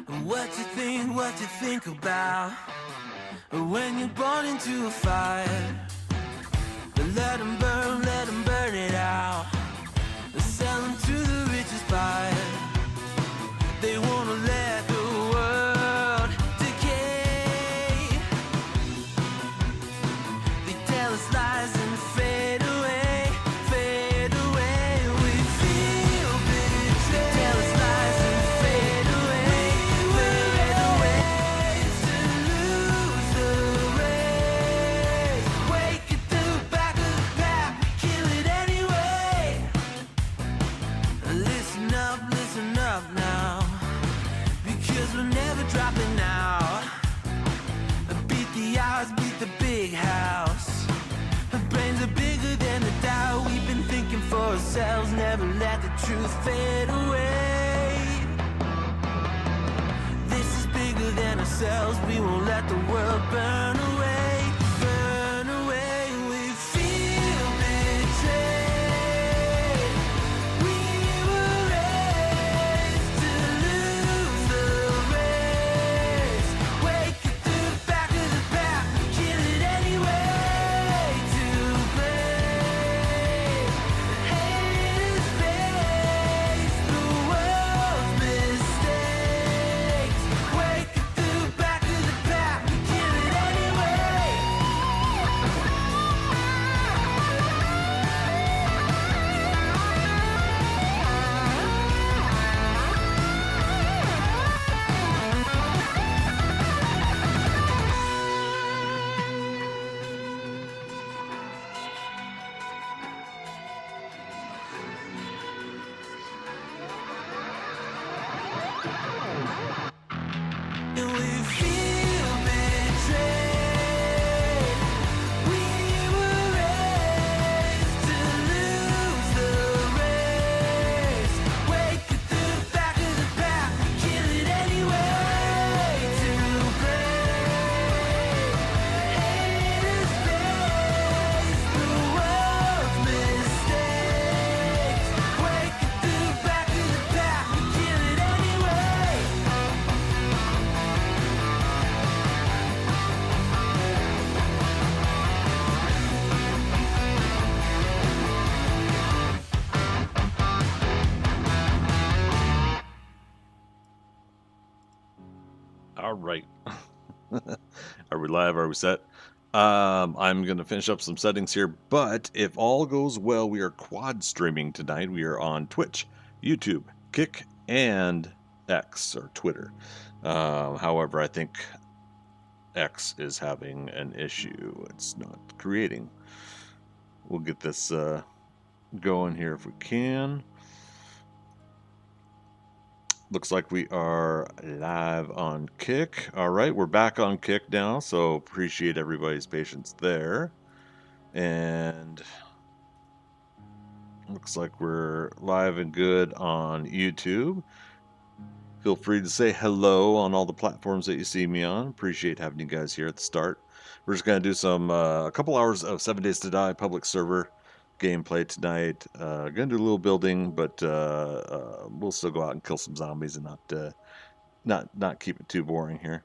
What you think about when you're born into a fire? Let them burn it out. Sell them to the richest buyer. They wanna let the world decay. They tell us lies and fade away, fade away. We feel betrayed. Tell us lies and fade away, fade away. To lose the race, wake at the back of the pack, kill it anyway. Listen up now, because we're never dropping out. Beat the odds, beat the big house. Our brains are bigger than the doubt. We've been thinking for ourselves, never let the truth fade away. This is bigger than ourselves, we won't let the world burn away, burn away. We feel betrayed. We were raised to lose the race. Wake at the back of the pack, kill it anyway. To blame, haters face the world's mistakes. Wake at the back of the pack, kill it anyway. And we feel betrayed. We were raised to lose the race. Wake at the back of the pack, kill it anyway. To blame, haters face the world's mistakes. Wake at the back of the pack, kill it anyway. All right. Are we live? Are we set? I'm going to finish up some settings here, but if all goes well, we are quad streaming tonight. We are on Twitch, YouTube, Kick, and X, or Twitter. However, I think X is having an issue. It's not creating. We'll get this going here if we can. Looks like we are live on Kick. All right, we're back on Kick now, so appreciate everybody's patience there. And looks like we're live and good on YouTube. Feel free to say hello on all the platforms that you see me on. Appreciate having you guys here at the start. We're just going to do some a couple hours of 7 Days to Die public server gameplay tonight. Gonna do a little building, but we'll still go out and kill some zombies and not keep it too boring here.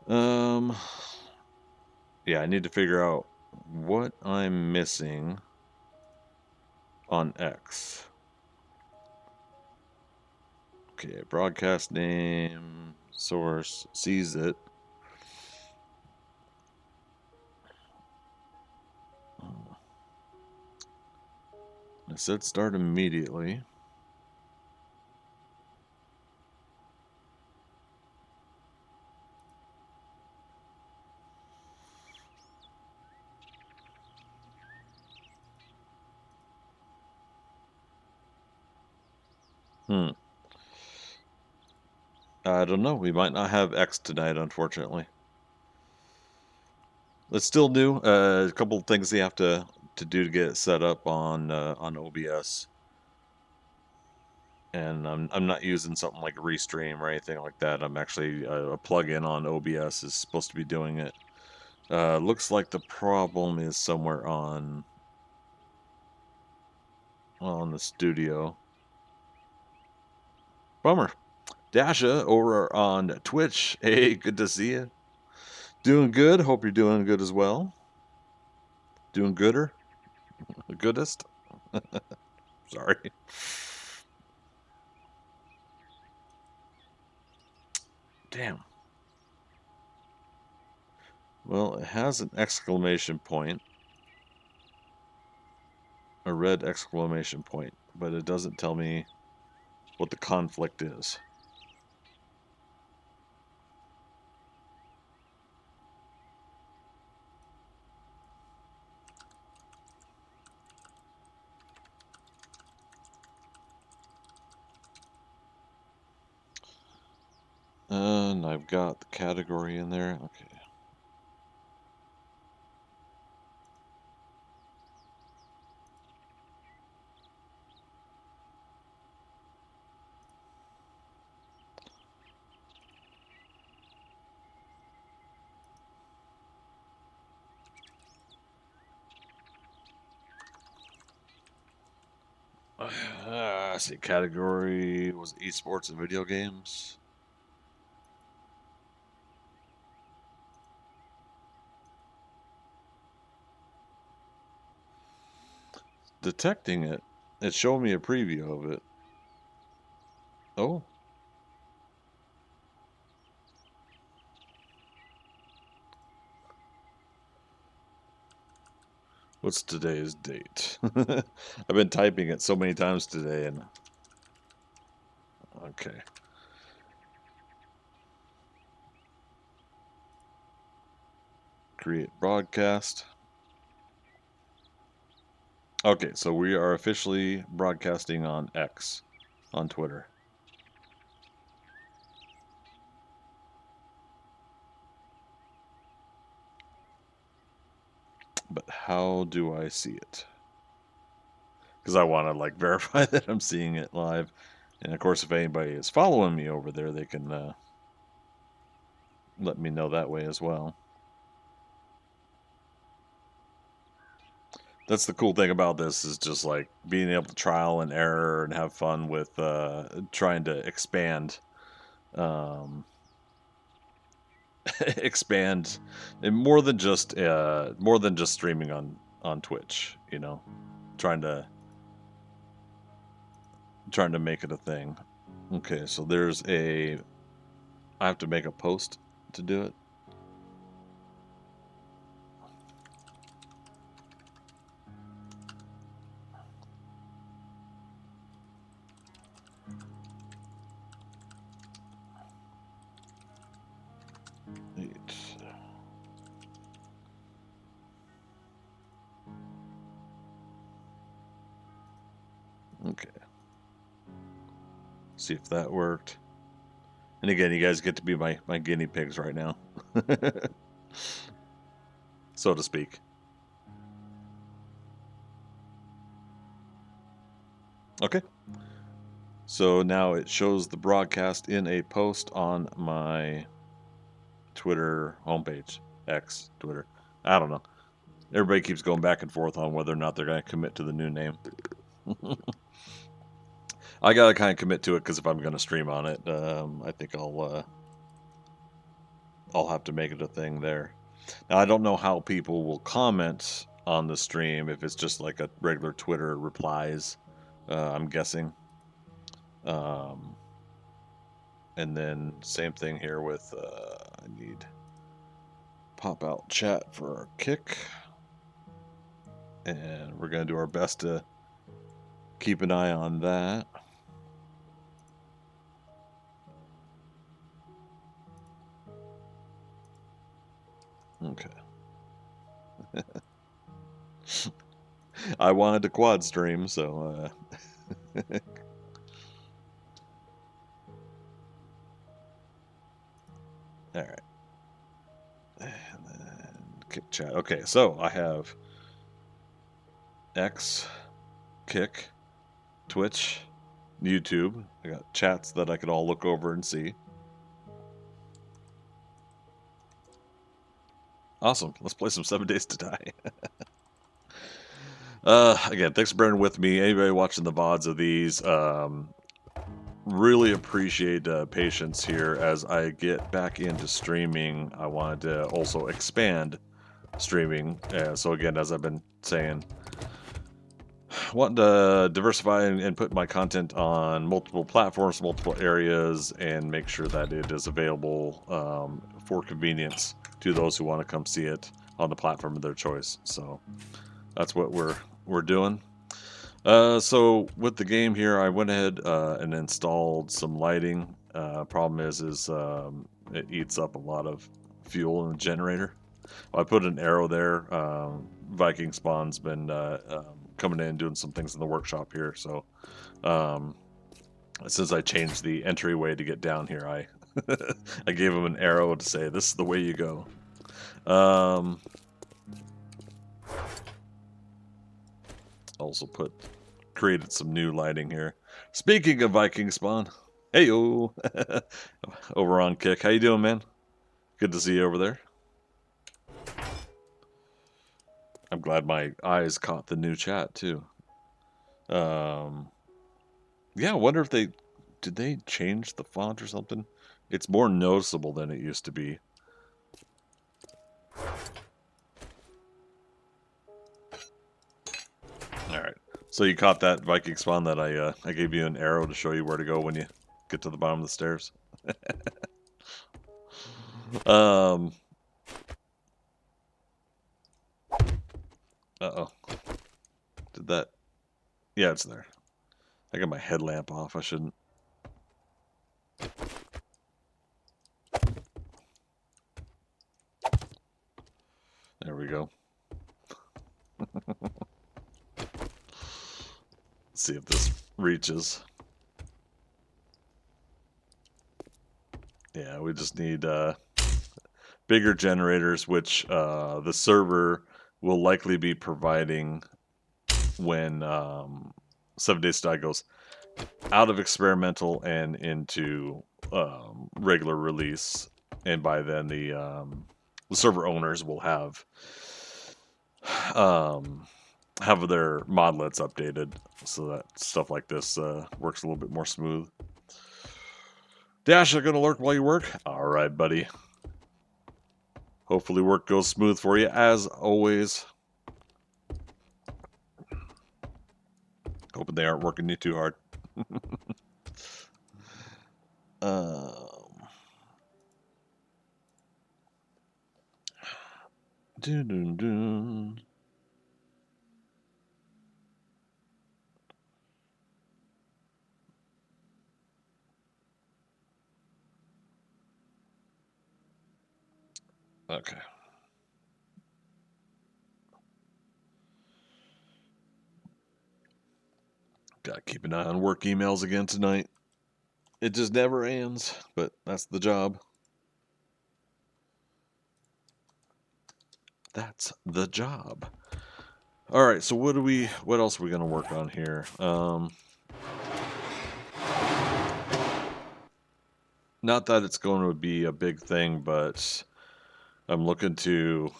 Yeah, I need to figure out what I'm missing on X. Okay, broadcast name, source, sees it. I said start immediately. I don't know. We might not have X tonight, unfortunately. Let's still do a couple of things you have to do to get it set up on OBS. And I'm not using something like Restream or anything like that. I'm actually a plugin on OBS is supposed to be doing it. Looks like the problem is somewhere on the studio. Bummer. Dasha over on Twitch. Hey, good to see you. Doing good. Hope you're doing good as well. Doing gooder? The goodest? Sorry. Damn. Well, it has an exclamation point. A red exclamation point. But it doesn't tell me what the conflict is. And I've got the category in there. Okay. I see. Category was esports and video games. Detecting it. It showed me a preview of it. Oh. What's today's date? I've been typing it so many times today and okay. Create broadcast. Okay, so we are officially broadcasting on X, on Twitter. But how do I see it? Because I want to like verify that I'm seeing it live. And of course, if anybody is following me over there, they can let me know that way as well. That's the cool thing about this is just like being able to trial and error and have fun with trying to expand expand and more than just streaming on Twitch, you know, trying to make it a thing. Okay, so I have to make a post to do it. Okay. See if that worked. And again, you guys get to be my guinea pigs right now. So to speak. Okay. So now it shows the broadcast in a post on my Twitter homepage. X, Twitter. I don't know. Everybody keeps going back and forth on whether or not they're going to commit to the new name. I gotta kind of commit to it because if I'm going to stream on it, I think I'll have to make it a thing there. Now I don't know how people will comment on the stream if it's just like a regular Twitter replies. I'm guessing. And then same thing here with I need pop out chat for our kick, and we're gonna do our best to keep an eye on that. Okay. I wanted to quad stream, so all right. And then kick chat. Okay, so I have X, Kick, Twitch, YouTube. I got chats that I could all look over and see. Awesome. Let's play some 7 Days to Die. Again, thanks for bearing with me. Anybody watching the VODs of these, really appreciate patience here as I get back into streaming. I wanted to also expand streaming. So again, as I've been saying, wanting to diversify and put my content on multiple platforms, multiple areas, and make sure that it is available for convenience to those who want to come see it on the platform of their choice. So that's what we're doing. So with the game here, I went ahead and installed some lighting. Problem is it eats up a lot of fuel in the generator. I put an arrow there. Viking Spawn's been coming in doing some things in the workshop here. So since I changed the entryway to get down here, I I gave him an arrow to say this is the way you go. Also created some new lighting here. Speaking of Viking Spawn, hey yo, over on Kick, how you doing, man? Good to see you over there. I'm glad my eyes caught the new chat too. Yeah, I wonder if did they change the font or something? It's more noticeable than it used to be. All right. So you caught that, Viking Spawn, that I gave you an arrow to show you where to go when you get to the bottom of the stairs. Uh-oh. Did that... Yeah, it's there. I got my headlamp off. I shouldn't. There we go. Let's see if this reaches. Yeah, we just need bigger generators, which the server will likely be providing when 7 Days to Die goes out of experimental and into regular release. And by then, the server owners will have their modlets updated so that stuff like this works a little bit more smooth. Dash, are going to lurk while you work? All right, buddy. Hopefully work goes smooth for you, as always. Hoping they aren't working you too hard. Dun, dun, dun. Okay. Gotta keep an eye on work emails again tonight. It just never ends, but that's the job. That's the job. All right, so what else are we gonna work on here? Not that it's going to be a big thing, but I'm looking to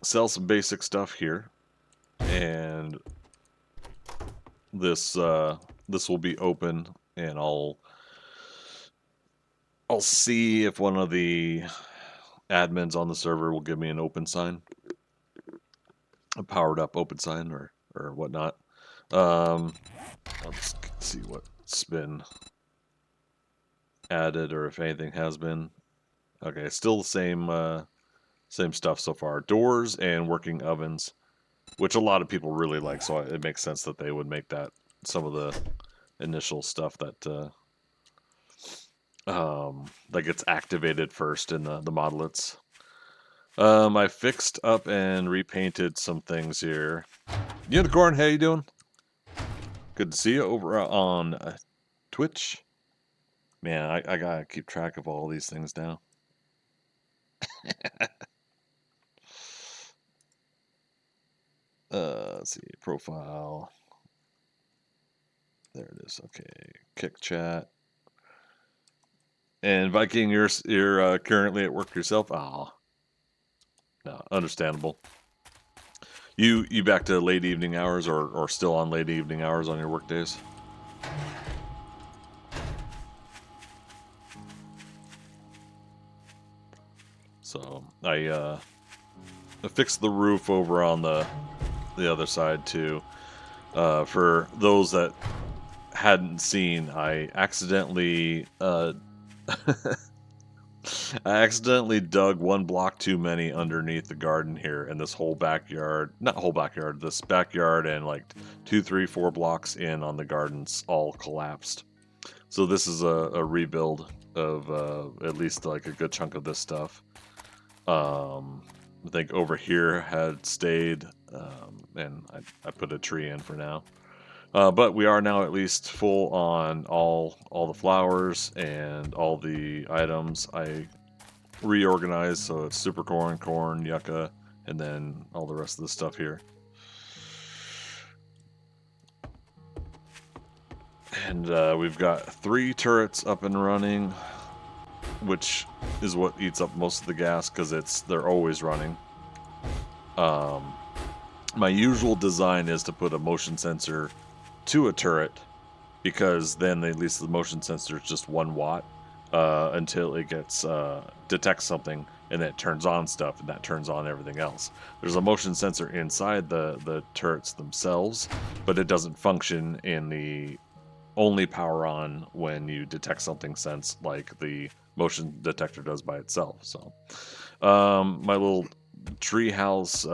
sell some basic stuff here, and this will be open, and I'll see if one of the admins on the server will give me an open sign, a powered up open sign or whatnot. I'll just see what's been added, or if anything has been. Okay, still the same stuff so far. Doors and working ovens, which a lot of people really like, so it makes sense that they would make that some of the initial stuff that gets activated first in the modlets. I fixed up and repainted some things here. Unicorn, how you doing? Good to see you over on Twitch. Man, I gotta keep track of all these things now. Let's see, profile. There it is. Okay, kick chat. And Viking, you're currently at work yourself. Ah, no, understandable. You back to late evening hours, or still on late evening hours on your work days? So I fixed the roof over on the other side too. For those that hadn't seen, I accidentally I accidentally dug one block too many underneath the garden here, and this whole backyard, not whole backyard, this backyard and like 2, 3, 4 blocks in on the gardens all collapsed. So this is a rebuild of at least like a good chunk of this stuff. I think over here had stayed, and I put a tree in for now. But we are now at least full on all the flowers and all the items. I reorganized so it's super corn, yucca, and then all the rest of the stuff here. And we've got 3 turrets up and running, which is what eats up most of the gas because they're always running. My usual design is to put a motion sensor to a turret, because then at least the motion sensor is just 1 watt until it gets detects something, and then it turns on stuff, and that turns on everything else. There's a motion sensor inside the turrets themselves, but it doesn't function in the only power on when you detect something sense like the motion detector does by itself. So my little treehouse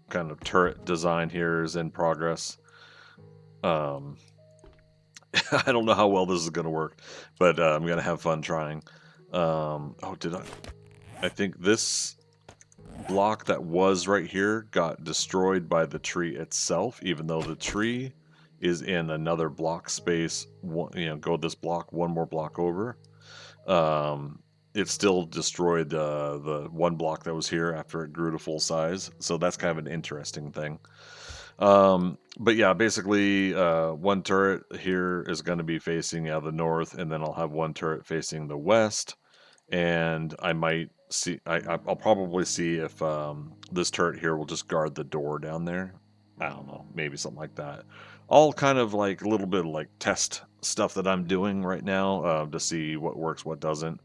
kind of turret design here is in progress. I don't know how well this is going to work, but I'm going to have fun trying. Oh, I think this block that was right here got destroyed by the tree itself, even though the tree is in another block space. Go this block, 1 more block over. It still destroyed the 1 block that was here after it grew to full size. So that's kind of an interesting thing. But yeah, basically 1 turret here is going to be facing the north, and then I'll have 1 turret facing the west. And I might see, I'll probably see if this turret here will just guard the door down there. I don't know, maybe something like that. All kind of like a little bit of like test stuff that I'm doing right now to see what works, what doesn't.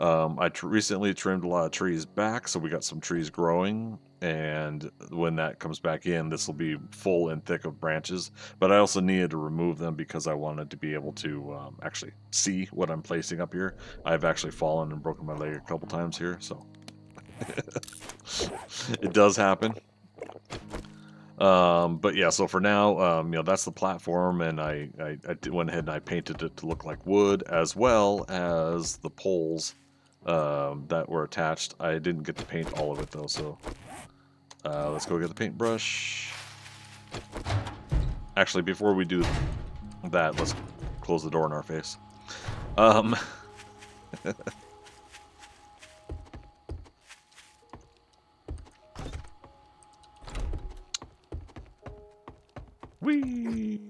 I recently trimmed a lot of trees back, so we got some trees growing, and when that comes back in, this will be full and thick of branches. But I also needed to remove them because I wanted to be able to actually see what I'm placing up here. I've actually fallen and broken my leg a couple times here, so it does happen. But yeah, so for now, that's the platform, and I went ahead and I painted it to look like wood, as well as the poles that were attached. I didn't get to paint all of it though, so let's go get the paintbrush. Actually, before we do that, let's close the door in our face. Whee!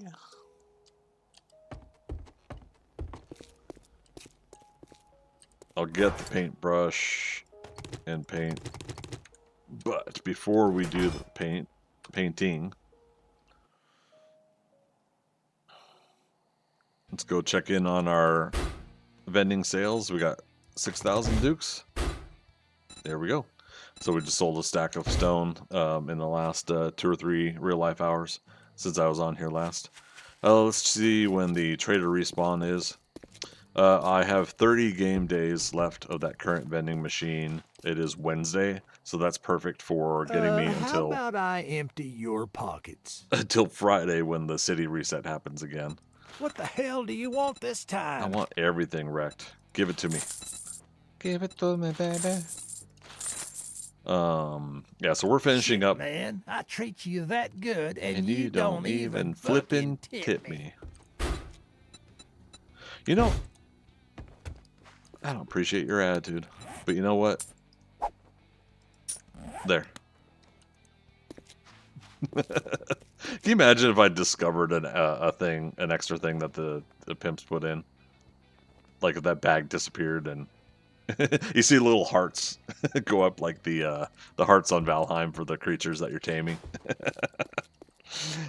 I'll get the paintbrush and paint, but before we do the painting, let's go check in on our vending sales. We got 6,000 dukes. There we go. So we just sold a stack of stone in the last 2 or 3 real life hours since I was on here last. Let's see when the trader respawn is. I have 30 game days left of that current vending machine. It is Wednesday, so that's perfect for getting me until... How about I empty your pockets? Until Friday when the city reset happens again. What the hell do you want this time? I want everything wrecked. Give it to me. Give it to me, baby. Yeah, so we're finishing up. Man, I treat you that good, and you don't even flippin' tip me. You know, I don't appreciate your attitude, but you know what? There. Can you imagine if I discovered an extra thing that the pimps put in? Like if that bag disappeared and you see little hearts go up like the hearts on Valheim for the creatures that you're taming.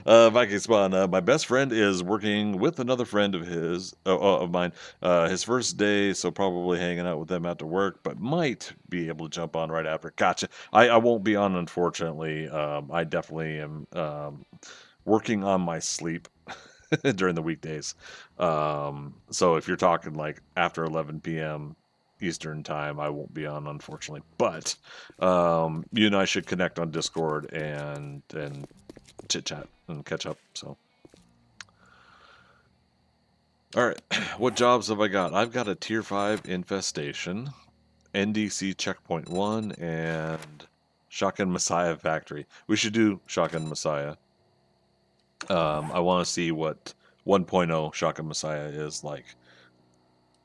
Viking Spawn, my best friend is working with another friend of mine. His first day, so probably hanging out with them after work, but might be able to jump on right after. Gotcha. I won't be on, unfortunately. I definitely am working on my sleep during the weekdays. So if you're talking like after 11 p.m. Eastern time, I won't be on, unfortunately. But you and I should connect on Discord and chit chat and catch up. So, all right, what jobs have I got? I've got a tier 5 infestation, NDC checkpoint 1, and Shotgun Messiah factory. We should do Shotgun Messiah. I want to see what 1.0 Shotgun Messiah is like.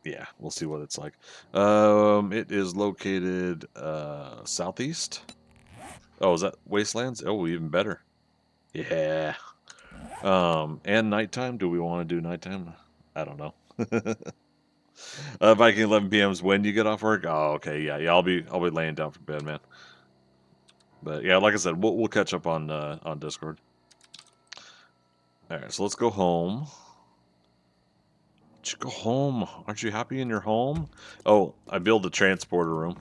Yeah, we'll see what it's like. It is located southeast. Oh, is that Wastelands? Oh, even better. Yeah. And nighttime. Do we want to do nighttime? I don't know. Viking 11 p.m. is when you get off work. Oh, okay, yeah. I'll be laying down for bed, man. But yeah, like I said, we'll catch up on Discord. All right, so let's go home. Go home. Aren't you happy in your home? Oh, I built a transporter room.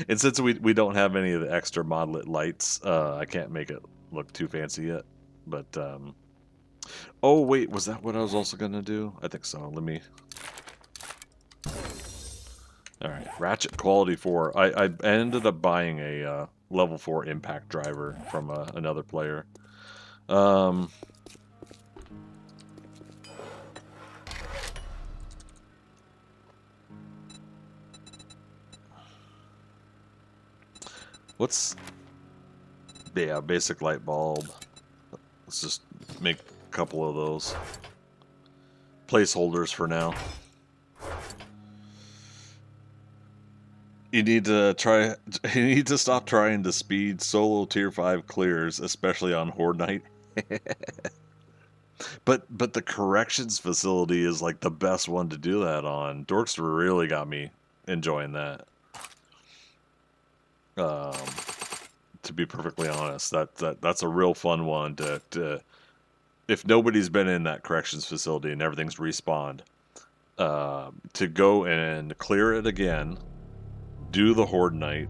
And since we don't have any of the extra modlet lights, I can't make it look too fancy yet. But oh wait, was that what I was also gonna do? I think so. Let me. All right, Ratchet Quality 4. I ended up buying a level 4 impact driver from another player. What's... Yeah, basic light bulb. Let's just make a couple of those. Placeholders for now. You need to stop trying to speed solo tier 5 clears, especially on Horde Night. But the corrections facility is like the best one to do that on. Dorkster really got me enjoying that. To be perfectly honest, that's a real fun one to if nobody's been in that corrections facility and everything's respawned, to go and clear it again, do the Horde Night,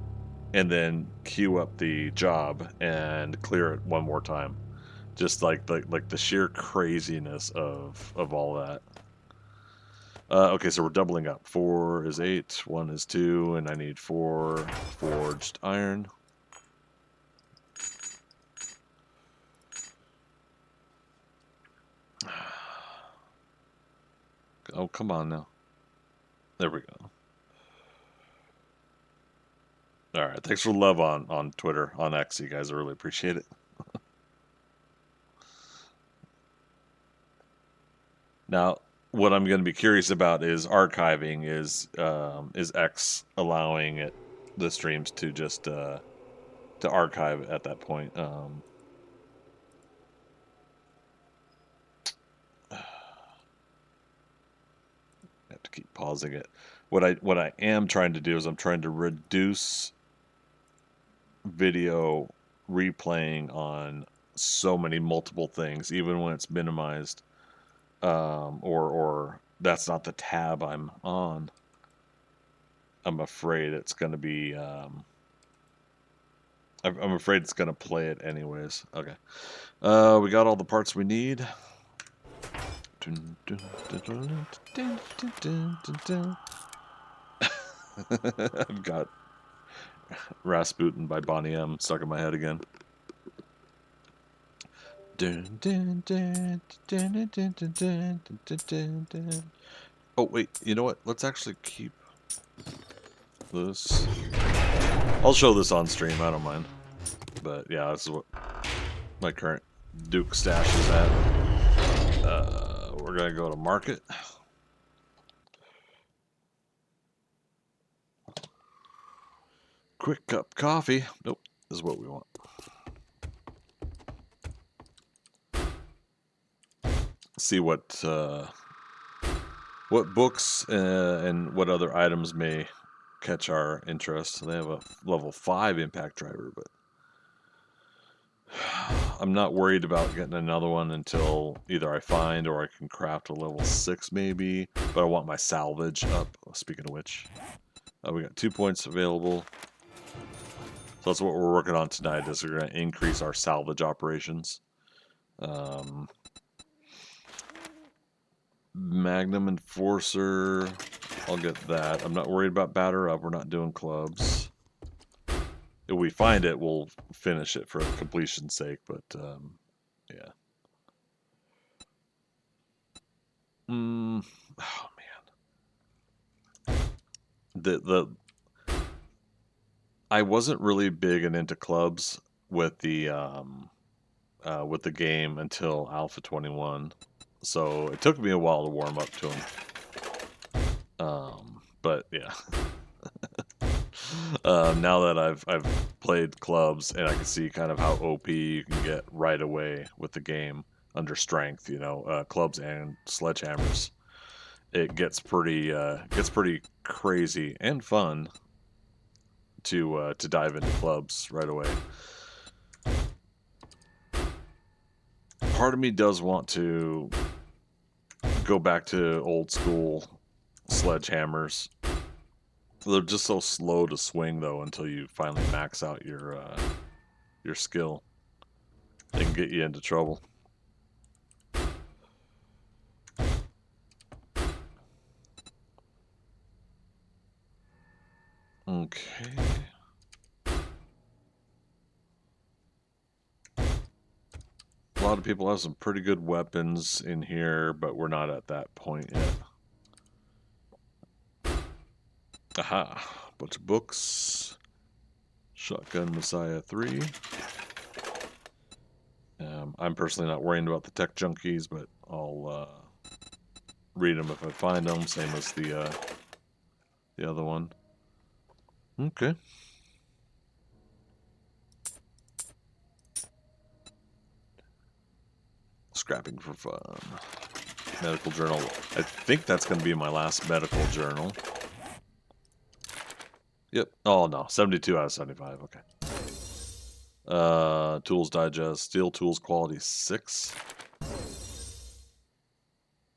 and then queue up the job and clear it one more time. Just like the sheer craziness of all that. Okay, so we're doubling up. 4 is 8, 1 is 2, and I need 4 forged iron. Oh, come on now. There we go. All right, thanks for the love on Twitter, on X, you guys. I really appreciate it. Now, what I'm going to be curious about is archiving. Is X allowing the streams to just to archive at that point? I have to keep pausing it. What I am trying to do is I'm trying to reduce video replaying on so many multiple things, even when it's minimized. Or that's not the tab I'm on. I'm afraid it's going to be. I'm afraid it's going to play it anyways. Okay. We got all the parts we need. I've got Rasputin by Bonnie M stuck in my head again. Oh wait, you know what? Let's actually keep this. I'll show this on stream, I don't mind. But yeah, this is what my current Duke stash is at. We're gonna go to market. Quick cup coffee. Nope, this is what we want. See what books and what other items may catch our interest. They have a level 5 impact driver, but I'm not worried about getting another one until either I find or I can craft a level 6 maybe. But I want my salvage up. Speaking of which, we got 2 points available. So that's what we're working on tonight. Is we're going to increase our salvage operations. Magnum Enforcer, I'll get that. I'm not worried about batter up. We're not doing clubs. If we find it, we'll finish it for completion's sake. But yeah. Oh man. I wasn't really big and into clubs with the game until Alpha 21. So it took me a while to warm up to them. But yeah. Now that I've played clubs and I can see kind of how OP you can get right away with the game under strength, you know, clubs and sledgehammers, it gets pretty crazy and fun to dive into clubs right away. Part of me does want to go back to old school sledgehammers. They're just so slow to swing though until you finally max out your skill. They can get you into trouble. Okay. A lot of people have some pretty good weapons in here, but we're not at that point yet. Aha, bunch of books. Shotgun Messiah 3. I'm personally not worrying about the tech junkies, but I'll read them if I find them. Same as the other one. Okay. Scrapping for fun. Medical journal. I think that's going to be my last medical journal. Yep. Oh, no. 72 out of 75. Okay. Tools Digest. Steel Tools Quality 6.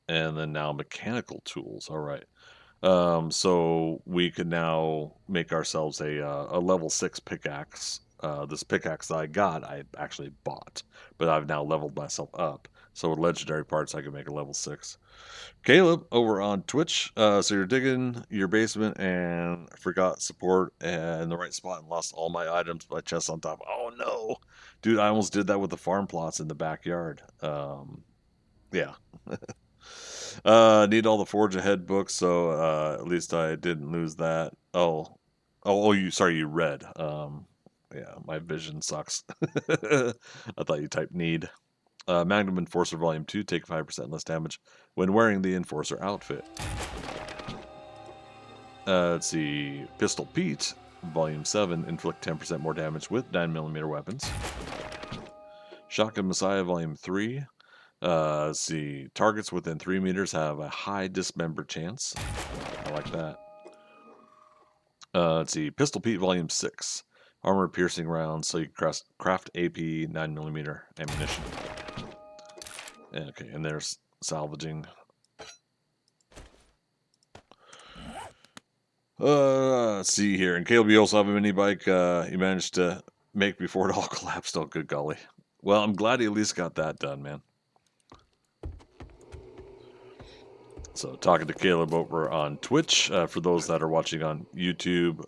And then now Mechanical Tools. All right. So we could now make ourselves a level 6 pickaxe. This pickaxe that I got, I actually bought. But I've now leveled myself up. So with legendary parts, I can make a level 6. Caleb over on Twitch. So you're digging your basement and forgot support in the right spot and lost all my items, my chest on top. Oh no, dude! I almost did that with the farm plots in the backyard. Yeah. Need all the Forge Ahead books, so at least I didn't lose that. You read. Yeah, my vision sucks. I thought you typed need. Magnum Enforcer Volume 2, take 5% less damage when wearing the Enforcer outfit. Let's see. Pistol Pete, Volume 7, inflict 10% more damage with 9mm weapons. Shotgun Messiah, Volume 3. Let's see. Targets within 3 meters have a high dismember chance. I like that. Let's see. Pistol Pete, Volume 6. Armor piercing rounds, so you can craft AP 9mm ammunition. Okay, and there's salvaging. Let's see here. And Caleb, you also have a mini bike you managed to make before it all collapsed. Oh, good golly. Well, I'm glad he at least got that done, man. So, talking to Caleb over on Twitch. For those that are watching on YouTube,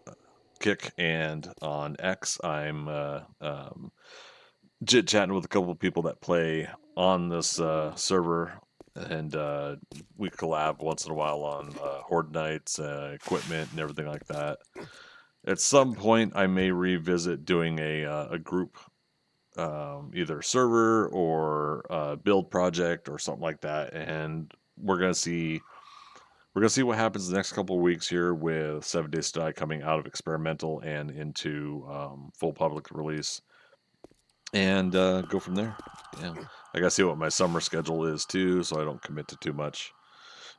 Kick, and on X, I'm chit-chatting with a couple of people that play on this server, and we collab once in a while on Horde Nights, equipment, and everything like that. At some point, I may revisit doing a group, either server or build project or something like that, and we're gonna see what happens the next couple of weeks here with 7 Days to Die coming out of experimental and into full public release. And go from there. Yeah, I gotta see what my summer schedule is too, so I don't commit to too much.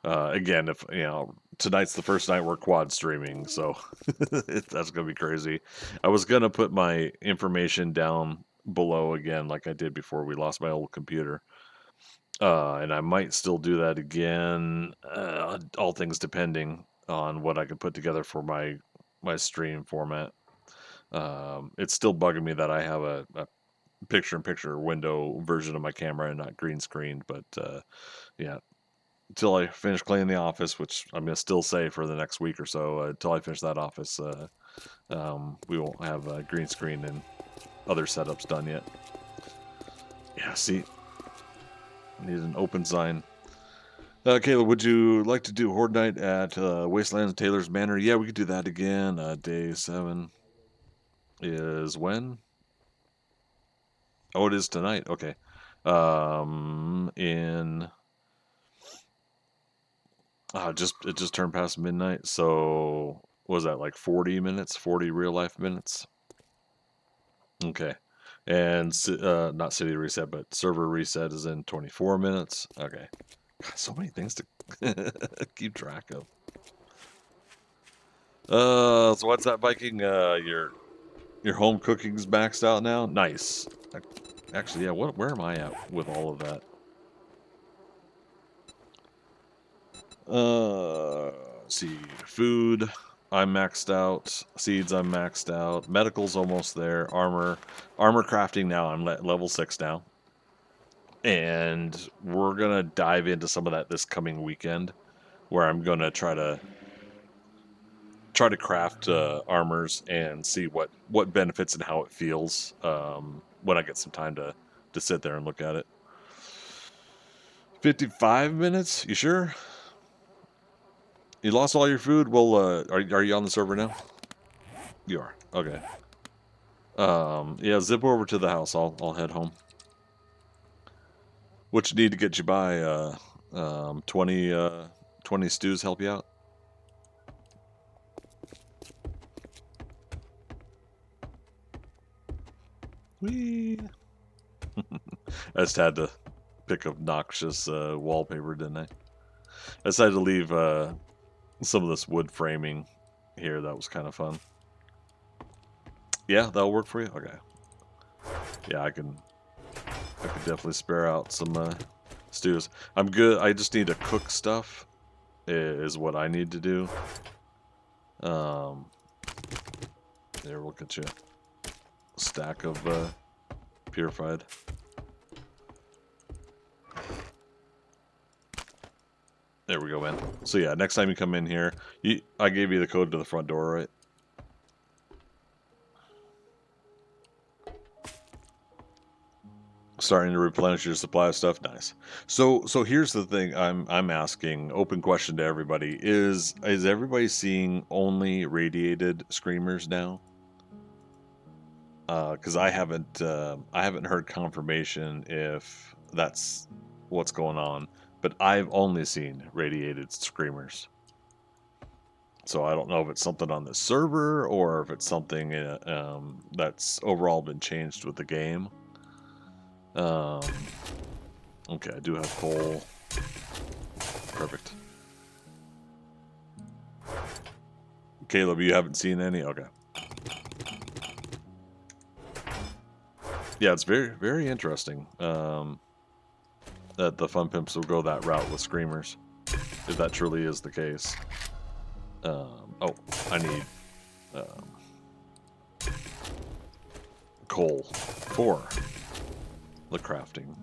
Again, if tonight's the first night we're quad streaming, so that's gonna be crazy. I was gonna put my information down below again like I did before we lost my old computer. And I might still do that again, all things depending on what I can put together for my stream format. It's still bugging me that I have a picture-in-picture window version of my camera and not green screened, but yeah, until I finish cleaning the office, which I'm gonna still say for the next week or so, until I finish that office, we won't have green screen and other setups done yet. Yeah, see, need an open sign. Caleb, would you like to do Horde Night at Wastelands Taylor's Manor? Yeah, we could do that again. Day 7 is when? Oh, it is tonight. Okay. In it just turned past midnight, so what was that, like 40 minutes? 40 real life minutes? Okay. And not city reset, but server reset is in 24 minutes. Okay. God, so many things to keep track of. So what's that, Viking? Your home cooking's maxed out now? Nice. Actually, yeah, where am I at with all of that? Let's see. Food, I'm maxed out. Seeds, I'm maxed out. Medical's almost there. Armor crafting now, I'm level 6 now. And we're gonna dive into some of that this coming weekend, where I'm gonna try to craft armors and see what benefits and how it feels when I get some time to sit there and look at it. 55 minutes? You sure? You lost all your food? Well, are you on the server now? You are. Okay. Yeah, zip over to the house. I'll head home. What you need to get you by? 20 stews help you out? Whee! I just had to pick obnoxious wallpaper, didn't I? I decided to leave some of this wood framing here. That was kind of fun. Yeah, that'll work for you? Okay. Yeah, I can definitely spare out some stews. I'm good. I just need to cook stuff is what I need to do. There, we'll get you a stack of purified. There we go, man. So yeah, next time you come in here, I gave you the code to the front door, right? Starting to replenish your supply of stuff. Nice. So here's the thing I'm asking, open question to everybody. Is everybody seeing only radiated screamers now? Because I haven't heard confirmation if that's what's going on, but I've only seen radiated screamers. So I don't know if it's something on the server or if it's something that's overall been changed with the game. Okay, I do have coal. Perfect. Caleb, you haven't seen any? Okay. Yeah, it's very, very interesting that the Fun Pimps will go that route with Screamers, if that truly is the case. Oh, I need coal for the crafting.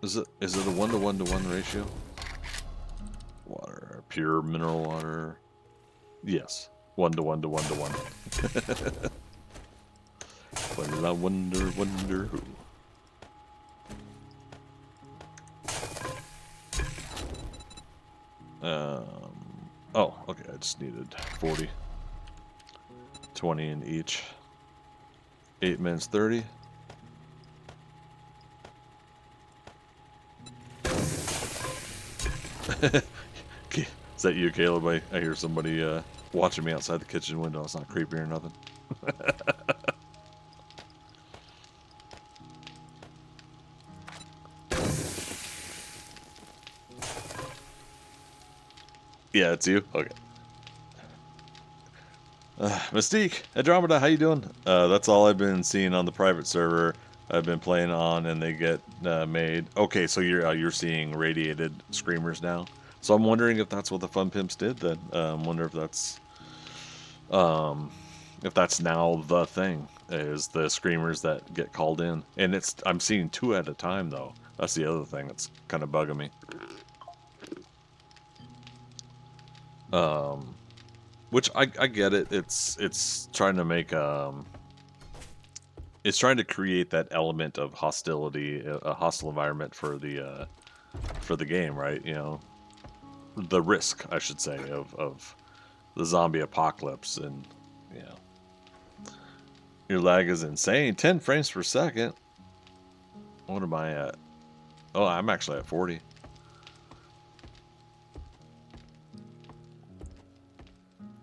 Is it a 1-to-1-to-1 ratio? Water, pure mineral water. Yes, 1-to-1-to-1-to-1. Well, I wonder who. Oh, okay, I just needed 40. 20 in each. 8 minutes 30. Okay, is that you, Caleb? I hear somebody watching me outside the kitchen window. It's not creepy or nothing. Yeah, it's you? Okay. Mystique, Andromeda, how you doing? That's all I've been seeing on the private server. I've been playing on, and they get made. Okay, so you're seeing radiated screamers now. So I'm wondering if that's what the Fun Pimps did. Then wonder if that's now the thing is the screamers that get called in, and I'm seeing 2 at a time though. That's the other thing that's kind of bugging me. Which I get it. It's trying to make it's trying to create that element of hostility, a hostile environment for the game, right? You know, the risk, I should say, of the zombie apocalypse, and you know, your lag is insane. 10 frames per second. What am I at? Oh, I'm actually at 40.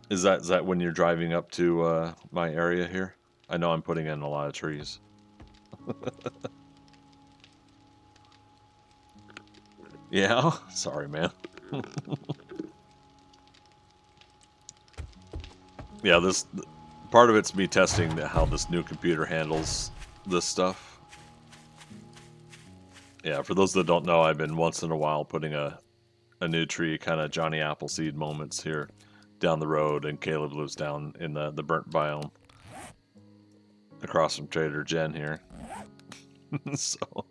Is that when you're driving up to my area here? I know I'm putting in a lot of trees. Yeah? Sorry, man. Yeah, this part of it's me testing how this new computer handles this stuff. Yeah, for those that don't know, I've been once in a while putting a new tree, kind of Johnny Appleseed moments here down the road, and Caleb lives down in the burnt biome across from Trader Jen here. So,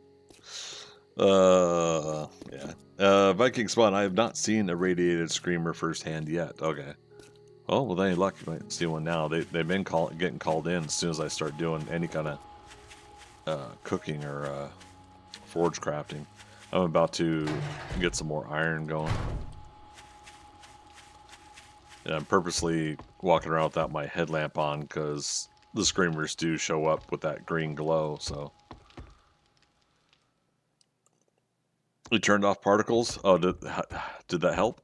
yeah. Viking Spawn, I have not seen a radiated screamer firsthand yet. Okay. Oh, well, then you luck. You might see one now. They've been getting called in as soon as I start doing any kind of cooking or forge crafting. I'm about to get some more iron going. And I'm purposely walking around without my headlamp on because the screamers do show up with that green glow, so. You turned off particles? Oh, did that help?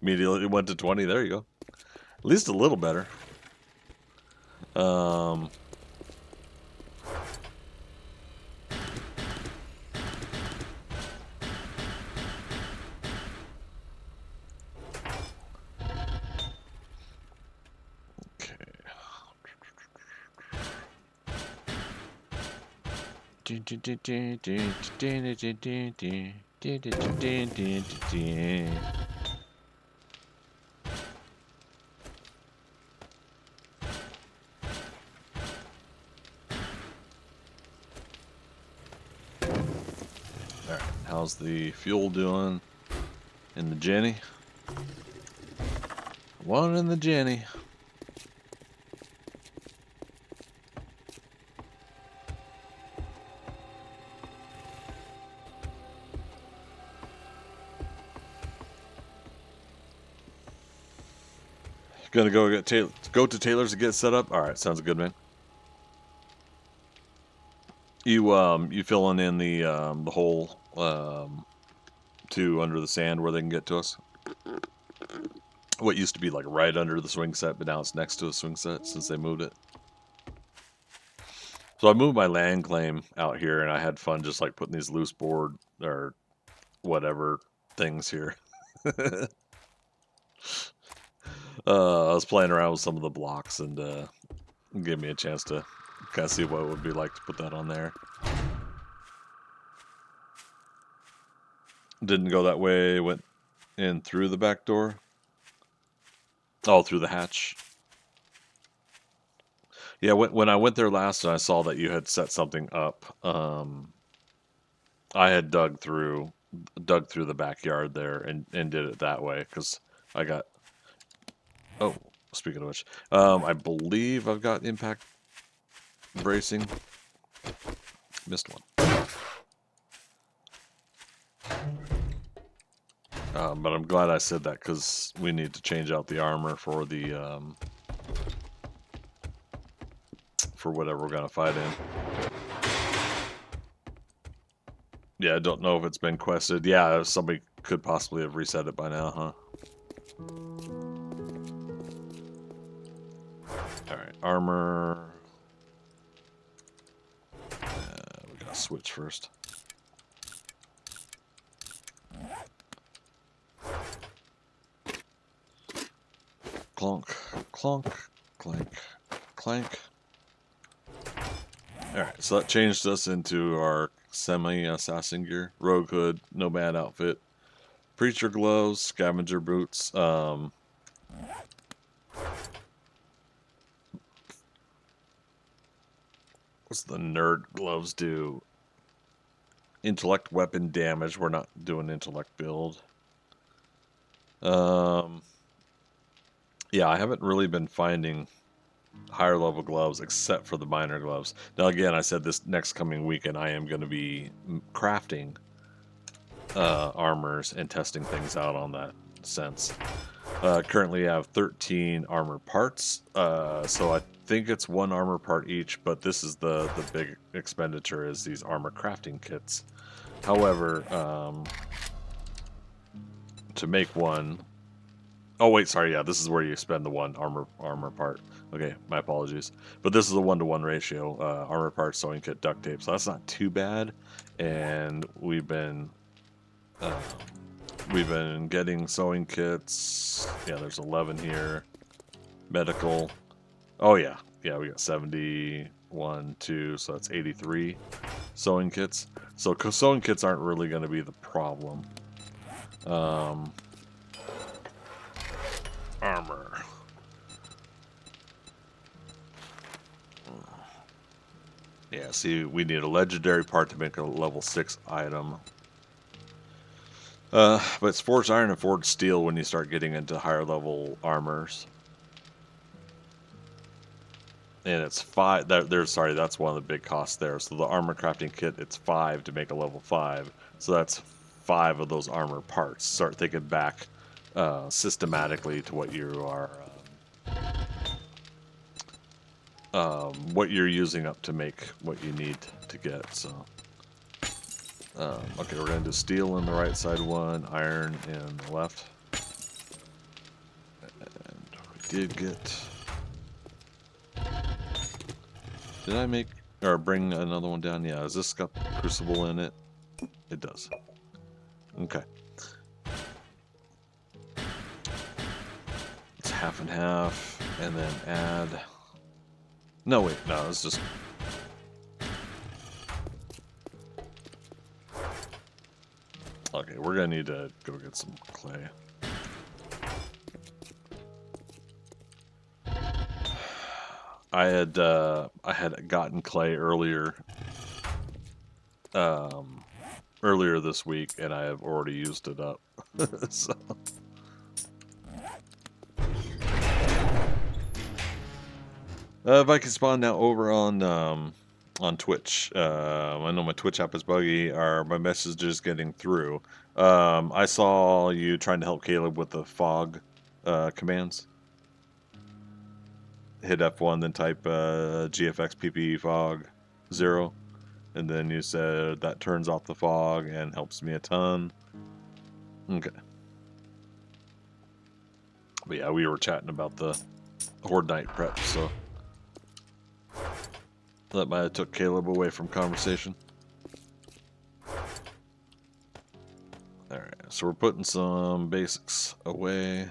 Immediately went to 20. There you go. At least a little better. Alright, how's the fuel doing in the Jenny? One in the Jenny. Gonna go to Taylor's to get set up. All right, sounds good, man. You filling in the hole to under the sand where they can get to us. What used to be like right under the swing set, but now it's next to a swing set since they moved it. So I moved my land claim out here, and I had fun just like putting these loose board or whatever things here. I was playing around with some of the blocks, and gave me a chance to kind of see what it would be like to put that on there. Didn't go that way, went in through the back door. Oh, through the hatch. Yeah, when I went there last and I saw that you had set something up, I had dug through the backyard there and did it that way because I got. Oh, speaking of which, I believe I've got impact bracing. Missed one. But I'm glad I said that because we need to change out the armor for the for whatever we're gonna fight in. Yeah, I don't know if it's been quested. Yeah, somebody could possibly have reset it by now, huh? Alright, armor. We gotta switch first. clonk, clonk, clank, clank. Alright, so that changed us into our semi-assassin gear. Rogue hood, nomad outfit, preacher gloves, scavenger boots, what's the nerd gloves do? Intellect weapon damage. We're not doing intellect build. Yeah, I haven't really been finding higher level gloves except for the minor gloves. Now again, I said this next coming weekend I am going to be crafting armors and testing things out on that sense. Currently I have 13 armor parts, so I think it's one armor part each, but this is the big expenditure, is these armor crafting kits. However, to make one... Oh wait, sorry, yeah, this is where you spend the one armor part. Okay, my apologies. But this is a 1-to-1 ratio, armor part, sewing kit, duct tape, so that's not too bad. And we've been getting sewing kits. Yeah, there's 11 here. Medical. Oh yeah, yeah, we got 71, 2, so that's 83 sewing kits. So sewing kits aren't really going to be the problem. Armor. Yeah, see, we need a legendary part to make a level 6 item. But it's forged iron and forged steel when you start getting into higher level armors. And it's 5. Sorry, that's one of the big costs there. So the armor crafting kit, it's 5 to make a level 5. So that's 5 of those armor parts. Start thinking back systematically to what you are, what you're using up to make what you need to get. So, okay, we're gonna do steel in the right side one, iron in the left, and we did get. Did I make or bring another one down? Yeah, has this got crucible in it? It does. Okay. It's half and half, and then add. No, wait, no, it's just. Okay, we're gonna need to go get some clay. I had gotten clay earlier this week, and I have already used it up. So. Viking Spawn now over on Twitch. I know my Twitch app is buggy. Are my messages getting through? I saw you trying to help Caleb with the fog commands. Hit F1, then type GFX PPE fog 0, and then you said that turns off the fog and helps me a ton. Okay. But yeah, we were chatting about the Horde Night prep, so that might have took Caleb away from conversation. Alright, so we're putting some basics away.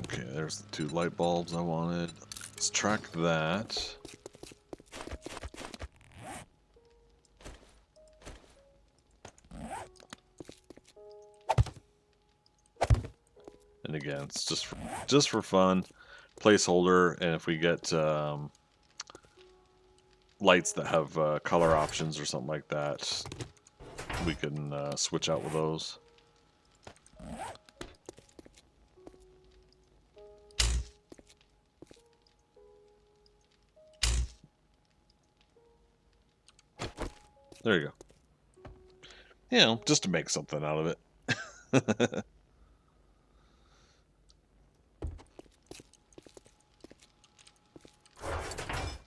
Okay, there's the 2 light bulbs I wanted. Let's track that. And again, it's just for fun, placeholder. And if we get lights that have color options or something like that, we can switch out with those. There you go. You know, just to make something out of it.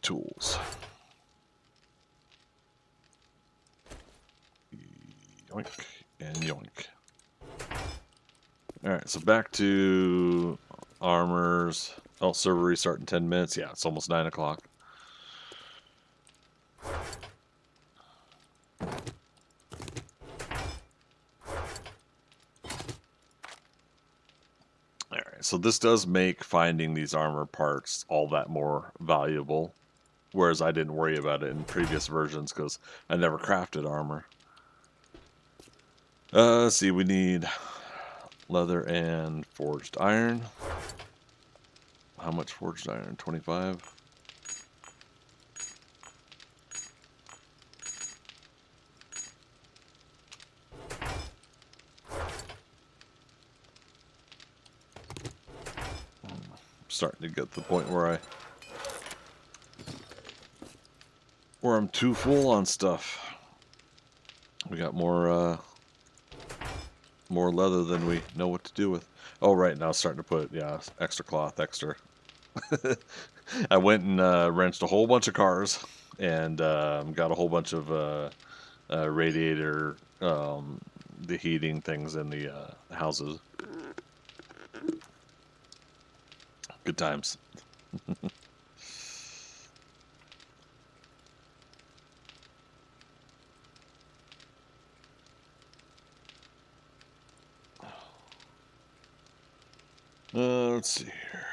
Tools. Yoink and yoink. Alright, so back to armors. Oh, server restart in 10 minutes. Yeah, it's almost 9 o'clock. So this does make finding these armor parts all that more valuable, whereas I didn't worry about it in previous versions because I never crafted armor. Let's see, we need leather and forged iron. How much forged iron? 25. Starting to get to the point where I'm too full on stuff. We got more leather than we know what to do with. Oh, right, now it's starting to put, yeah, extra cloth, extra. I went and wrenched a whole bunch of cars and got a whole bunch of radiator, the heating things in the houses. Good times. Let's see here.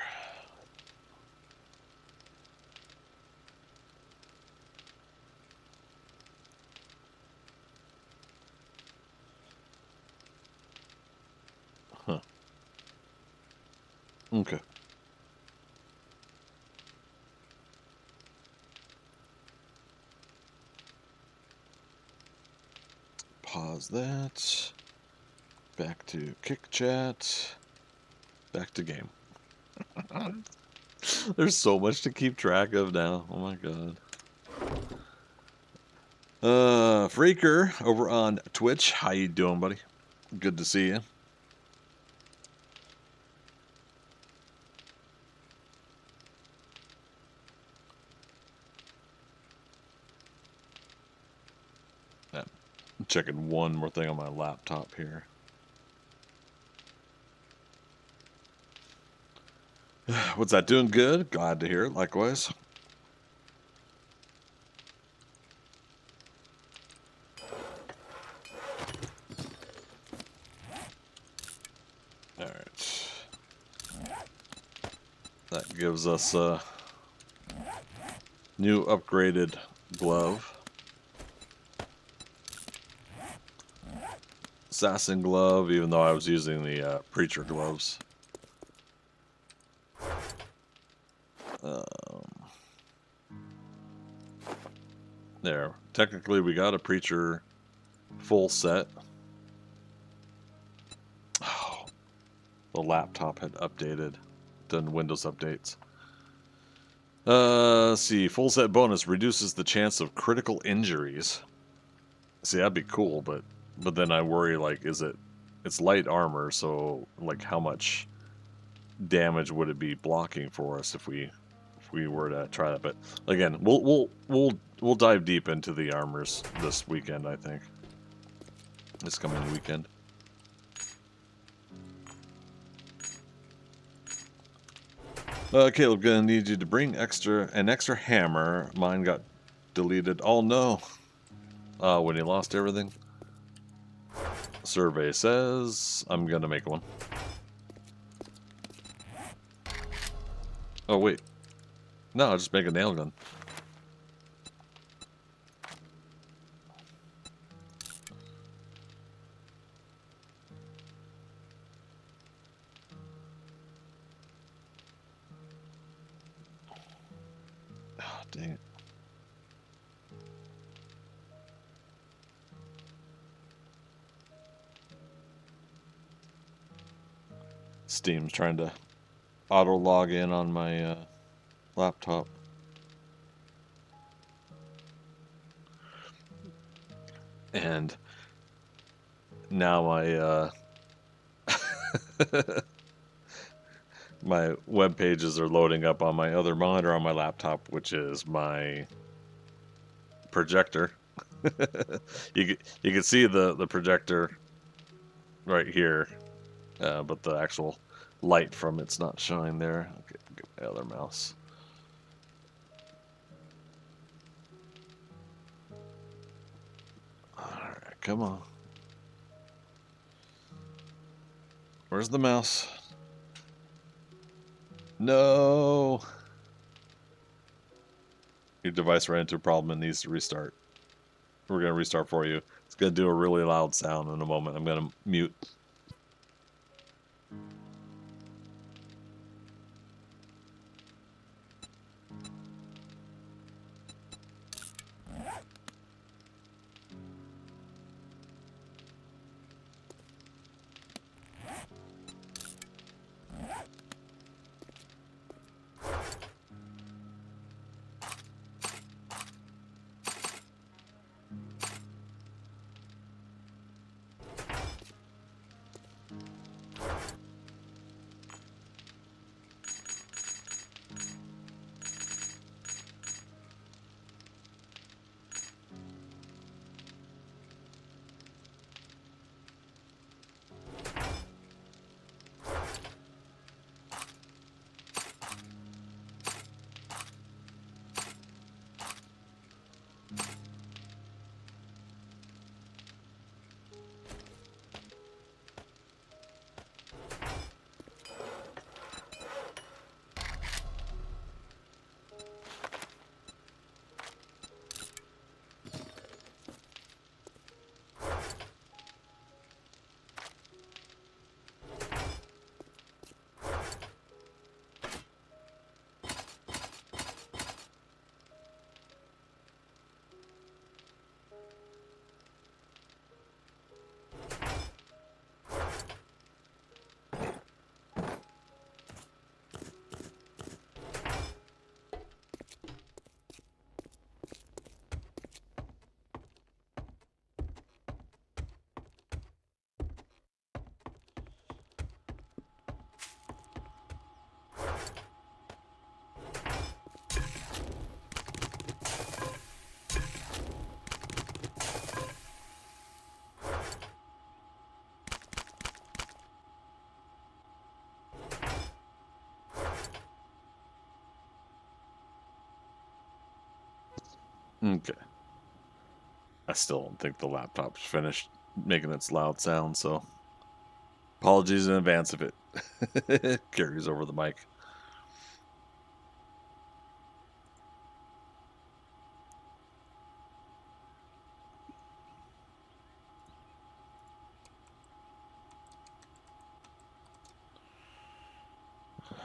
Huh. Okay. Pause that. Back to kick chat. Back to game. There's so much to keep track of now. Oh my god. Freaker over on Twitch. How you doing, buddy? Good to see you. I'm checking one more thing on my laptop here. What's that, doing good? Glad to hear it, likewise. Alright. That gives us a new upgraded glove. Assassin glove, even though I was using the preacher gloves. There. Technically, we got a preacher full set. Oh, the laptop had updated, done Windows updates. Let's see. Full set bonus reduces the chance of critical injuries. See, that'd be cool, but then I worry, like, it's light armor, so like how much damage would it be blocking for us if we were to try that? But again, we'll dive deep into the armors this weekend, I think. This coming weekend. Caleb, gonna need you to bring an extra hammer. Mine got deleted. Oh no! When he lost everything. Survey says I'm gonna make one. Oh wait, no, I'll just make a nail gun. Oh, dang it. Steam's trying to auto log in on my laptop. And now my my web pages are loading up on my other monitor on my laptop, which is my projector. You can see the projector right here, but the actual light from it's not showing there. Okay, get my other mouse. Alright, come on. Where's the mouse? No. Your device ran into a problem and needs to restart. We're going to restart for you. It's going to do a really loud sound in a moment. I'm going to mute. Okay. I still don't think the laptop's finished making its loud sound, so apologies in advance if it carries over the mic.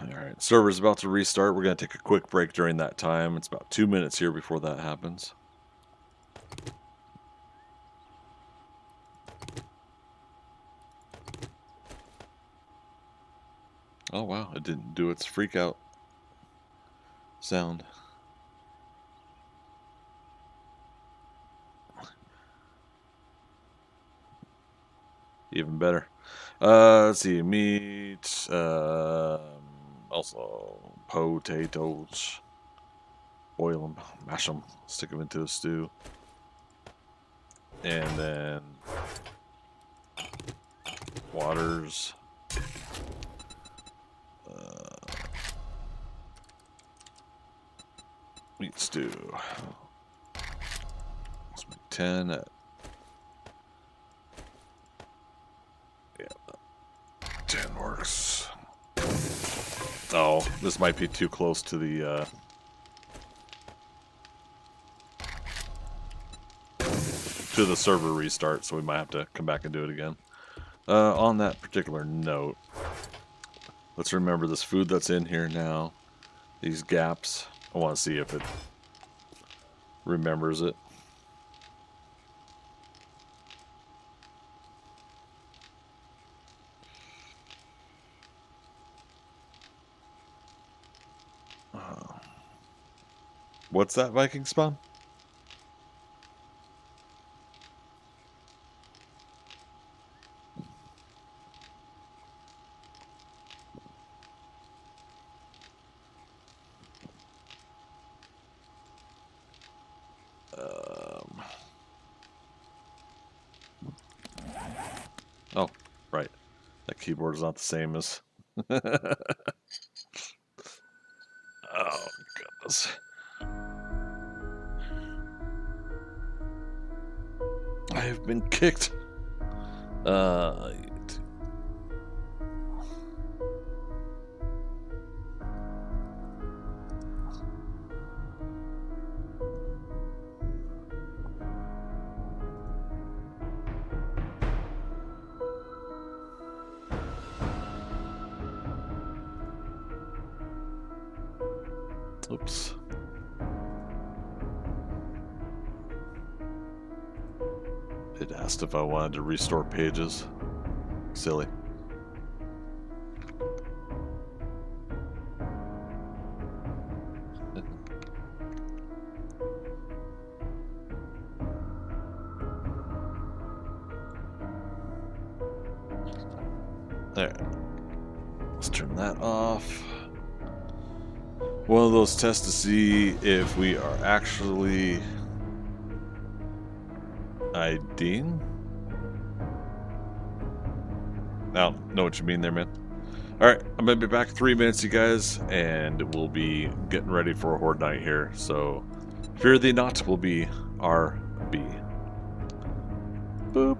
Alright, server's about to restart. We're going to take a quick break during that time. It's about 2 minutes here before that happens. Oh wow, it didn't do its freak out sound. Even better. Let's see, meat, also potatoes. Boil them, mash them, stick them into a stew. And then waters. Meat stew. Let's make 10 at, yeah, 10 works. Oh, this might be too close to the server restart, so we might have to come back and do it again. On that particular note, let's remember this food that's in here now, these gaps. I want to see if it remembers it. What's that, Viking spawn? Oh, right. That keyboard is not the same as... Oh, goodness. I have been kicked. Oops. It asked if I wanted to restore pages. Silly. There. Let's turn that off. One of those tests to see if we are actually IDing. I don't know what you mean there, man. Alright, I'm going to be back in 3 minutes, you guys, and we'll be getting ready for a Horde Night here. So, fear thee not will be RB. Boop.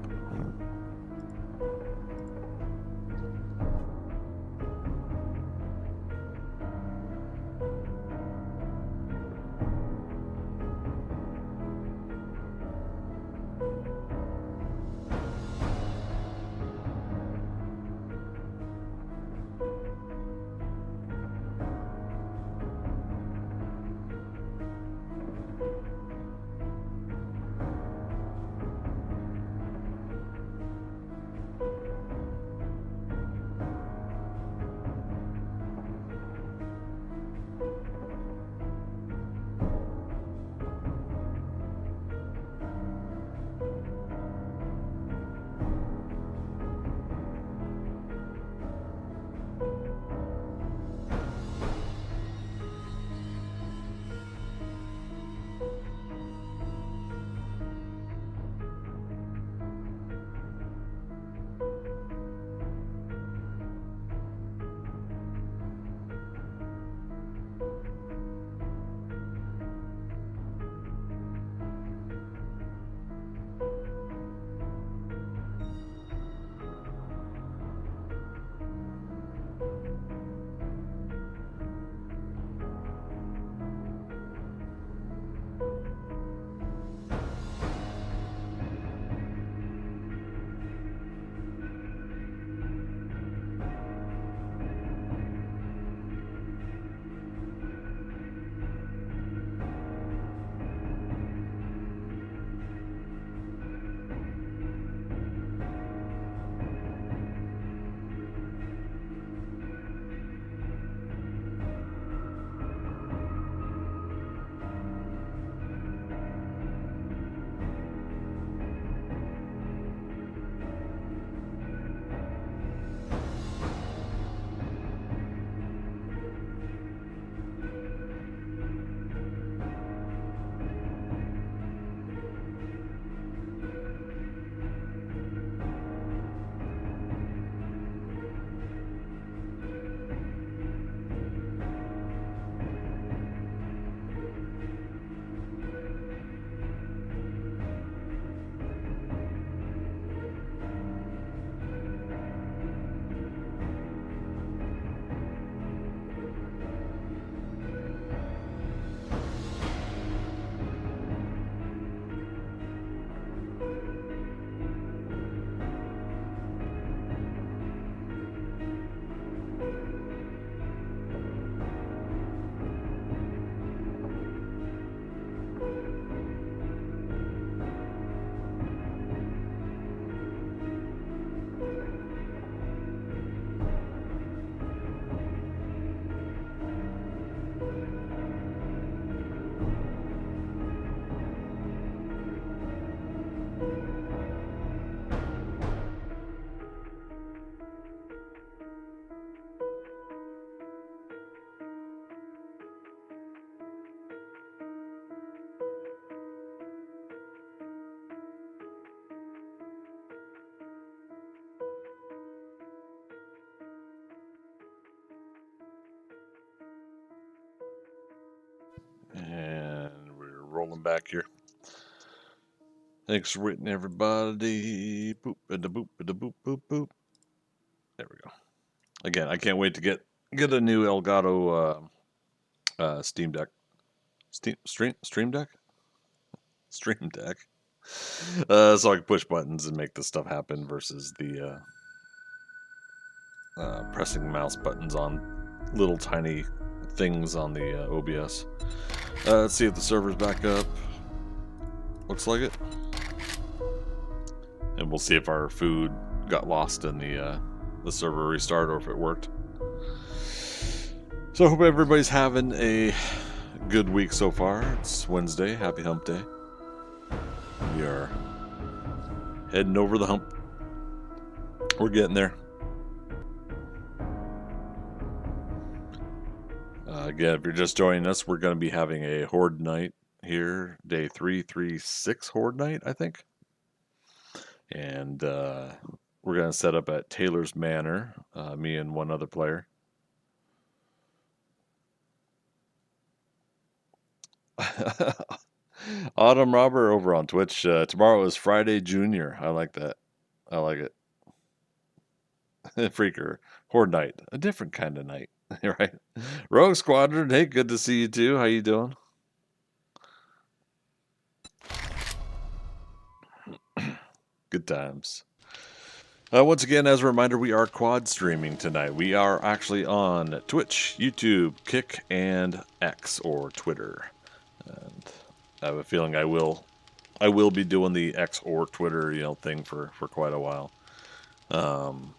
And we're rolling back here. Thanks for waiting, everybody. Boop, da boop, da boop, boop, boop. There we go. Again, I can't wait to get a new Elgato Steam Deck. Stream Deck? Stream Deck. So I can push buttons and make this stuff happen versus the pressing mouse buttons on little tiny things on the OBS. Let's see if the server's back up. Looks like it. And we'll see if our food got lost in the server restart or if it worked. So I hope everybody's having a good week so far. It's Wednesday. Happy hump day. We are heading over the hump. We're getting there. Again, if you're just joining us, we're going to be having a Horde Night here. Day 336 Horde Night, I think. And we're going to set up at Taylor's Manor, me and one other player. Autumn Robber over on Twitch. Tomorrow is Friday Junior. I like that. I like it. Freaker. Horde Night. A different kind of night. Right? Rogue Squadron. Hey, good to see you too. How you doing? Good times. Once again, as a reminder, we are quad streaming tonight. We are actually on Twitch, YouTube, Kick, and X, or Twitter. And I have a feeling I will be doing the X or Twitter, thing for quite a while.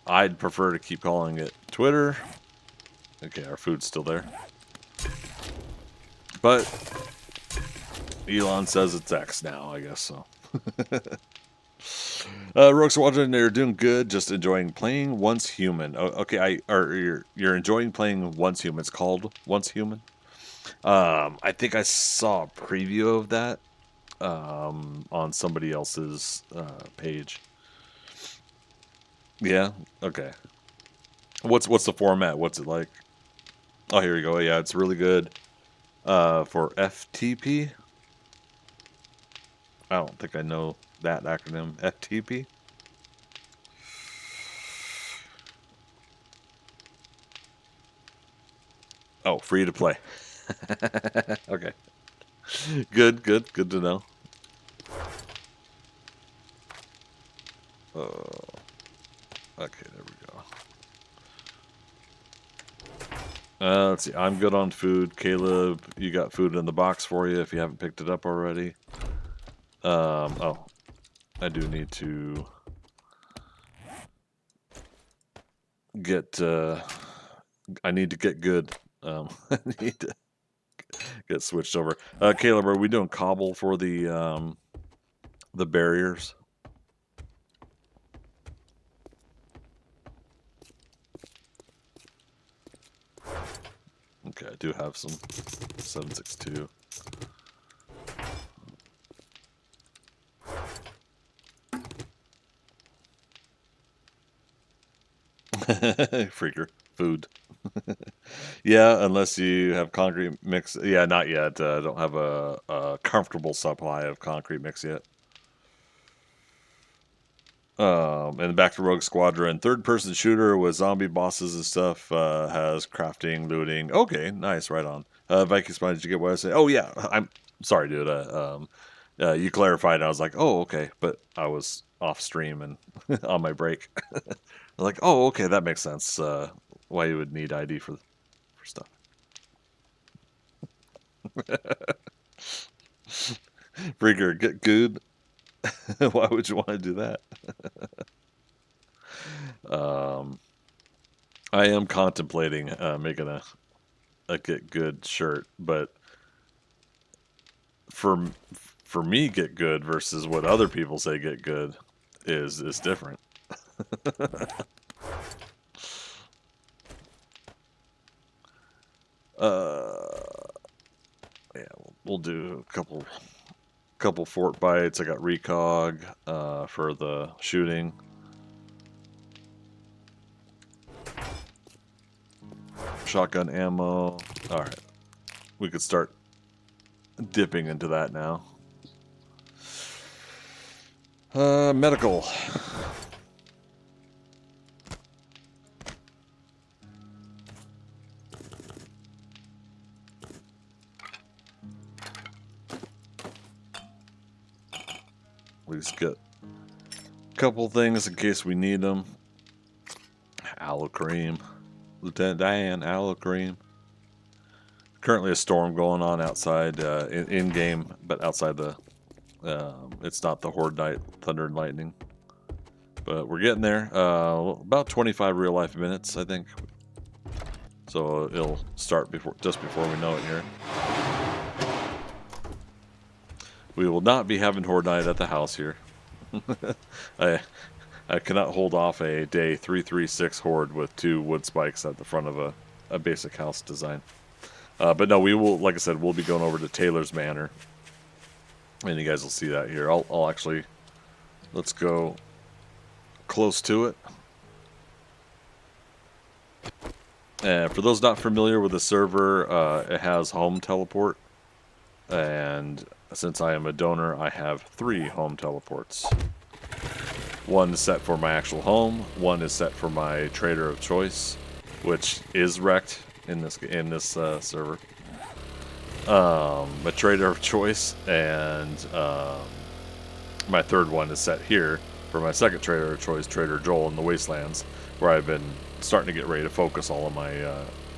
I'd prefer to keep calling it Twitter. Okay, our food's still there. But Elon says it's X now, I guess so. Rogue Squadron, they're doing good. Just enjoying playing Once Human. Oh, okay, you're enjoying playing Once Human. It's called Once Human. I think I saw a preview of that on somebody else's page. Yeah. Okay. What's the format? What's it like? Oh, here we go. Yeah, it's really good for FTP. I don't think I know that acronym. FTP. Oh, free to play. Okay. Good to know. Okay, there we go. Let's see. I'm good on food. Caleb, you got food in the box for you if you haven't picked it up already. Oh, I do need to get. I need to get good. I need to get switched over. Caleb, are we doing cobble for the barriers? Okay, I do have some 762. Freaker. Food. Yeah, unless you have concrete mix. Yeah, not yet. I don't have a comfortable supply of concrete mix yet. And back to Rogue Squadron. Third-person shooter with zombie bosses and stuff. Has crafting, looting. Okay, nice. Right on. Viking Spine, did you get what I said? Oh, yeah. I'm sorry, dude. You clarified. And I was like, oh, okay. But I was off stream and on my break. Like, oh, okay, that makes sense. Why you would need ID for stuff. Freaker, get good. Why would you want to do that? I am contemplating making a get good shirt, but for me, get good versus what other people say get good is different. Yeah, we'll do a couple fort bites. I got recog for the shooting. Shotgun ammo. All right, we could start dipping into that now. Medical. We just get a couple things in case we need them. Aloe cream. Lieutenant Diane, aloe cream. currently a storm going on outside in game, but outside the it's not the Horde Night Thunder and Lightning. But we're getting there. About 25 real life minutes, I think. So it'll start just before we know it here. We will not be having Horde Night at the house here. I cannot hold off a day 336 Horde with 2 wood spikes at the front of a basic house design. But no, we will, like I said, we'll be going over to Taylor's Manor. And you guys will see that here. I'll actually, let's go close to it. And for those not familiar with the server, it has home teleport. And since I am a donor, I have 3 home teleports. One is set for my actual home. One is set for my trader of choice, which is wrecked in this server. A trader of choice, and my third one is set here for my second trader of choice, Trader Joel in the Wastelands, where I've been starting to get ready to focus all of my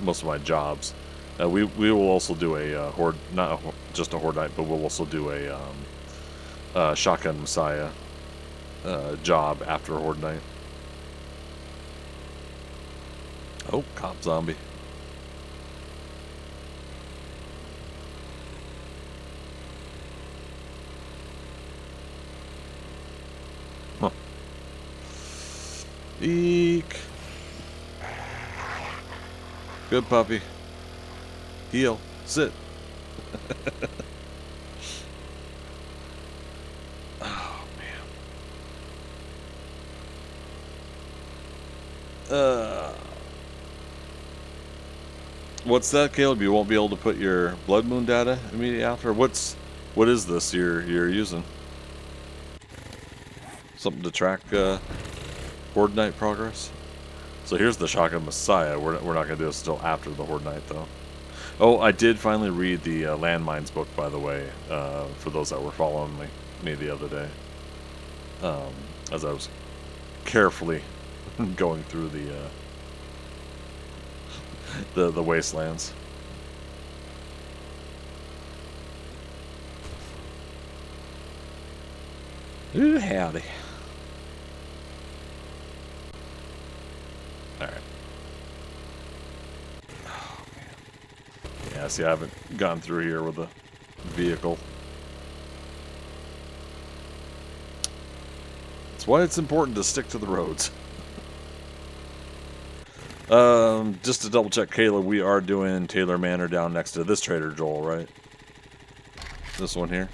most of my jobs. We will also do a Horde, not just a Horde Night, but we'll also do a Shotgun Messiah job after Horde Night. Oh, cop zombie. Huh. Eek. Good puppy. Heel. Sit. Oh, man. What's that, Caleb? You won't be able to put your blood moon data immediately after? What is this you're using? Something to track Horde Night progress? So here's the Shotgun Messiah. We're not going to do this until after the Horde Night, though. Oh, I did finally read the Landmines book, by the way, for those that were following me the other day. As I was carefully going through the wastelands. Ooh, howdy. Alright. Oh, man. Yeah, see, I haven't gone through here with a vehicle. That's why it's important to stick to the roads. Just to double check, Kayla, we are doing Taylor Manor down next to this Trader Joel, right? This one here.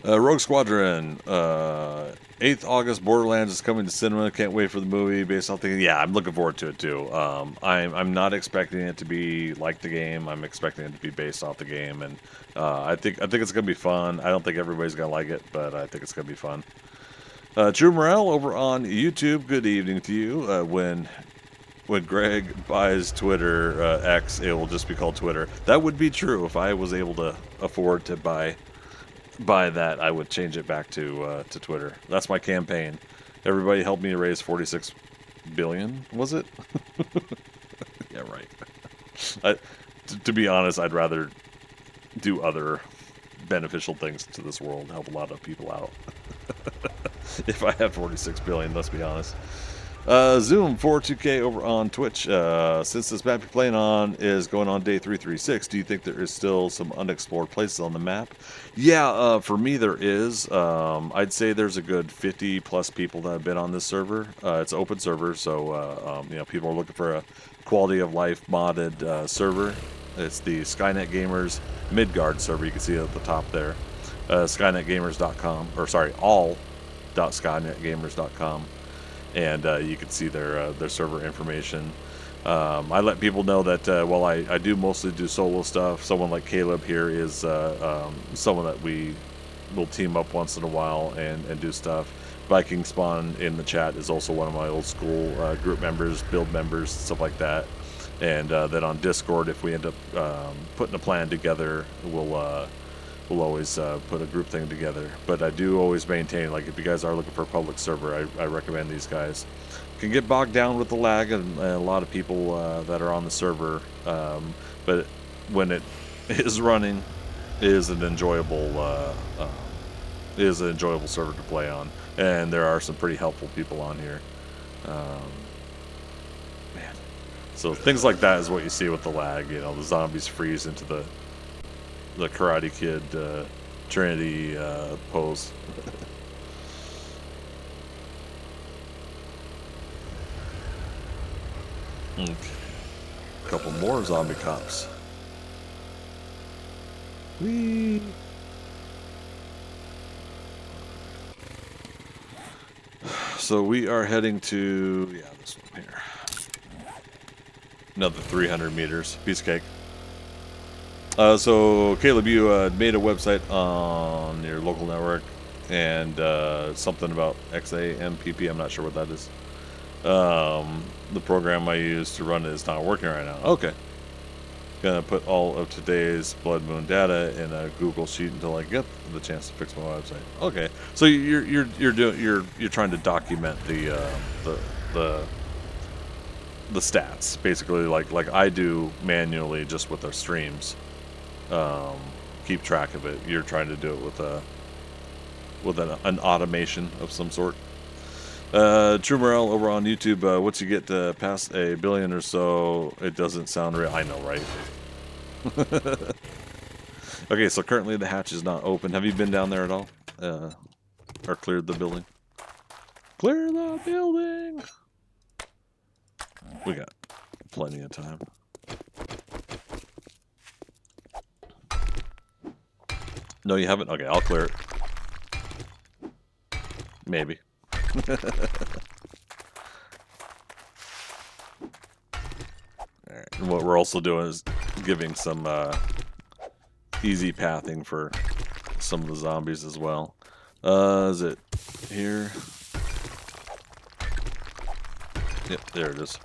Rogue Squadron, 8th August, Borderlands is coming to cinema. Can't wait for the movie based off the... Yeah, I'm looking forward to it too. I'm not expecting it to be like the game. I'm expecting it to be based off the game, and I think it's gonna be fun. I don't think everybody's gonna like it, but I think it's gonna be fun. True Morel over on YouTube. Good evening to you. When Greg buys Twitter X, it will just be called Twitter. That would be true if I was able to afford to buy that. I would change it back to Twitter. That's my campaign. Everybody help me raise 46 billion. Was it? Yeah, right. To be honest, I'd rather do other beneficial things to this world, help a lot of people out. If I had 46 billion, let's be honest. Zoom 42K over on Twitch. Since this map you're playing on is going on day 336, do you think there is still some unexplored places on the map? Yeah, for me there is. I'd say there's a good 50 plus people that have been on this server. It's an open server, so you know, people are looking for a quality of life modded server. It's the Skynet Gamers Midgard server. You can see it at the top there. SkynetGamers.com, or sorry, all.skynetgamers.com. And you can see their server information. I let people know that while I do mostly do solo stuff, someone like Caleb here is someone that we will team up once in a while and do stuff. Viking Spawn in the chat is also one of my old school group members, build members, stuff like that. And then on Discord, if we end up putting a plan together, we'll always put a group thing together. But I do always maintain, like, if you guys are looking for a public server, I recommend these guys. can get bogged down with the lag and a lot of people that are on the server. But when it is running, it is an enjoyable server to play on, and there are some pretty helpful people on here. Man, so things like that is what you see with the lag. You know, the zombies freeze into the Karate Kid Trinity pose. Okay. A couple more zombie cops. Whee! So we are heading to, yeah, this one here. Another 300 meters. Piece of cake. So Caleb, you made a website on your local network, and something about XAMPP. I'm not sure what that is. The program I use to run it is not working right now. Okay. Gonna put all of today's Blood Moon data in a Google sheet until I get the chance to fix my website. Okay. So you're trying to document the stats, basically, like I do manually just with our streams. Keep track of it. You're trying to do it with an automation of some sort. True Morale over on YouTube. Once you get past 1 billion or so, it doesn't sound real. I know, right? Okay, so currently the hatch is not open. Have you been down there at all? Or cleared the building? Clear the building! We got plenty of time. No, you haven't? Okay, I'll clear it. Maybe. Alright, and what we're also doing is giving some easy pathing for some of the zombies as well. Is it here? Yep, there it is.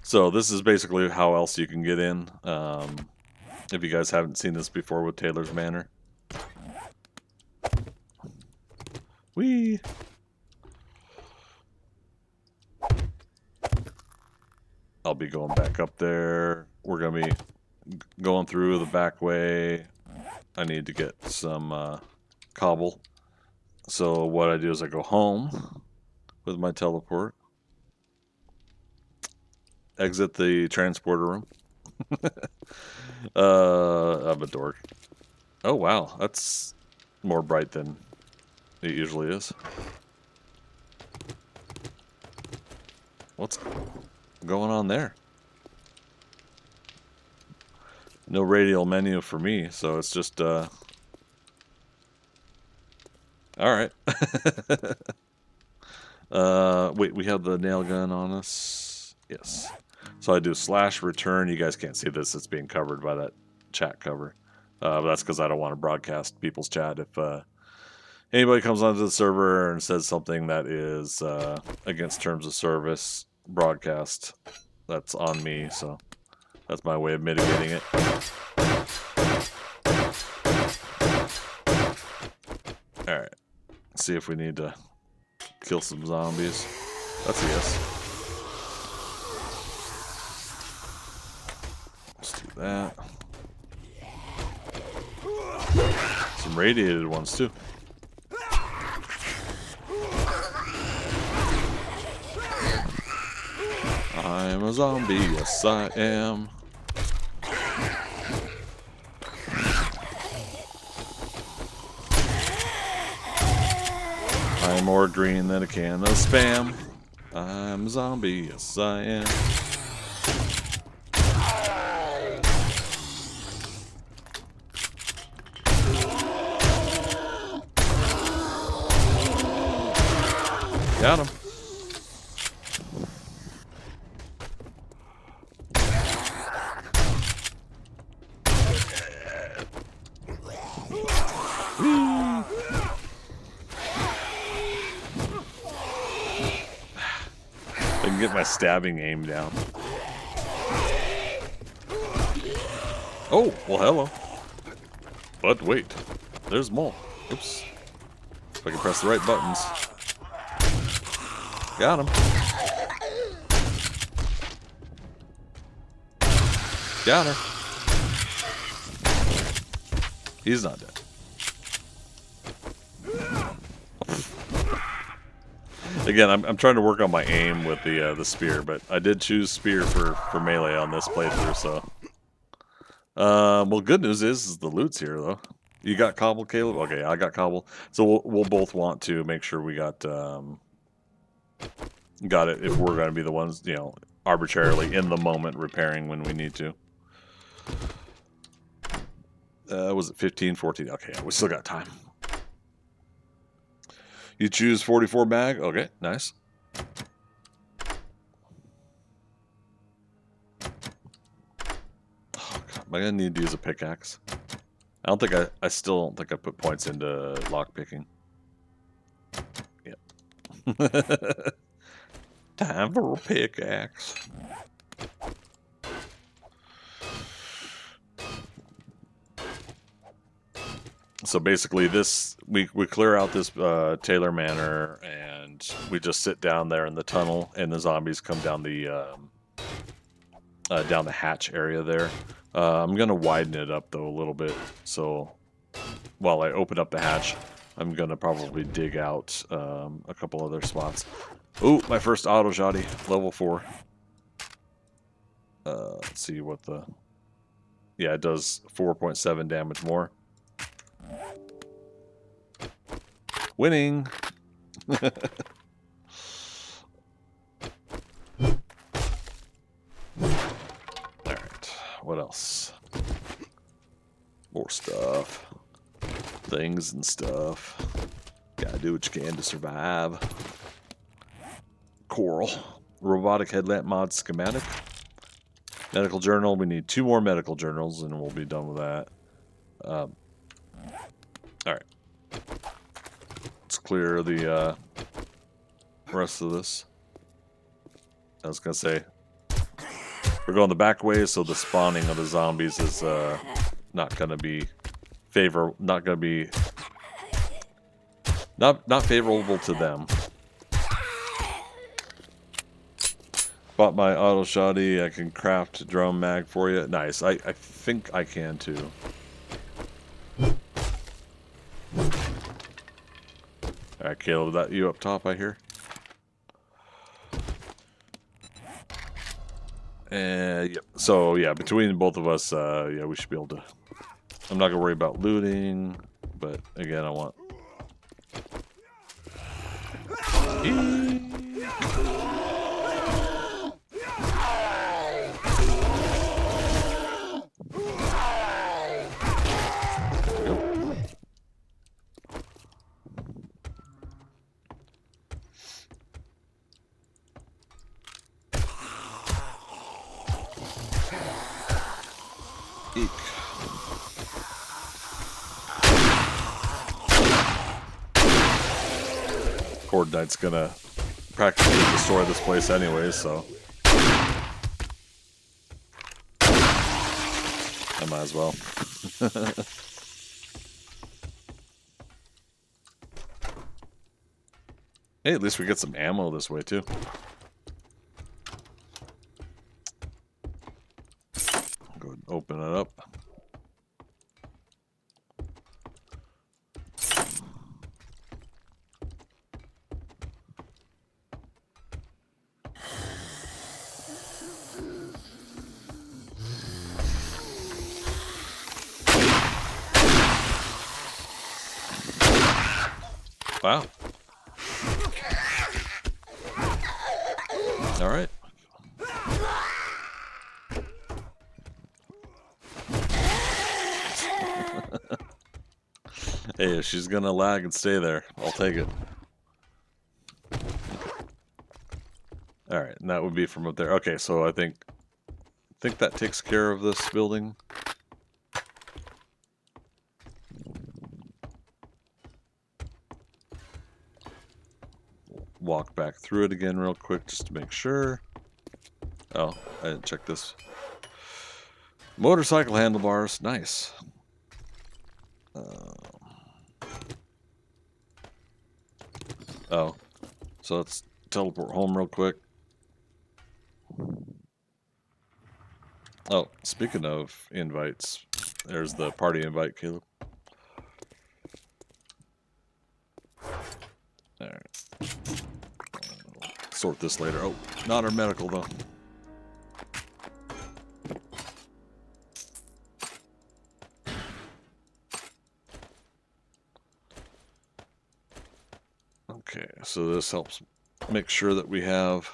So this is basically how else you can get in. If you guys haven't seen this before with Taylor's Manor. Whee! I'll be going back up there. We're going to be going through the back way. I need to get some cobble. So what I do is I go home with my teleport. Exit the transporter room. I'm a dork. Oh wow, that's more bright than it usually is. What's going on there? No radial menu for me, so it's just alright. Wait, we have the nail gun on us. Yes. So I do /return. You guys can't see this. It's being covered by that chat cover. But that's because I don't want to broadcast people's chat. If anybody comes onto the server and says something that is against terms of service broadcast, that's on me. So that's my way of mitigating it. Alright. See if we need to kill some zombies. That's a yes. Let's do that. Some radiated ones too. I'm a zombie, yes I am. I'm more green than a can of Spam. I'm a zombie, yes I am. Got him. I can get my stabbing aim down. Oh, well hello. But wait, there's more. Oops. If I can press the right buttons. Got him. Got her. He's not dead. Again, I'm trying to work on my aim with the spear, but I did choose spear for melee on this playthrough. So, well, good news is the loot's here though. You got cobble, Caleb? Okay, I got cobble. So we'll both want to make sure we got it if we're going to be the ones, you know, arbitrarily in the moment repairing when we need to. Was it 15, 14? Okay, we still got time. You choose 44 mag? Okay, nice. Oh, God, am I going to need to use a pickaxe? I still don't think I put points into lockpicking. Yep. Time for a pickaxe. So basically this, we clear out this Taylor Manor and we just sit down there in the tunnel and the zombies come down the hatch area there. I'm going to widen it up though a little bit. So while I open up the hatch, I'm going to probably dig out a couple other spots. Ooh, my first auto shotty, level 4. Let's see what the... Yeah, it does 4.7 damage more. Winning! Alright, what else? More stuff. Things and stuff. Gotta do what you can to survive. Coral. Robotic headlamp mod schematic. Medical journal. We need 2 more medical journals and we'll be done with that. Alright. Let's clear the rest of this. I was gonna say we're going the back way, so the spawning of the zombies is not gonna be not favorable to them. Bought my auto shotty. I can craft drum mag for you. Nice. I think I can too. Alright, Caleb, that you up top, I hear? Yep. So, yeah, between both of us, yeah, we should be able to... I'm not going to worry about looting, but, again, I want... Horde Night's gonna practically destroy this place anyways, so I might as well. Hey, at least we get some ammo this way too. Go ahead and open it up. Wow. All right. Hey, if she's gonna lag and stay there, I'll take it. All right, and that would be from up there. Okay, so I think that takes care of this building. Walk back through it again real quick just to make sure. Oh, I didn't check this. Motorcycle handlebars, nice. Oh, so let's teleport home real quick. Oh, speaking of invites, there's the party invite, Caleb. Alright. Sort this later. Oh, not our medical, though. Okay, so this helps make sure that we have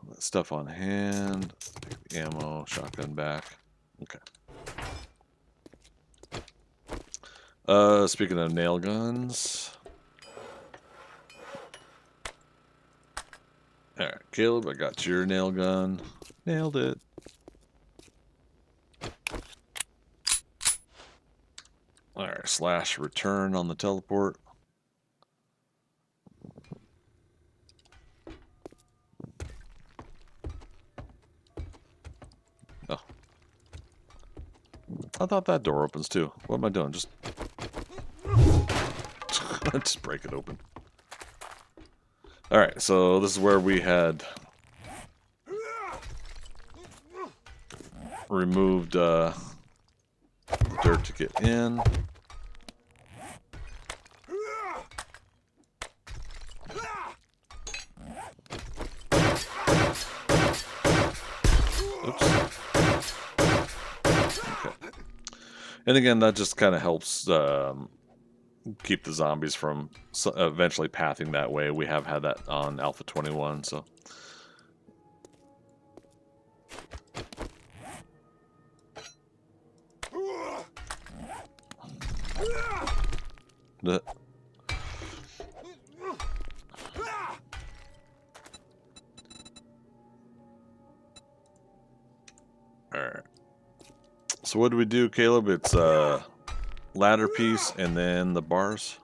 that stuff on hand. Take the ammo, shotgun back. Okay. Speaking of nail guns. Alright, Caleb, I got your nail gun. Nailed it. Alright, slash return on the teleport. Oh. I thought that door opens too. What am I doing? Just just break it open. Alright, so this is where we had removed the dirt to get in. Oops. Okay. And again, that just kind of helps keep the zombies from eventually pathing that way. We have had that on Alpha 21, so. Alright. So what do we do, Caleb? It's ladder piece and then the bars.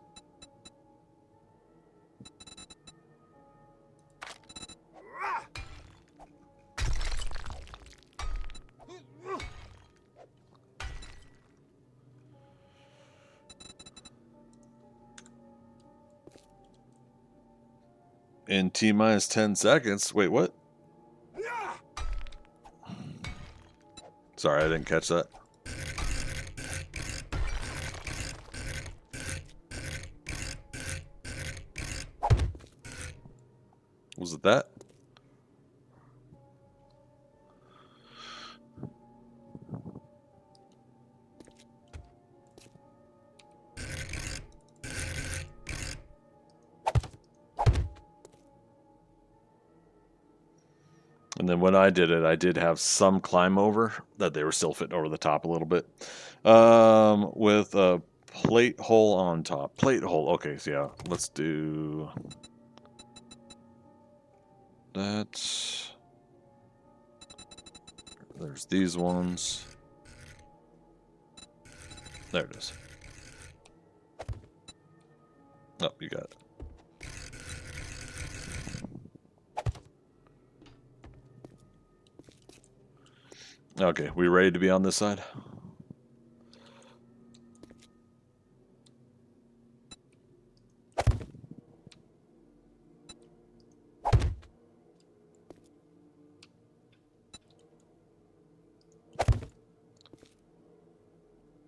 In T-minus 10 seconds. Wait, what? Sorry, I didn't catch that. Was it that? And then when I did it, I did have some climb over that they were still fitting over the top a little bit. With a plate hole on top. Plate hole. Okay, so yeah, let's do that. There's these ones. There it is. Oh, you got it. Okay, we ready to be on this side?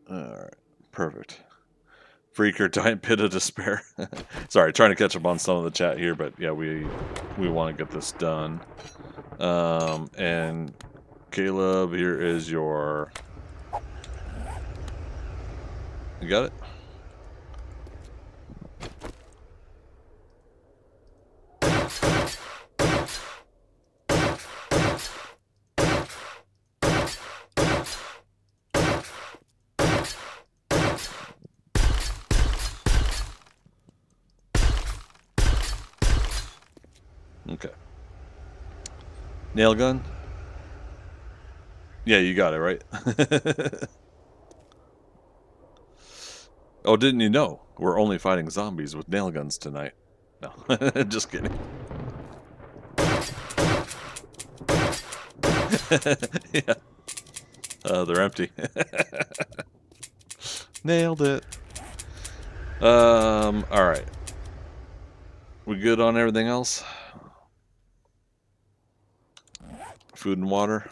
Alright, perfect. Freaker, giant pit of despair. Sorry, trying to catch up on some of the chat here, but yeah, we want to get this done. And Caleb, here is your... You got it? Okay. Nail gun? Yeah, you got it, right? Oh, didn't you know? We're only fighting zombies with nail guns tonight. No, just kidding. Yeah. They're empty. Nailed it. Alright. We good on everything else? Food and water.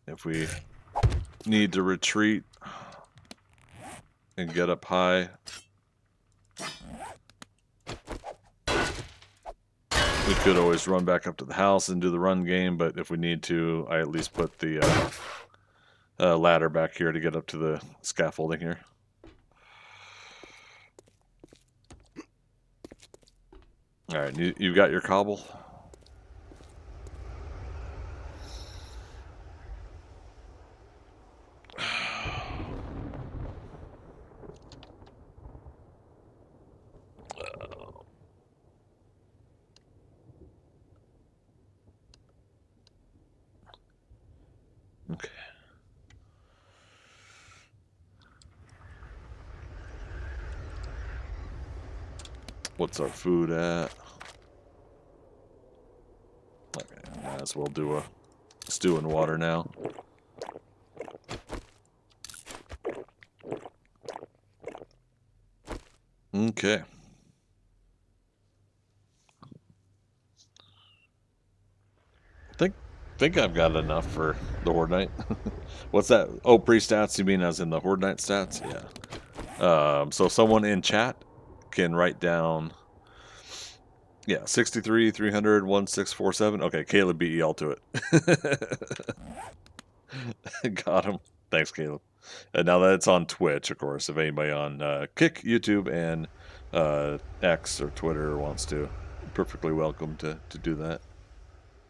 If we need to retreat and get up high, we could always run back up to the house and do the run game, but if we need to, I at least put the ladder back here to get up to the scaffolding here. Alright, you've got your cobble? Okay. What's our food at? Okay, might as well do a stew and water now. Okay. Think I've got enough for the Horde Night. What's that? Oh, pre-stats, you mean as in the Horde Night stats? Yeah. So someone in chat can write down, yeah, 63, 300, 1647. Okay, Caleb beat y'all to it. Got him. Thanks, Caleb. And now that it's on Twitch, of course, if anybody on Kick, YouTube, and X or Twitter wants to, perfectly welcome to do that.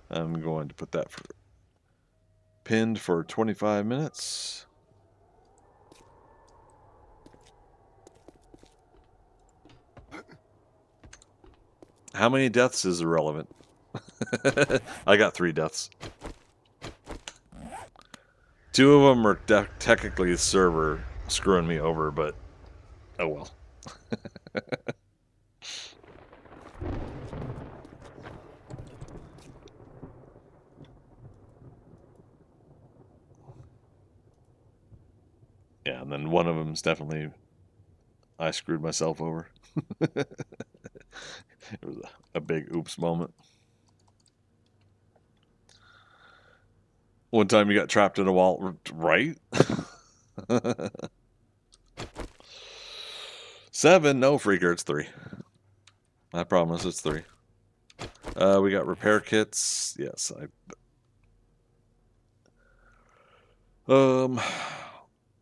I'm going to put that for pinned for 25 minutes. How many deaths is irrelevant? I got 3 deaths. 2 of them are technically the server screwing me over, but oh well. Yeah, and then one of them is definitely I screwed myself over. It was a big oops moment. One time you got trapped in a wall, right? 7, no freaker, it's 3. I promise it's 3. We got repair kits. Yes,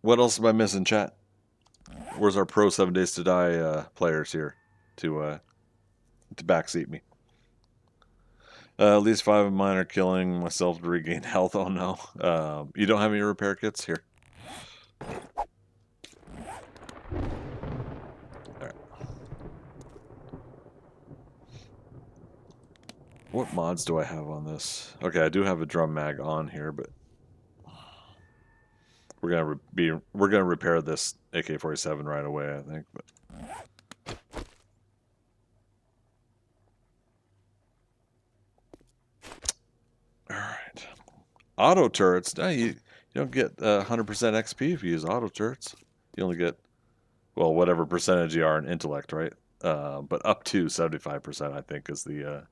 what else am I missing, chat? Where's our pro 7 Days to Die players here to backseat me? At least 5 of mine are killing myself to regain health. Oh no. You don't have any repair kits? Here. Alright. What mods do I have on this? Okay, I do have a drum mag on here, but we're gonna repair this AK-47 right away, I think. But all right, auto turrets. No, you don't get 100% XP if you use auto turrets. You only get, well, whatever percentage you are in intellect, right? But up to 75%, I think, is the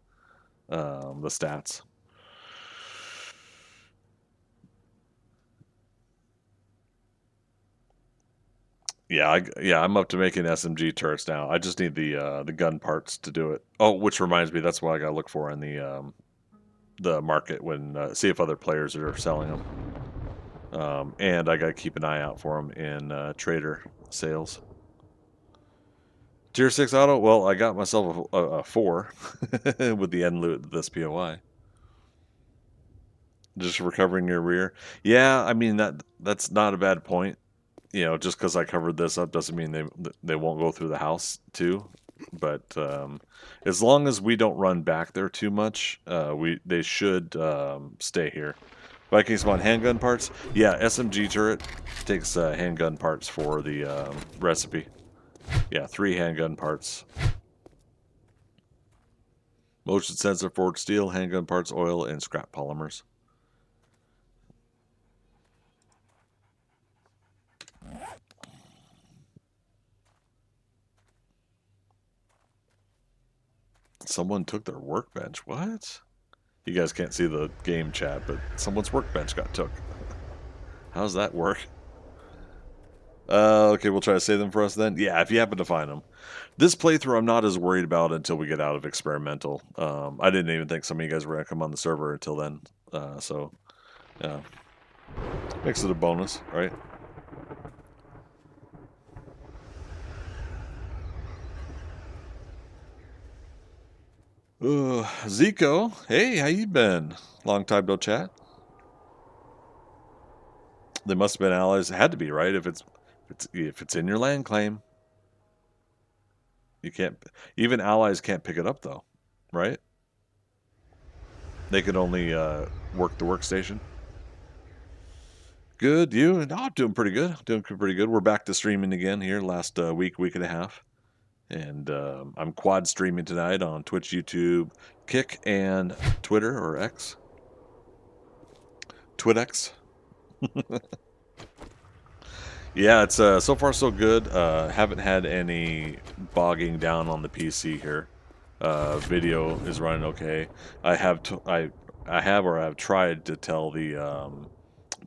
stats. Yeah, I'm up to making SMG turrets now. I just need the gun parts to do it. Oh, which reminds me, that's what I gotta look for in the market when see if other players are selling them. And I gotta keep an eye out for them in trader sales. Tier 6 auto. Well, I got myself a 4 with the end loot of this POI. Just recovering your rear. Yeah, I mean that's not a bad point. You know, just because I covered this up doesn't mean they won't go through the house too. But as long as we don't run back there too much, they should stay here. Viking spawn handgun parts. Yeah, SMG turret takes handgun parts for the recipe. Yeah, 3 handgun parts. Motion sensor, forged steel, handgun parts, oil, and scrap polymers. Someone took their workbench. What? You guys can't see the game chat, but someone's workbench got took. How's that work? Okay, we'll try to save them for us then. Yeah, if you happen to find them. This playthrough I'm not as worried about until we get out of experimental. I didn't even think some of you guys were going to come on the server until then. So, yeah. Makes it a bonus, right? Zico, hey, how you been? Long time no chat. They must have been allies. It had to be, right? If it's in your land claim, you can't. Even allies can't pick it up, though, right? They could only work the workstation. Good, you? No, I'm doing pretty good. Doing pretty good. We're back to streaming again here. Last week and a half, and I'm quad streaming tonight on Twitch, YouTube, Kick, and Twitter or X. TwitX. Yeah, it's so far so good. Haven't had any bogging down on the PC here. Video is running okay. I have tried to tell the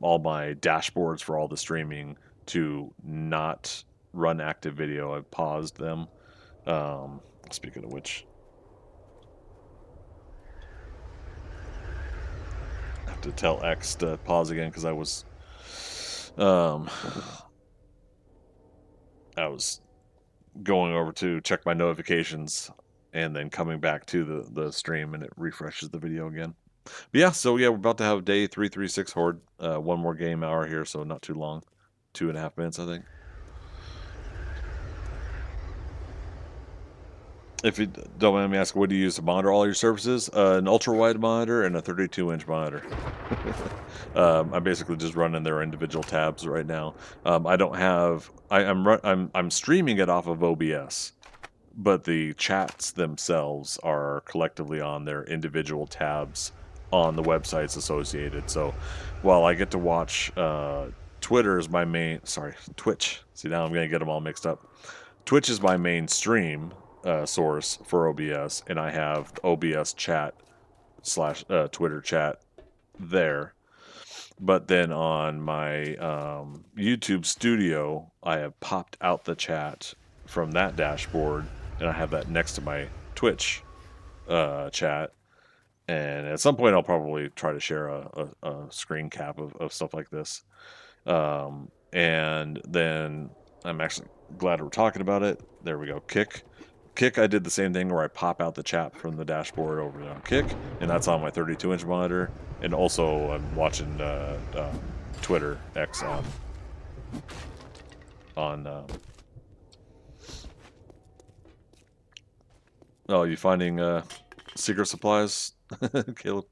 all my dashboards for all the streaming to not run active video. I've paused them. Speaking of which, I have to tell X to pause again because I was going over to check my notifications and then coming back to the stream, and it refreshes the video again. But yeah, so yeah, we're about to have day 336 Horde. One more game hour here, so not too long. 2.5 minutes, I think. If you don't mind me asking, what do you use to monitor all your surfaces? An ultra-wide monitor and a 32-inch monitor. I'm basically just running their individual tabs right now. I don't have. I'm streaming it off of OBS, but the chats themselves are collectively on their individual tabs on the websites associated. So while I get to watch Twitter is my main. Sorry, Twitch. See, now I'm gonna get them all mixed up. Twitch is my main stream source for OBS, and I have OBS chat / Twitter chat there. But then on my YouTube studio, I have popped out the chat from that dashboard, and I have that next to my Twitch chat. And at some point, I'll probably try to share a screen cap of stuff like this. And then I'm actually glad we're talking about it. There we go. Kick, I did the same thing where I pop out the chat from the dashboard over on Kick, and that's on my 32-inch monitor. And also, I'm watching Twitter X on. Oh, you finding secret supplies, Caleb?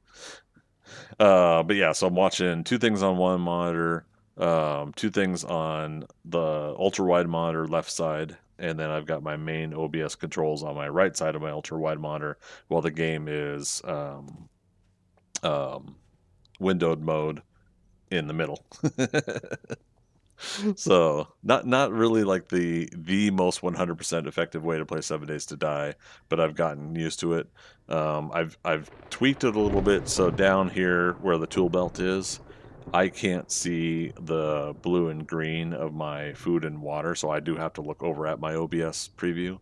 But yeah, so I'm watching 2 things on one monitor, 2 things on the ultra-wide monitor left side, and then I've got my main OBS controls on my right side of my ultra-wide monitor, while the game is windowed mode in the middle. So not really like the most 100% effective way to play 7 Days to Die, but I've gotten used to it. I've tweaked it a little bit, so down here where the tool belt is, I can't see the blue and green of my food and water, so I do have to look over at my OBS preview.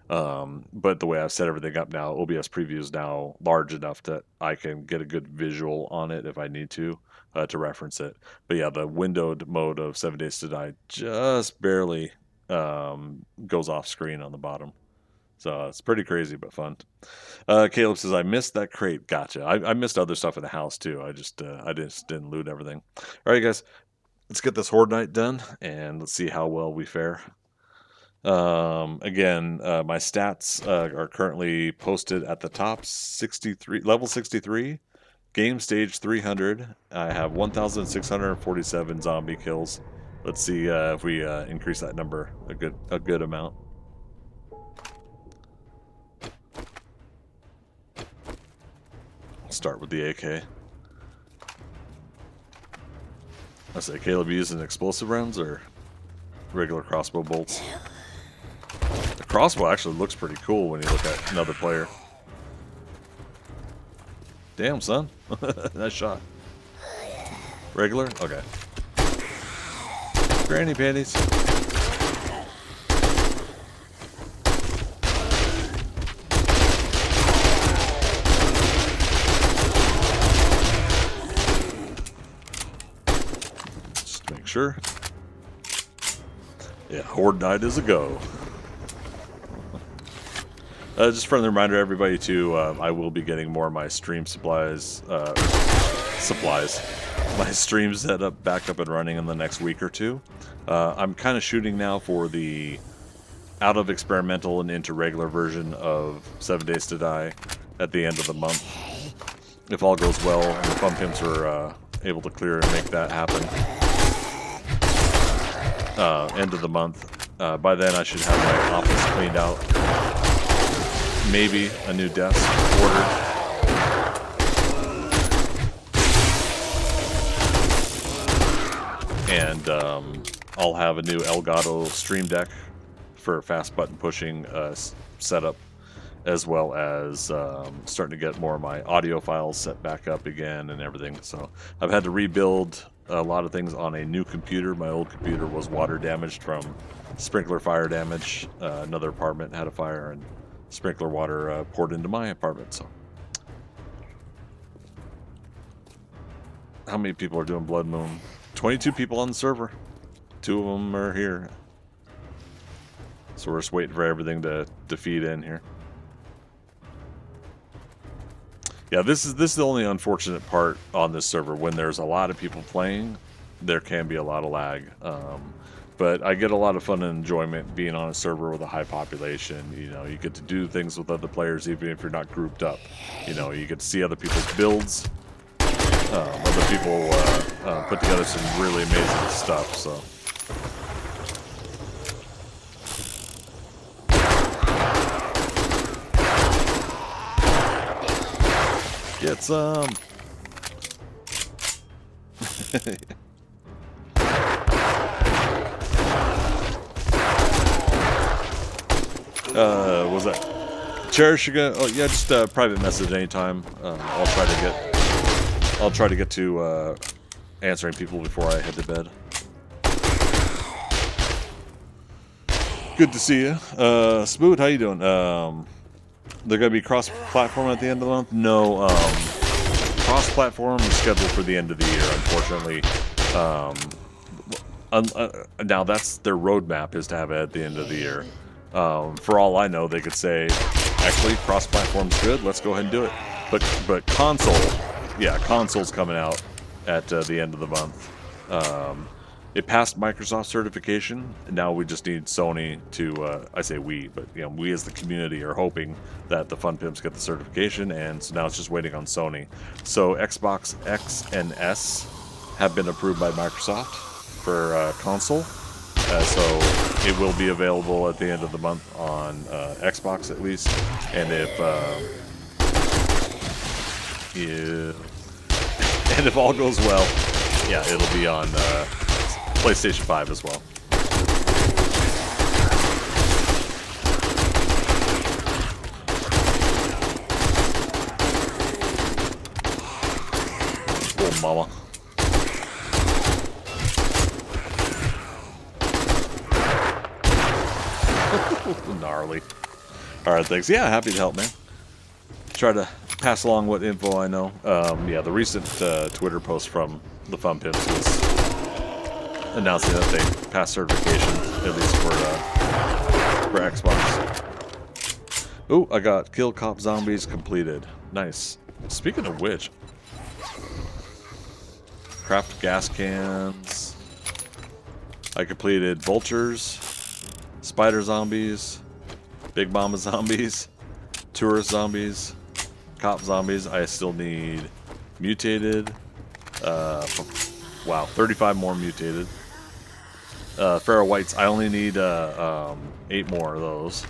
But the way I've set everything up now, OBS preview is now large enough that I can get a good visual on it if I need to reference it. But yeah, the windowed mode of 7 Days to Die just barely goes off screen on the bottom. So it's pretty crazy, but fun. Caleb says, I missed that crate. Gotcha. I missed other stuff in the house too. I just didn't loot everything. All right, guys, let's get this Horde Night done, and let's see how well we fare. Again, my stats are currently posted at the top. 63, level 63, game stage 300. I have 1,647 zombie kills. Let's see if we increase that number a good amount. I'll start with the AK. I say, Caleb, you using explosive rounds or regular crossbow bolts? The crossbow actually looks pretty cool when you look at another player. Damn, son. Nice shot. Regular? Okay. Granny panties. Just to make sure. Yeah, Horde Night is a go. Just a friendly reminder, everybody, too, I will be getting more of my stream supplies, my stream set up back up and running in the next week or two. I'm kind of shooting now for the out of experimental and into regular version of 7 Days to Die at the end of the month. If all goes well and the Fun Pimps are able to clear and make that happen. End of the month. By then I should have my office cleaned out. Maybe a new desk ordered. And I'll have a new Elgato Stream Deck for fast button pushing setup, as well as starting to get more of my audio files set back up again and everything. So I've had to rebuild a lot of things on a new computer. My old computer was water damaged from sprinkler fire damage. Another apartment had a fire and sprinkler water poured into my apartment. So how many people are doing Blood Moon? 22 people on the server. 2 of them are here. So we're just waiting for everything to feed in here. Yeah, this is the only unfortunate part on this server. When there's a lot of people playing, there can be a lot of lag. But I get a lot of fun and enjoyment being on a server with a high population. You know, you get to do things with other players even if you're not grouped up. You know, you get to see other people's builds. Other people put together some really amazing stuff, so. Get some. Was that Cherish? Oh yeah, just private message anytime. I'll try to get to answering people before I head to bed. Good to see you, Spoot. How you doing? They're gonna be cross-platform at the end of the month. No, cross-platform is scheduled for the end of the year, unfortunately. Now that's their roadmap, is to have it at the end of the year. For all I know, they could say, actually, cross-platform's good. Let's go ahead and do it. But console, yeah, console's coming out at the end of the month. It passed Microsoft certification, and now we just need Sony to, I say we, but you know, we as the community are hoping that the Fun Pimps get the certification, and so now it's just waiting on Sony. So Xbox X and S have been approved by Microsoft for console, so it will be available at the end of the month on Xbox at least, and if all goes well, yeah, it'll be on PlayStation 5 as well. Oh, mama. Gnarly. Alright, thanks. Yeah, happy to help, man. Try to pass along what info I know. Yeah, the recent Twitter post from the Fun Pimps was announcing that they passed certification, at least for Xbox. Oh, I got Kill Cop Zombies completed. Nice. Speaking of which, craft gas cans. I completed vultures, spider zombies, big mama zombies, tourist zombies, cop zombies. I still need mutated. Wow, 35 more mutated. Feral Whites, I only need 8 more of those.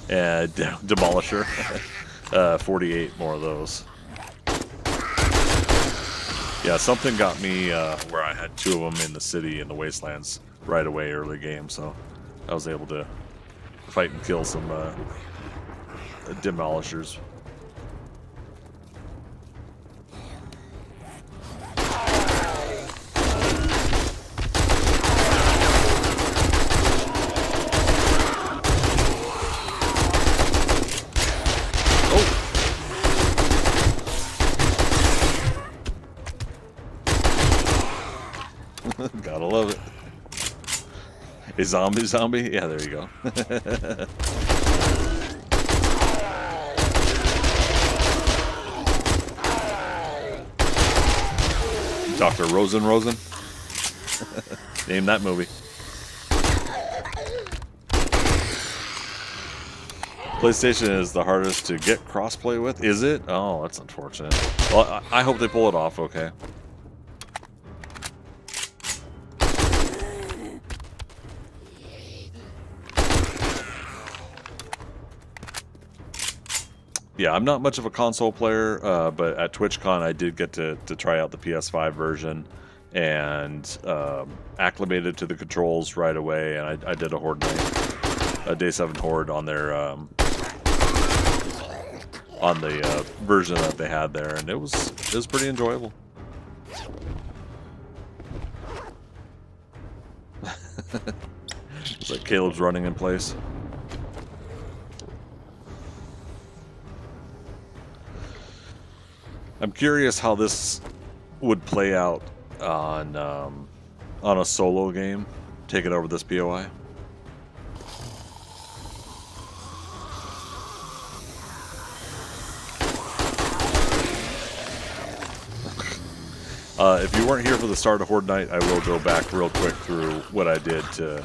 And Demolisher, 48 more of those. Yeah, something got me where I had 2 of them in the city in the Wastelands right away early game, so I was able to fight and kill some Demolishers. A zombie? Yeah, there you go. Dr. Rosen. Name that movie. PlayStation is the hardest to get crossplay with. Is it? Oh, that's unfortunate. Well, I hope they pull it off okay. Yeah, I'm not much of a console player, but at TwitchCon I did get to try out the PS5 version and acclimated to the controls right away, and I did a Horde Night, a Day 7 Horde on their on the version that they had there, and it was pretty enjoyable. It's like Caleb's running in place. I'm curious how this would play out on a solo game, taking over this POI. If you weren't here for the start of Horde Night, I will go back real quick through what I did to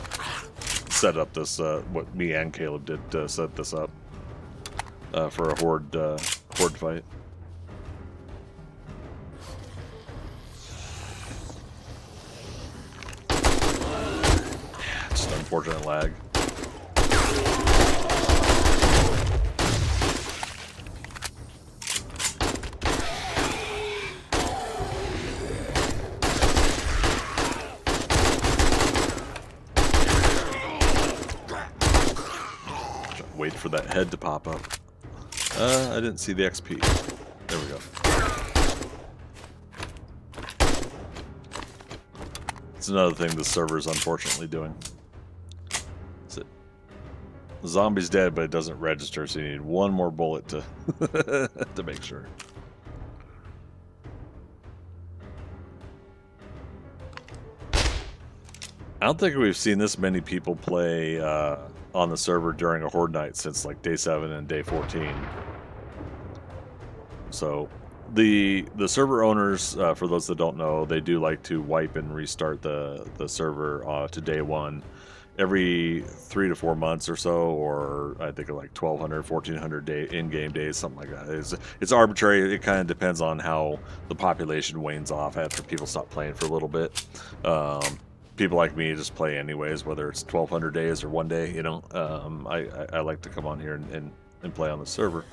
set up this, what me and Caleb did to set this up for a Horde fight. Just unfortunate lag. Wait for that head to pop up. I didn't see the XP. There we go. It's another thing the server's unfortunately doing. The zombie's dead, but it doesn't register, so you need one more bullet to to make sure. I don't think we've seen this many people play on the server during a Horde Night since like day 7 and day 14. So the server owners, for those that don't know, they do like to wipe and restart the server to day 1 every 3 to 4 months or so, or I think like 1,200, 1,400 in-game days, something like that. It's arbitrary. It kind of depends on how the population wanes off after people stop playing for a little bit. People like me just play anyways, whether it's 1,200 days or 1 day, you know. I like to come on here and play on the server.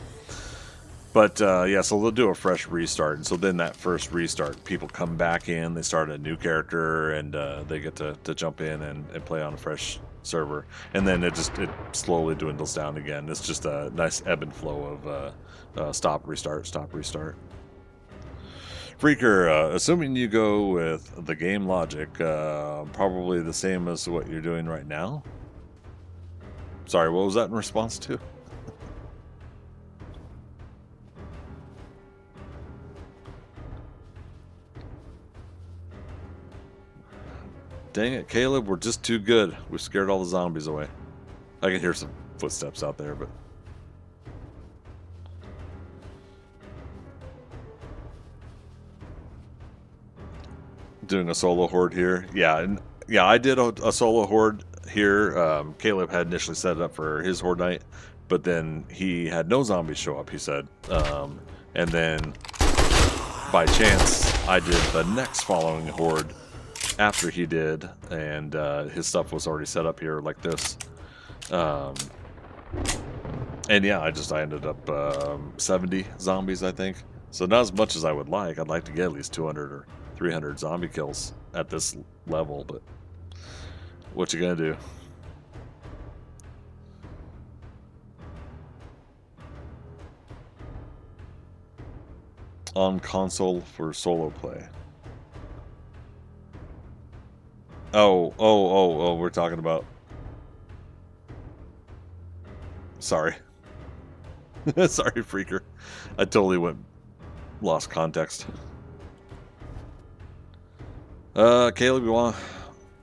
But yeah, so they'll do a fresh restart, and so then that first restart, people come back in, they start a new character, and they get to jump in and play on a fresh server. And then it slowly dwindles down again. It's just a nice ebb and flow of stop, restart, stop, restart. Freaker, assuming you go with the game logic, probably the same as what you're doing right now. Sorry, what was that in response to? Dang it, Caleb, we're just too good. We scared all the zombies away. I can hear some footsteps out there, but... doing a solo horde here. Yeah, I did a solo horde here. Caleb had initially set it up for his Horde Night, but then he had no zombies show up, he said. And then, by chance, I did the next following horde after he did, and his stuff was already set up here like this. And yeah, I ended up 70 zombies, I think. So not as much as I would like. I'd like to get at least 200 or 300 zombie kills at this level, but what you gonna do? On console for solo play. Oh, we're talking about... Sorry. Sorry, Freaker. I totally lost context. Caleb, you want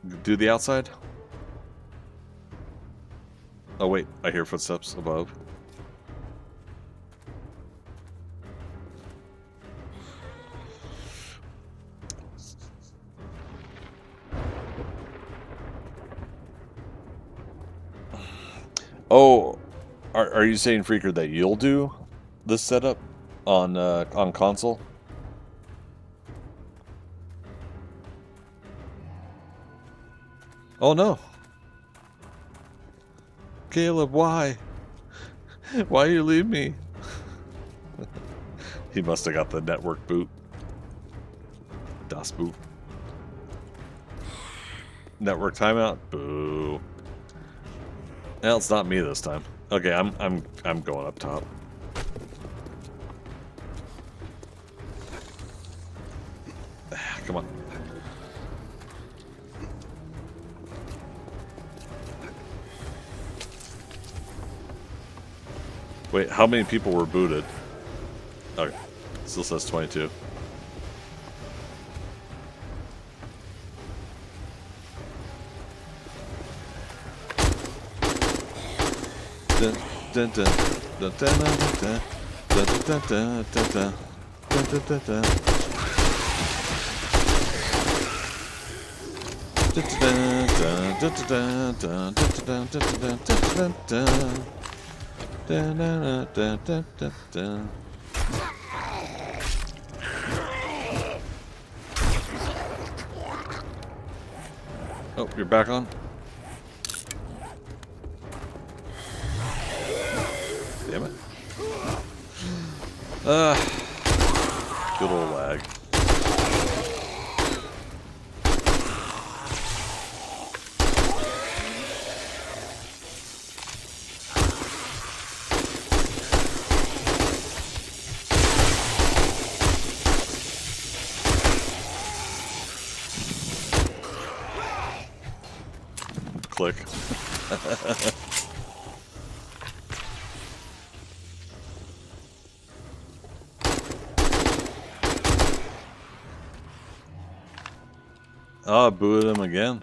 to do the outside? Oh wait, I hear footsteps above. Oh, are you saying, Freaker, that you'll do this setup on console? Oh no, Caleb, why? Why you leave me? He must have got the network boot. DOS boot. Network timeout. Boo. Well, it's not me this time. Okay, I'm going up top. Come on. Wait, how many people were booted? Okay, still says 22. Dun, dun, dun, dun, dun, dun, dun, dun, dun, dun, dun, dun, dun, dun, dun. Dun, dun, dun, dun, dun, dun, dun, dun, dun, dun, dun, dun. Dun, dun, dun, dun, dun, dun. Oh, you're back on? Damn it. Good old lag. Click. Oh, I booted him again.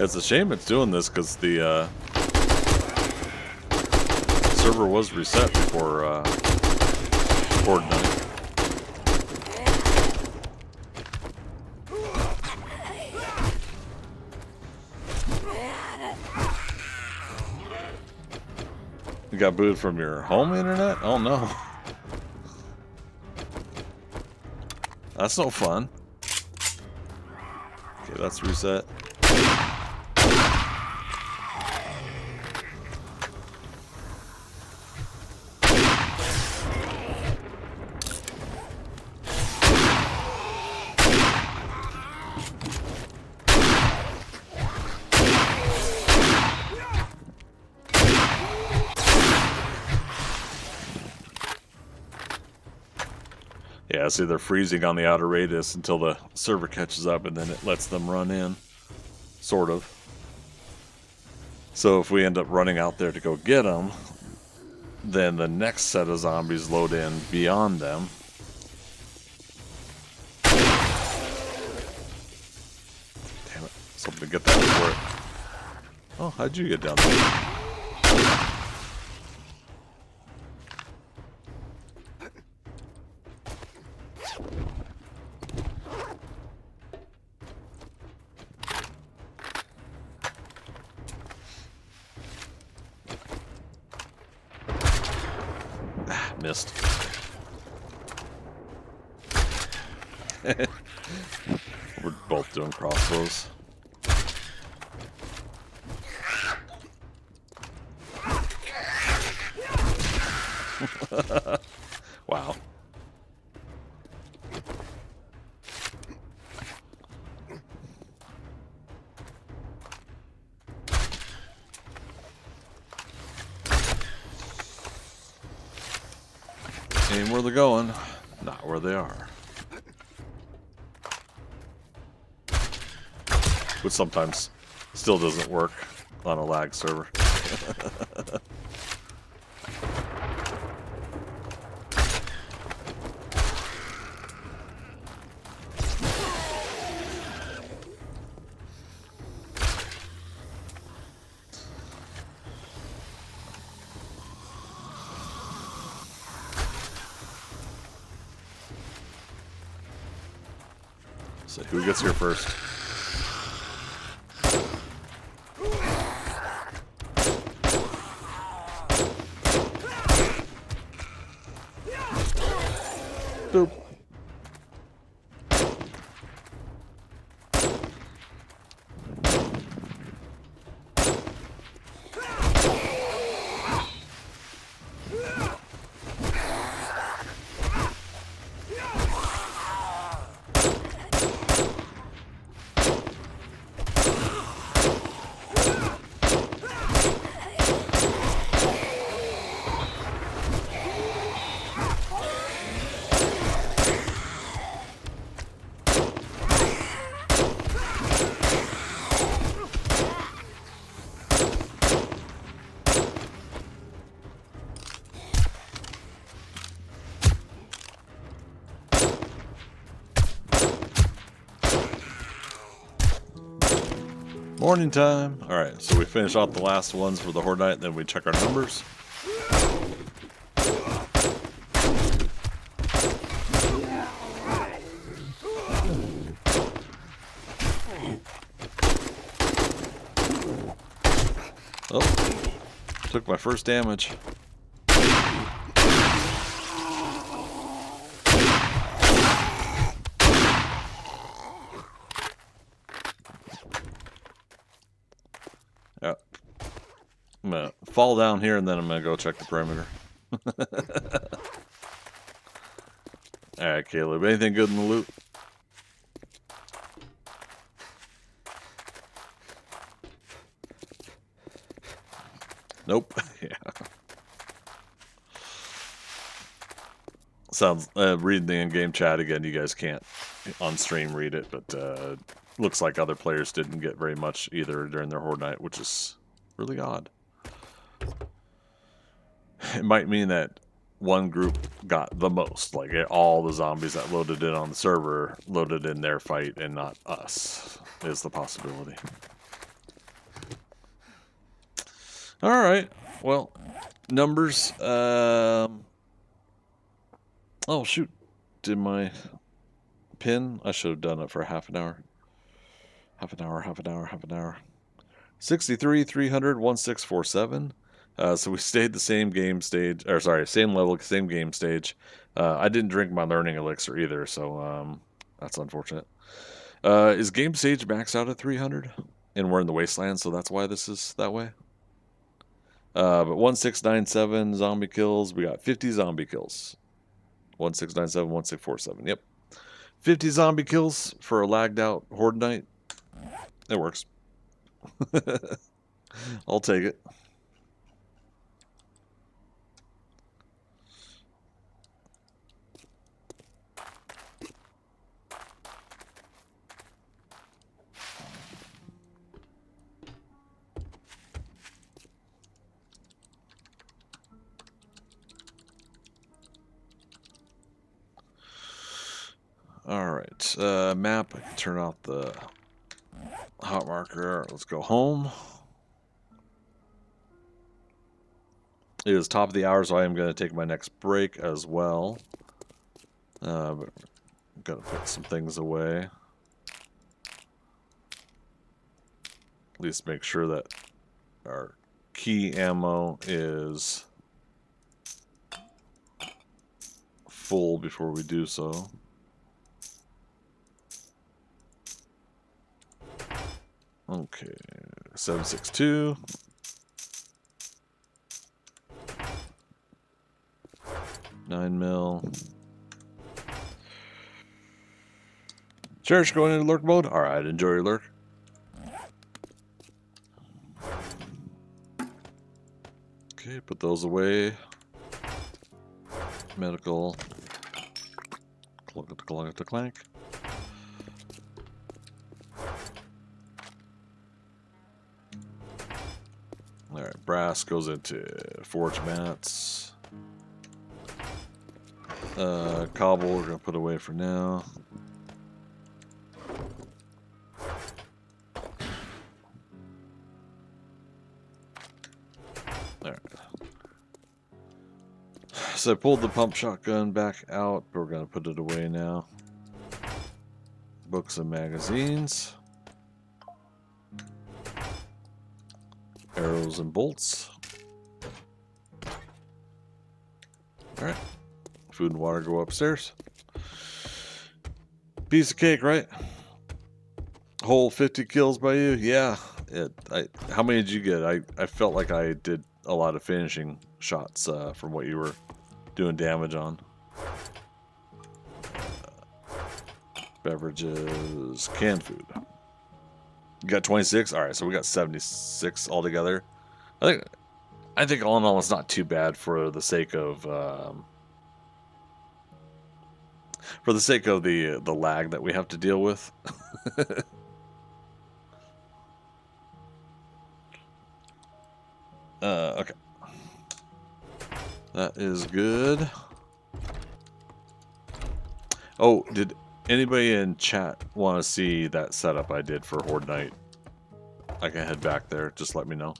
It's a shame it's doing this because the server was reset before Horde Night. You got booted from your home internet? Oh no. That's no fun. Okay, that's reset. Yeah, see, they're freezing on the outer radius until the server catches up, and then it lets them run in. Sort of. So if we end up running out there to go get them, then the next set of zombies load in beyond them. Damn it. Something to get that before it. Oh, how'd you get down there? Missed. We're both doing crossbows. Wow. where they're going, not where they are. Which sometimes still doesn't work on a lag server. So who gets here first? Boop. Morning time. Alright, so we finish off the last ones for the Horde Night, then we check our numbers. Oh, took my first damage. Yep. I'm gonna fall down here and then I'm gonna go check the perimeter. Alright, Caleb, anything good in the loot? Nope. Yeah. Sounds, reading the in-game chat again, you guys can't on stream read it, but looks like other players didn't get very much either during their Horde Night, which is really odd. It might mean that one group got the most, like all the zombies that loaded in on the server loaded in their fight and not us, is the possibility. Alright, well, numbers, oh shoot, did my pin? I should have done it for half an hour. Half an hour. 63, 300, 1647. So we stayed the same game stage, or sorry, same level, same game stage. I didn't drink my learning elixir either, so that's unfortunate. Is game stage maxed out at 300? And we're in the wasteland, so that's why this is that way. But 1697 zombie kills. We got 50 zombie kills. 1697, 1647. Yep. 50 zombie kills for a lagged out Horde Night. It works. I'll take it. All right, map. I can turn off the hot marker. Let's go home. It is top of the hour, so I am going to take my next break as well. But I'm going to put some things away. At least make sure that our key ammo is full before we do so. Okay, 7.62. $9 mil. Cherish going into lurk mode? Alright, enjoy your lurk. Okay, put those away. Medical. Clunk, clank. Alright, brass goes into forge mats. Cobble we're gonna put away for now. Alright. So I pulled the pump shotgun back out, but we're gonna put it away now. Books and magazines. Arrows and bolts. Alright. Food and water go upstairs. Piece of cake, right? Whole 50 kills by you? Yeah. How many did you get? I felt like I did a lot of finishing shots from what you were doing damage on. Beverages, canned food. You got 26? Alright, so we got 76 altogether. I think all in all it's not too bad for the sake of the lag that we have to deal with. Okay. That is good. Oh, did anybody in chat want to see that setup I did for Horde Night? I can head back there. Just let me know.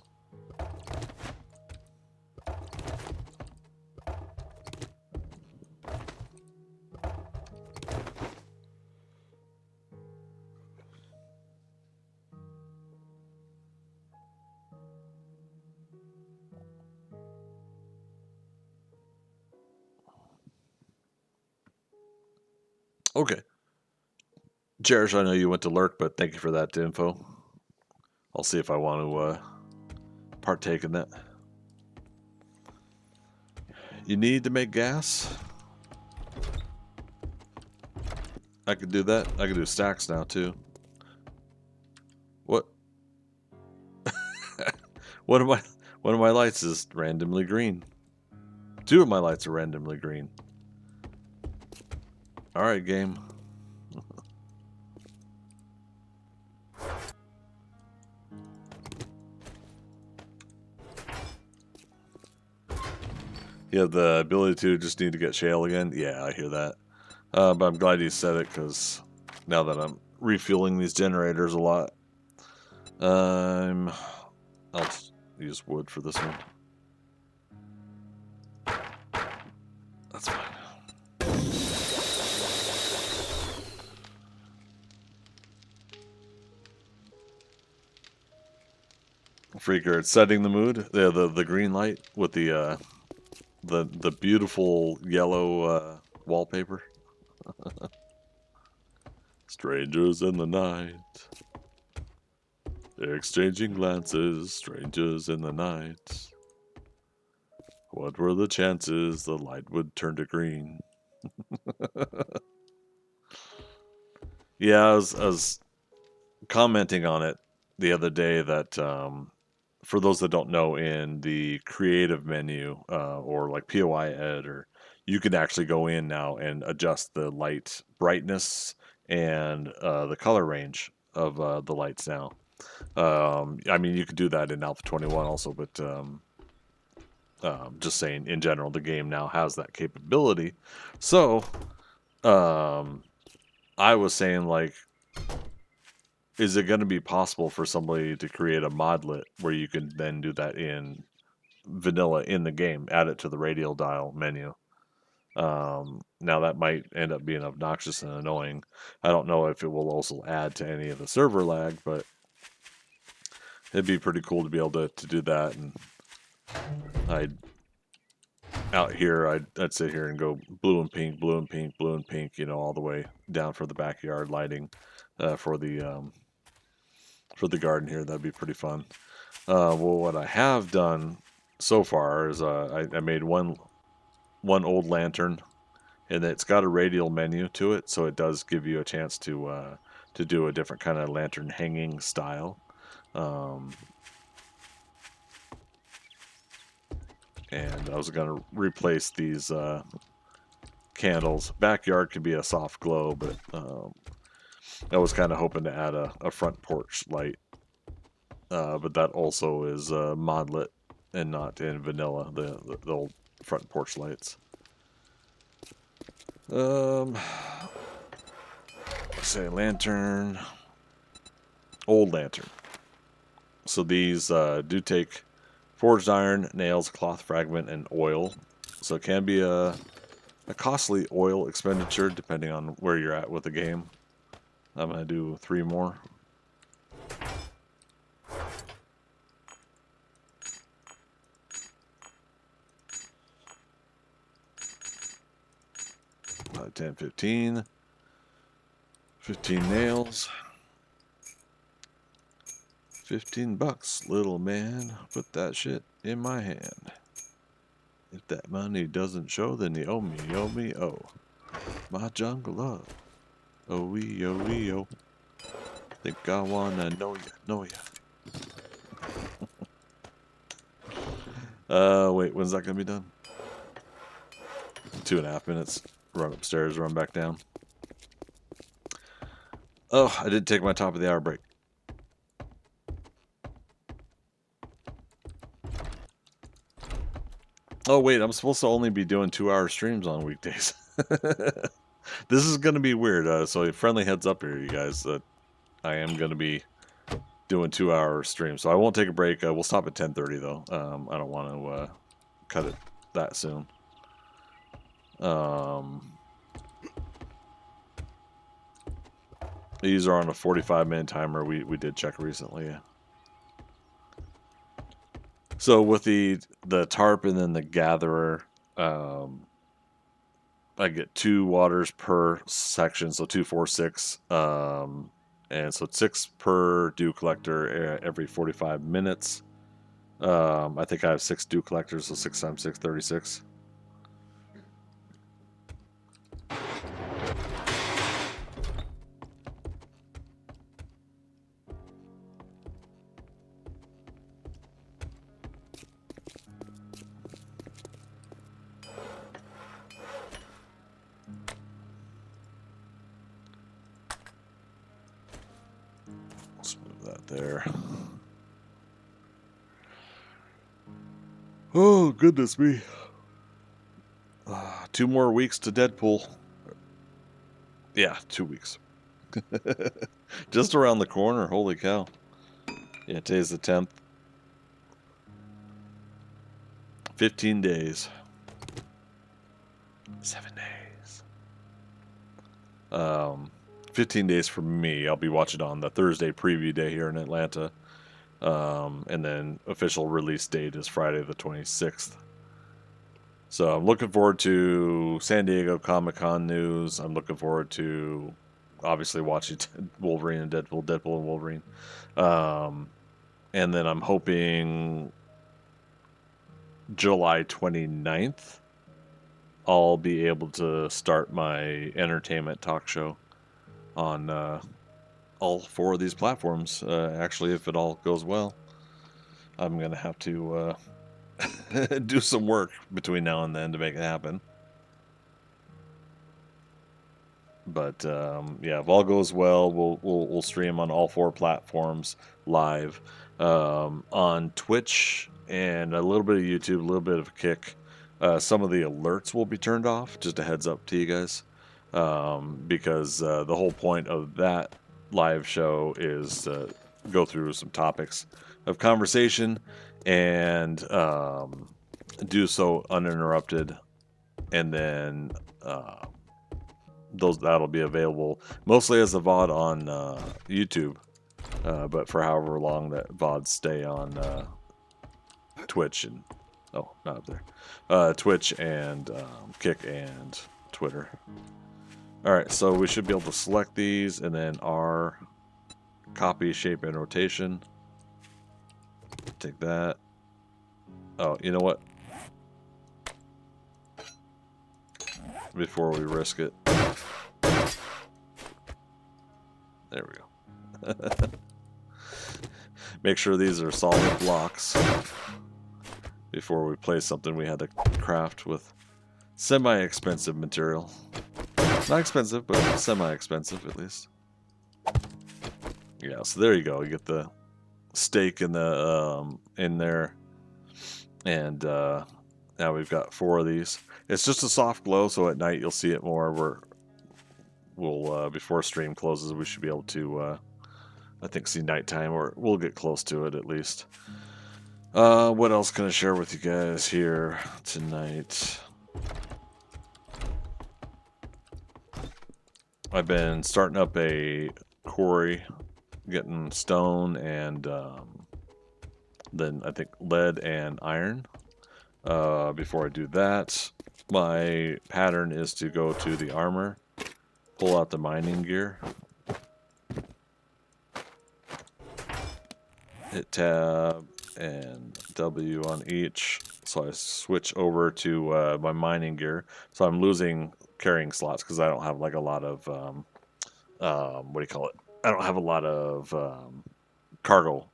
Okay. Cherish, I know you went to lurk, but thank you for that info. I'll see if I want to partake in that. You need to make gas? I could do that. I could do stacks now too. What? One of my lights is randomly green. 2 of my lights are randomly green. Alright, game. You have the ability to just need to get shale again? Yeah, I hear that. But I'm glad you said it, because now that I'm refueling these generators a lot, I'll use wood for this one. That's fine. Freaker, it's setting the mood. The green light with the beautiful yellow wallpaper. Strangers in the night. They're exchanging glances. Strangers in the night. What were the chances the light would turn to green? Yeah, I was commenting on it the other day that for those that don't know, in the creative menu or like POI editor, you can actually go in now and adjust the light brightness and the color range of the lights now. I mean, you could do that in Alpha 21 also, but just saying, in general, the game now has that capability. So, I was saying, like, is it going to be possible for somebody to create a modlet where you can then do that in vanilla in the game, add it to the radial dial menu? Now that might end up being obnoxious and annoying. I don't know if it will also add to any of the server lag, but it'd be pretty cool to be able to do that. And out here, I'd sit here and go blue and pink, blue and pink, blue and pink, you know, all the way down for the backyard lighting for the garden here. That'd be pretty fun. Well, what I have done so far is I made one old lantern, and it's got a radial menu to it, so it does give you a chance to do a different kind of lantern hanging style. And I was going to replace these candles. Backyard could be a soft glow, but I was kind of hoping to add a front porch light. But that also is modlit and not in vanilla, the old front porch lights. Let's say lantern. Old lantern. So these do take forged iron, nails, cloth fragment, and oil. So it can be a costly oil expenditure depending on where you're at with the game. I'm going to do 3 more. About 10, 15. 15 nails. 15 bucks, little man. Put that shit in my hand. If that money doesn't show, then you owe me, oh. My jungle love. Oh, wee, oh, wee, oh. Think I wanna know ya. Wait, when's that gonna be done? 2.5 minutes. Run upstairs, run back down. Oh, I didn't take my top of the hour break. Oh, wait, I'm supposed to only be doing 2-hour streams on weekdays. This is going to be weird. So a friendly heads up here, you guys, that I am going to be doing 2-hour streams. So I won't take a break. We'll stop at 10:30, though. I don't want to cut it that soon. These are on a 45-minute timer. We did check recently, yeah. So with the tarp and then the gatherer, I get 2 waters per section, so 2, 4, 6, and so it's 6 per dew collector every 45 minutes. I think I have 6 dew collectors, so 6 times 6, 36. Let's move that there. Oh, goodness me. 2 more weeks to Deadpool. Yeah, 2 weeks. Just around the corner, holy cow. Yeah, today's the 10th. 15 days. 7 days. 15 days for me. I'll be watching on the Thursday preview day here in Atlanta. And then official release date is Friday the 26th. So I'm looking forward to San Diego Comic-Con news. I'm looking forward to obviously watching Wolverine and Deadpool and Wolverine. And then I'm hoping July 29th I'll be able to start my entertainment talk show on all 4 of these platforms. Actually, if it all goes well, I'm going to have to do some work between now and then to make it happen. But yeah, if all goes well, we'll stream on all 4 platforms live, on Twitch and a little bit of YouTube, a little bit of Kick. Some of the alerts will be turned off. Just a heads up to you guys, because the whole point of that live show is to go through some topics of conversation and do so uninterrupted, and then that'll be available mostly as a VOD on YouTube, but for however long that VODs stay on Twitch and not up there, Twitch and Kick and Twitter. All right, so we should be able to select these, and then R, copy, shape, and rotation. Take that. Oh, you know what? Before we risk it. There we go. Make sure these are solid blocks before we place something we had to craft with semi-expensive material. Not expensive, but semi-expensive at least. Yeah, so there you go. You get the steak in the in there, and now we've got 4 of these. It's just a soft glow, so at night you'll see it more. We'll before stream closes, we should be able to I think see nighttime, or we'll get close to it at least. What else can I share with you guys here tonight? I've been starting up a quarry, getting stone and then I think lead and iron. Before I do that, my pattern is to go to the armor, pull out the mining gear, hit tab and W on each, so I switch over to my mining gear. So I'm losing carrying slots because I don't have like a lot of what do you call it? I don't have a lot of cargo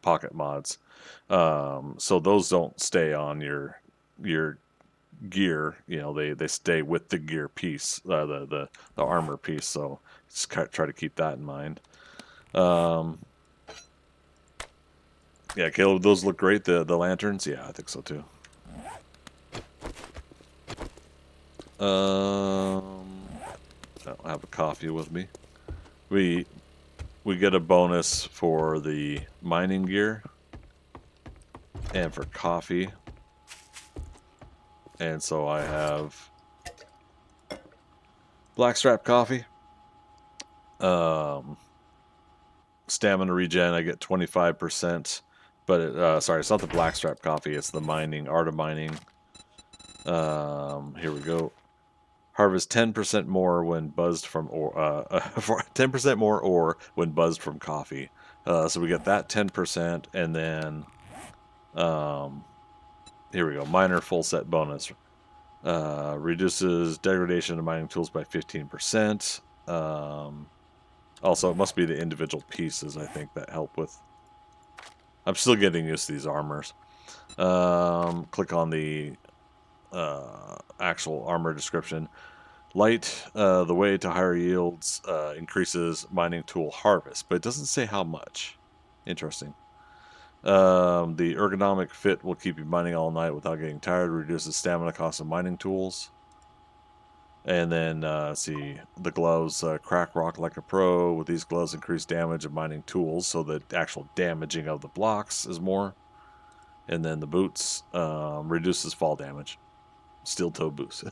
pocket mods, so those don't stay on your gear. You know, they stay with the gear piece, the armor piece. So just try to keep that in mind. Yeah, Caleb, those look great. The lanterns, yeah, I think so too. I don't have a coffee with me. We get a bonus for the mining gear and for coffee, and so I have blackstrap coffee. Stamina regen, I get 25%. But sorry, it's not the blackstrap coffee, it's the mining, art of mining. Here we go. Harvest 10% more when buzzed from ore, 10% more ore when buzzed from coffee. So we get that 10%, and then here we go. Miner full set bonus. Reduces degradation of mining tools by 15%. Also, it must be the individual pieces, I think, that help with. I'm still getting used to these armors. Click on the actual armor description. Light, the way to higher yields, increases mining tool harvest, but it doesn't say how much. Interesting. The ergonomic fit will keep you mining all night without getting tired. Reduces stamina cost of mining tools. And then, let's see, the gloves crack rock like a pro. With these gloves, increase damage of mining tools, so the actual damaging of the blocks is more. And then the boots reduces fall damage, steel toe boots.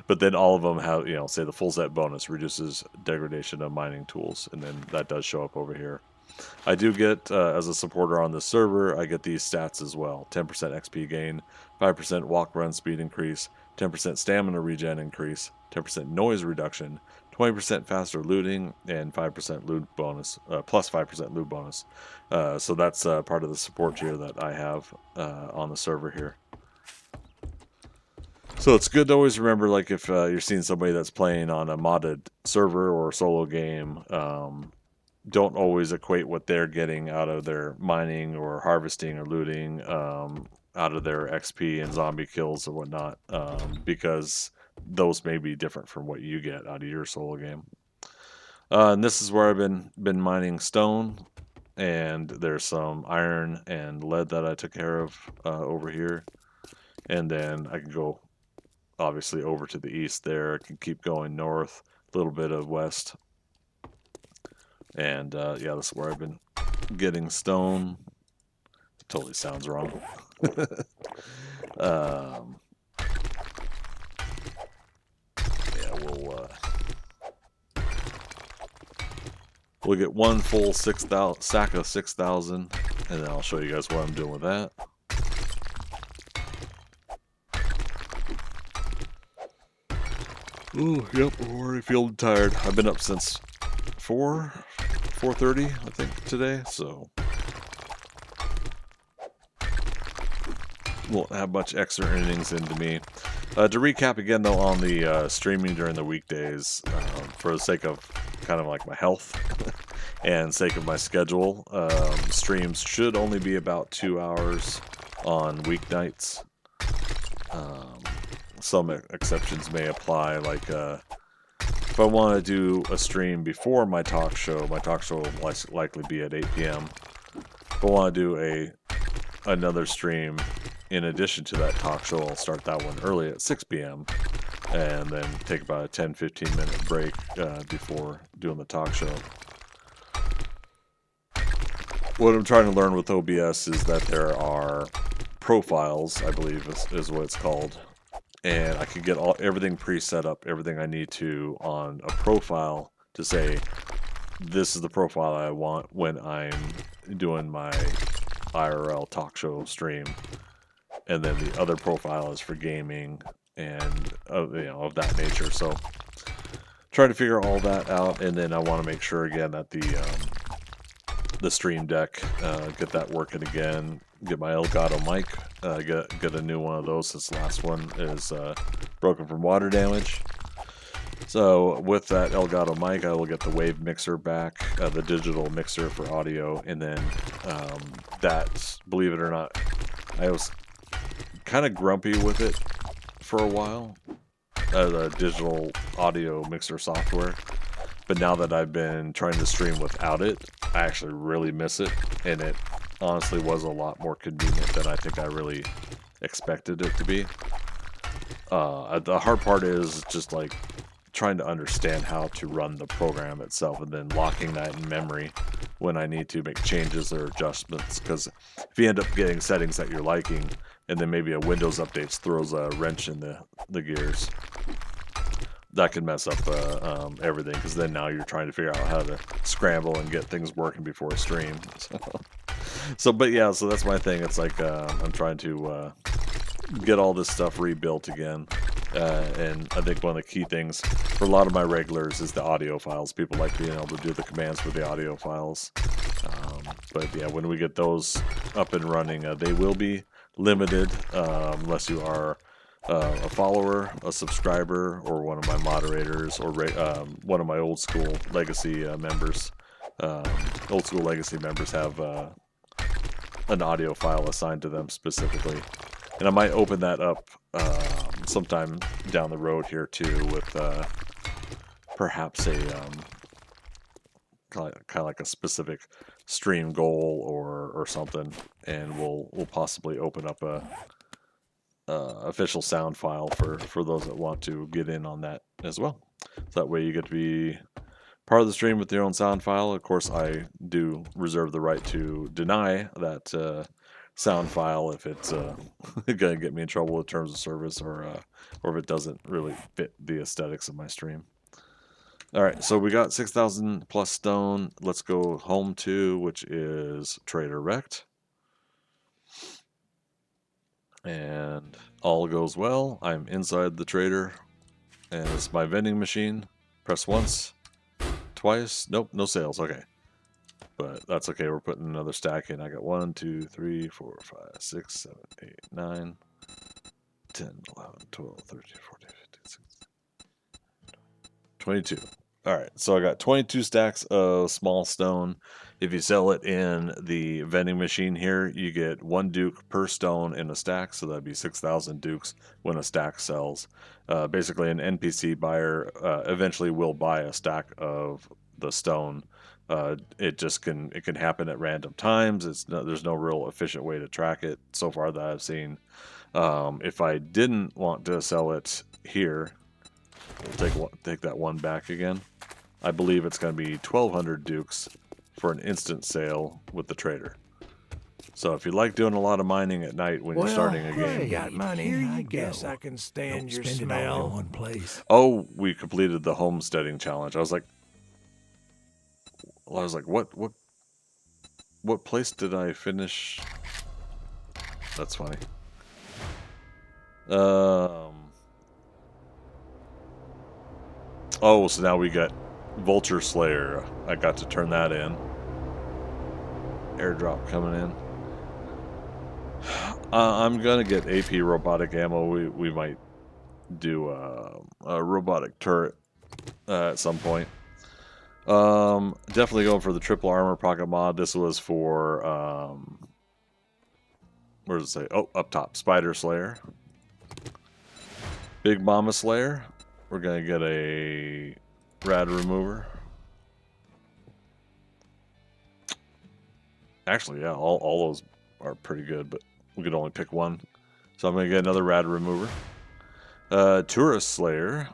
But then all of them have, you know, say the full set bonus reduces degradation of mining tools, and then that does show up over here. I do get, as a supporter on the server, I get these stats as well. 10% XP gain, 5% walk run speed increase, 10% stamina regen increase, 10% noise reduction, 20% faster looting, and 5% loot bonus, plus 5% loot bonus. So that's part of the support tier that I have on the server here. So it's good to always remember, like, if you're seeing somebody that's playing on a modded server or solo game, don't always equate what they're getting out of their mining or harvesting or looting out of their XP and zombie kills or whatnot, because those may be different from what you get out of your solo game. And this is where I've been mining stone, and there's some iron and lead that I took care of over here. And then I can go obviously over to the east there. I can keep going north, a little bit of west. And yeah, this is where I've been getting stone. Totally sounds wrong. Yeah, we'll get one full sack of 6,000, and then I'll show you guys what I'm doing with that. Oh, yep, I'm already feeling tired. I've been up since 4:30, I think, today, so won't have much extra earnings into me. To recap again, though, on the streaming during the weekdays, for the sake of kind of like my health and sake of my schedule, streams should only be about 2 hours on weeknights. some exceptions may apply. Like if I want to do a stream before my talk show will likely be at 8 p.m. If I want to do another stream in addition to that talk show, I'll start that one early at 6 p.m. and then take about a 10-15 minute break before doing the talk show. What I'm trying to learn with OBS is that there are profiles, I believe is what it's called, and I can get everything pre-set up, everything I need to on a profile to say this is the profile I want when I'm doing my IRL talk show stream, and then the other profile is for gaming and of that nature. So trying to figure all that out, and then I want to make sure again that the stream deck, get that working again, get my Elgato mic, get a new one of those since the last one is broken from water damage. So with that Elgato mic, I will get the wave mixer back, the digital mixer for audio, and then that, believe it or not, I was kind of grumpy with it for a while, the digital audio mixer software. But now that I've been trying to stream without it, I actually really miss it, and it honestly was a lot more convenient than I think I really expected it to be. The hard part is just like trying to understand how to run the program itself, and then locking that in memory when I need to make changes or adjustments. Because if you end up getting settings that you're liking, and then maybe a Windows update throws a wrench in the gears, that can mess up everything, because then now you're trying to figure out how to scramble and get things working before a stream. But yeah, so that's my thing. It's like I'm trying to get all this stuff rebuilt again. And I think one of the key things for a lot of my regulars is the audio files. People like being able to do the commands for the audio files. But yeah, when we get those up and running, they will be limited unless you are a follower, a subscriber, or one of my moderators, or one of my old school legacy members. Old school legacy members have an audio file assigned to them specifically, and I might open that up sometime down the road here too, with perhaps a kind of like a specific stream goal or something, and we'll possibly open up a official sound file for those that want to get in on that as well. So that way you get to be part of the stream with your own sound file. Of course, I do reserve the right to deny that sound file if it's gonna get me in trouble with terms of service, or if it doesn't really fit the aesthetics of my stream. All right, so we got 6,000 plus stone. Let's go home to, which is Trader Wrecked. And all goes well. I'm inside the trader, and it's my vending machine. Press once, twice. Nope, no sales. Okay, but that's okay. We're putting another stack in. I got 1, 2, 3, 4, 5, 6, 7, 8, 9, 10, 11, 12, 13, 14, 15, 16, 22. All right, so I got 22 stacks of small stone. If you sell it in the vending machine here, you get 1 duke per stone in a stack, so that'd be 6,000 dukes when a stack sells. Basically, an NPC buyer eventually will buy a stack of the stone. It can happen at random times. There's no real efficient way to track it so far that I've seen. If I didn't want to sell it here, we'll take that one back again. I believe it's going to be 1,200 dukes for an instant sale with the trader. So if you like doing a lot of mining at night when you're starting a game, Got money. Here I you guess go. I can stand Don't your spend it all smell. in one place. oh, we completed the homesteading challenge. I was like, what place did I finish? That's funny. Oh, so now we got Vulture Slayer. I got to turn that in. Airdrop coming in. I'm gonna get AP robotic ammo. We might do a robotic turret at some point. Definitely going for the triple armor pocket mod. This was for where does it say? Oh, up top, Spider Slayer. Big Mama Slayer. We're gonna get a rad remover. Actually, yeah, all those are pretty good, but we could only pick one. So I'm gonna get another rad remover. Tourist Slayer.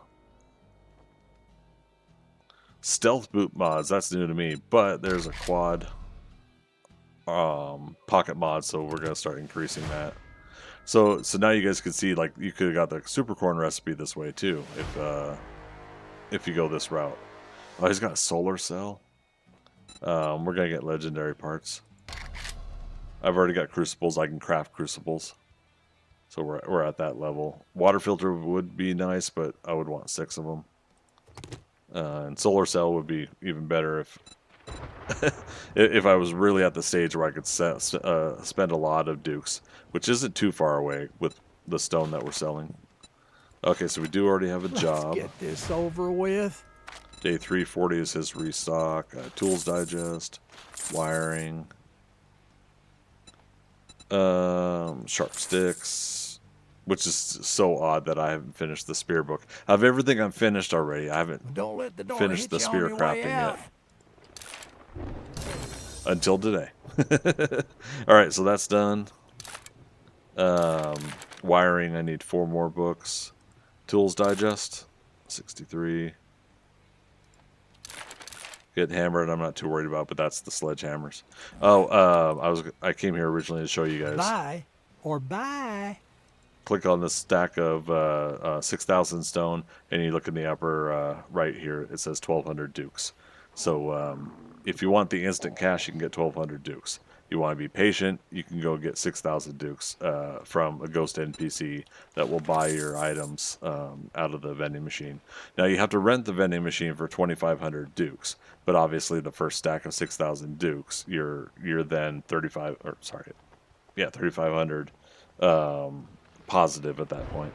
Stealth boot mods, that's new to me, but there's a quad pocket mod, so we're gonna start increasing that. So now you guys can see, like, you could have got the super corn recipe this way too, if you go this route. Oh, he's got a solar cell. We're gonna get legendary parts. I've already got crucibles. I can craft crucibles, so we're at that level. Water filter would be nice, but I would want 6 of them. And solar cell would be even better if I was really at the stage where I could spend a lot of dukes, which isn't too far away with the stone that we're selling. Okay, so we do already have a job. Let's get this over with. Day 340 is his restock. Tools digest, wiring, sharp sticks, which is so odd that I haven't finished the spear book. I have everything I'm finished already. I haven't Don't let the door finished hit the you spear on your crafting way out. yet. Until today. Alright, so that's done. Wiring, I need 4 more books. Tools digest, 63. Get hammered, I'm not too worried about, but that's the sledgehammers. Oh, I came here originally to show you guys. Buy or buy. Click on this stack of 6,000 stone, and you look in the upper right here. It says 1,200 dukes. So if you want the instant cash, you can get 1,200 dukes. You want to be patient, you can go get 6,000 dukes from a ghost NPC that will buy your items out of the vending machine. Now you have to rent the vending machine for 2,500 dukes, but obviously the first stack of 6,000 dukes, you're then 3,500 positive at that point.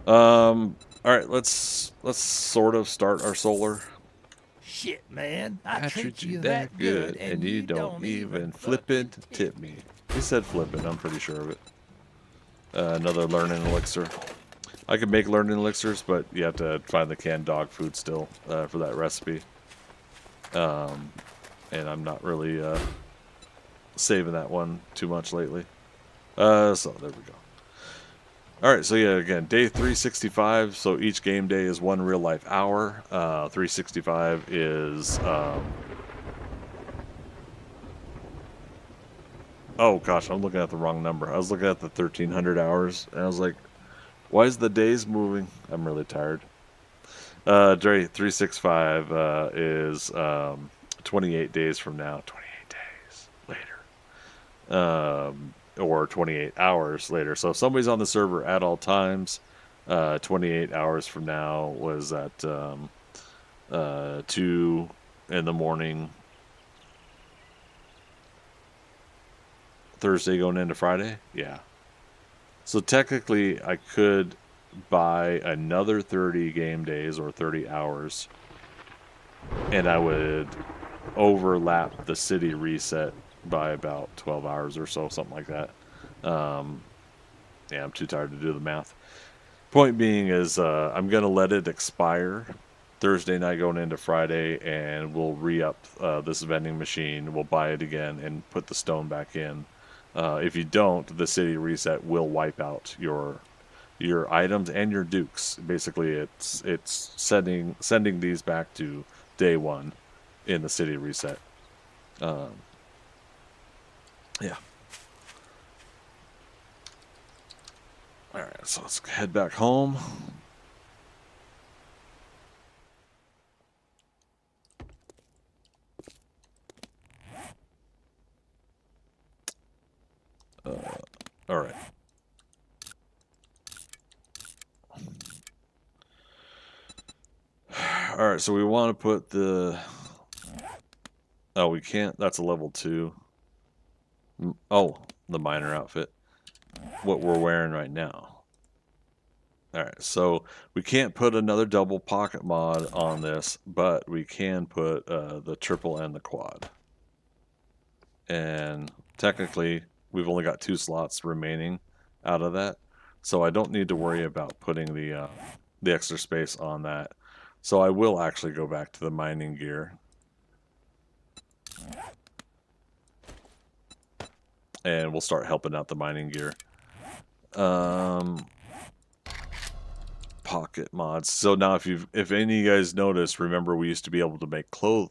All right, let's sort of start our solar. Shit, man. I treat you that good, and you don't even flippin' tip me. He said flippin', I'm pretty sure of it. Another learning elixir. I could make learning elixirs, but you have to find the canned dog food still for that recipe. And I'm not really saving that one too much lately. So there we go. Alright, so yeah, again, day 365, so each game day is 1 real life hour. 365 is, oh gosh, I'm looking at the wrong number. I was looking at the 1,300 hours, and I was like, why is the days moving? I'm really tired. Day 365 is 28 days from now. 28 days later. Or 28 hours later. So if somebody's on the server at all times, 28 hours from now was at 2 in the morning, Thursday going into Friday. Yeah. So technically I could buy another 30 game days or 30 hours, and I would overlap the city reset by about 12 hours or so, something like that. Yeah, I'm too tired to do the math. Point being is I'm going to let it expire Thursday night going into Friday, and we'll re-up this vending machine. We'll buy it again and put the stone back in. If you don't, the city reset will wipe out your items and your dukes. Basically, it's sending these back to day 1 in the city reset. Yeah. Alright, so let's head back home. Alright. Alright, so we want to put the... Oh, we can't. That's a level 2. Oh, the miner outfit. What we're wearing right now. Alright, so we can't put another double pocket mod on this, but we can put the triple and the quad. And technically, we've only got 2 slots remaining out of that. so I don't need to worry about putting the extra space on that. So I will actually go back to the mining gear. And we'll start helping out the mining gear. Pocket mods. So now if any of you guys notice, remember we used to be able to make cloth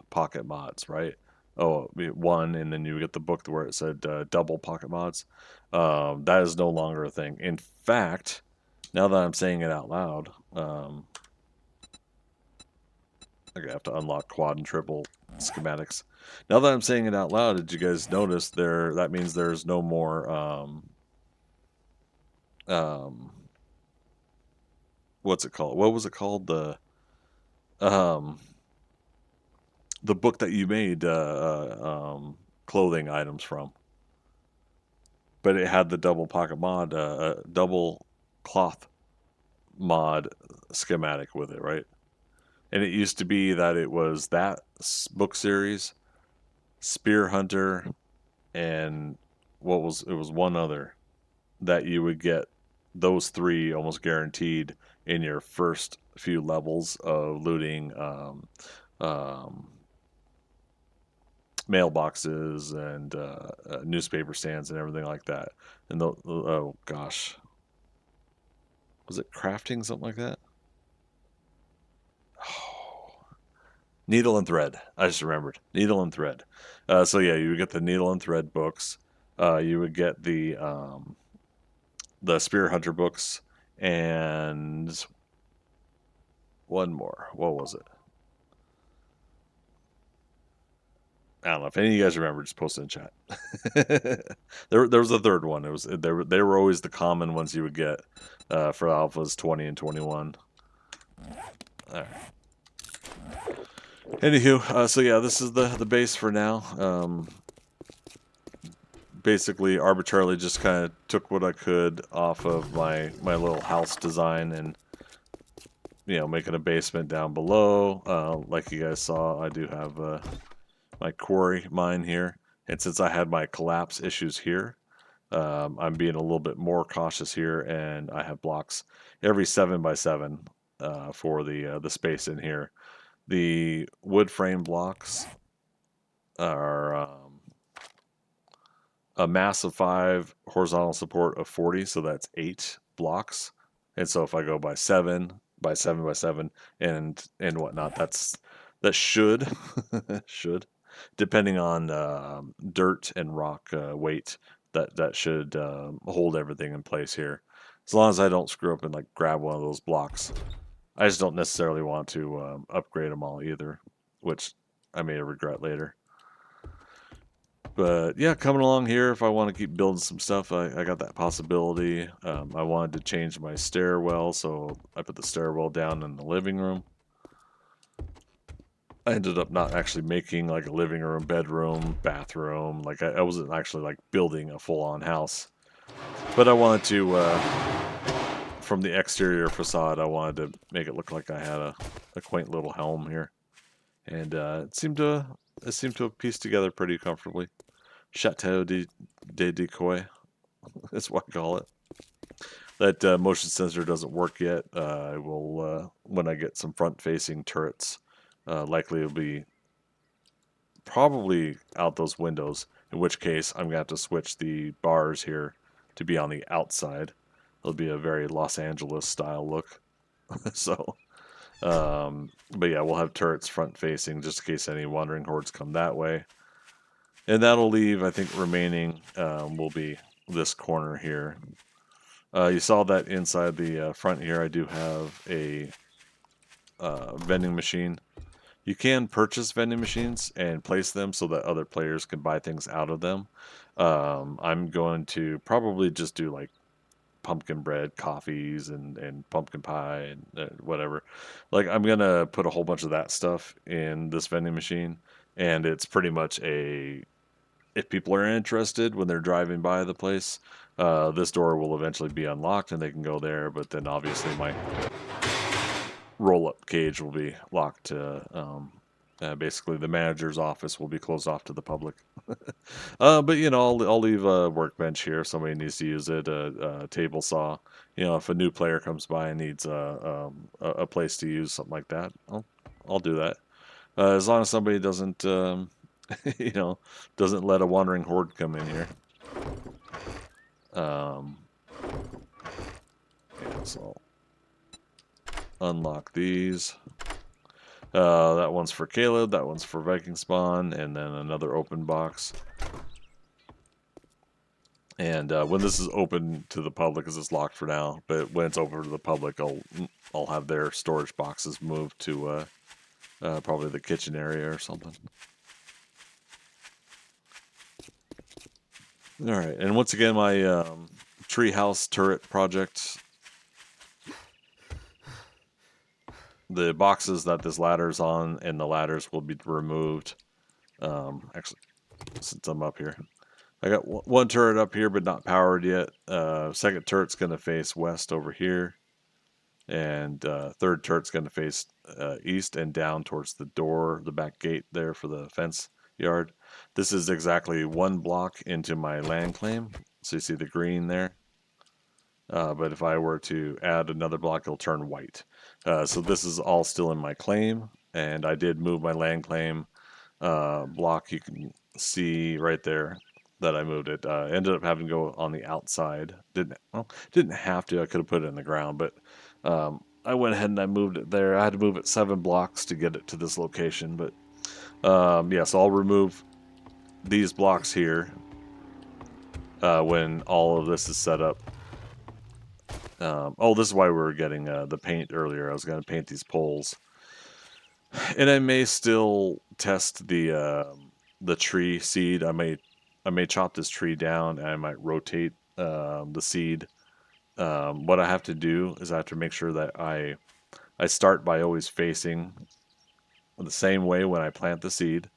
pocket mods, right? Oh, one, and then you get the book where it said double pocket mods. That is no longer a thing. In fact, now that I'm saying it out loud, I'm gonna have to unlock quad and triple schematics. Now that I'm saying it out loud, did you guys notice there? That means there's no more. What's it called? What was it called? The book that you made clothing items from. But it had the double pocket mod, double cloth mod schematic with it, right? And it used to be that it was that book series, Spear Hunter, and it was one other that you would get those three almost guaranteed in your first few levels of looting mailboxes and newspaper stands and everything like that. And oh gosh, was it crafting, something like that? Oh, needle and thread. I just remembered needle and thread. So yeah, you would get the needle and thread books. You would get the Spear Hunter books, and one more. What was it? I don't know if any of you guys remember. Just post it in chat. there was a third one. It was they were always the common ones you would get for alphas 20 and 21. All right. Anywho, so yeah, this is the base for now. Basically, arbitrarily, just kind of took what I could off of my little house design and, you know, making a basement down below. Like you guys saw, I do have my quarry mine here, and since I had my collapse issues here, I'm being a little bit more cautious here, and I have blocks every 7x7 for the space in here. The wood frame blocks are a mass of 5, horizontal support of 40, so that's 8 blocks. And so if I go by 7 by 7 by 7 and whatnot, that should depending on dirt and rock weight, that should hold everything in place here. As long as I don't screw up and like grab one of those blocks. I just don't necessarily want to upgrade them all either, which I may regret later. But yeah, coming along here, if I want to keep building some stuff, I got that possibility. I wanted to change my stairwell, so I put the stairwell down in the living room. I ended up not actually making like a living room, bedroom, bathroom. Like I wasn't actually like building a full-on house. But I wanted to, from the exterior facade, I wanted to make it look like I had a quaint little home here. And it seemed to have pieced together pretty comfortably. Chateau de Decoy, that's what I call it. That motion sensor doesn't work yet. I will, when I get some front-facing turrets, likely it'll be probably out those windows, in which case I'm going to have to switch the bars here to be on the outside. It'll be a very Los Angeles style look. So, but yeah, we'll have turrets front-facing just in case any wandering hordes come that way. And that'll leave, I think, remaining will be this corner here. You saw that inside the front here, I do have a vending machine. You can purchase vending machines and place them so that other players can buy things out of them. I'm going to probably just do like pumpkin bread, coffees, and pumpkin pie, and whatever. Like, I'm going to put a whole bunch of that stuff in this vending machine. And it's pretty much if people are interested when they're driving by the place, this door will eventually be unlocked and they can go there. But then obviously my roll-up cage will be locked Basically, the manager's office will be closed off to the public. But you know, I'll leave a workbench here if somebody needs to use it. A table saw. You know, if a new player comes by and needs a place to use something like that, I'll do that. As long as somebody doesn't, you know, doesn't let a wandering horde come in here. Yeah, so I'll unlock these. That one's for Caleb, that one's for Viking Spawn, and then another open box. And when this is open to the public, because it's locked for now, but when it's open to the public, I'll have their storage boxes moved to probably the kitchen area or something. All right, and once again, my treehouse turret project. The boxes that this ladder's on and the ladders will be removed. Actually, since I'm up here, I got one turret up here, but not powered yet. Second turret's going to face west over here, and third turret's going to face east and down towards the door, the back gate there for the fence yard. This is exactly one block into my land claim, so you see the green there. But if I were to add another block, it'll turn white. So this is all still in my claim, and I did move my land claim block. You can see right there that I moved it. Ended up having to go on the outside. Didn't have to. I could have put it in the ground, but I went ahead and I moved it there. I had to move it 7 blocks to get it to this location, but yeah, so I'll remove these blocks here when all of this is set up. Oh, this is why we were getting the paint earlier. I was going to paint these poles, and I may still test the tree seed. I may chop this tree down, and I might rotate the seed. What I have to do is I have to make sure that I start by always facing the same way when I plant the seed,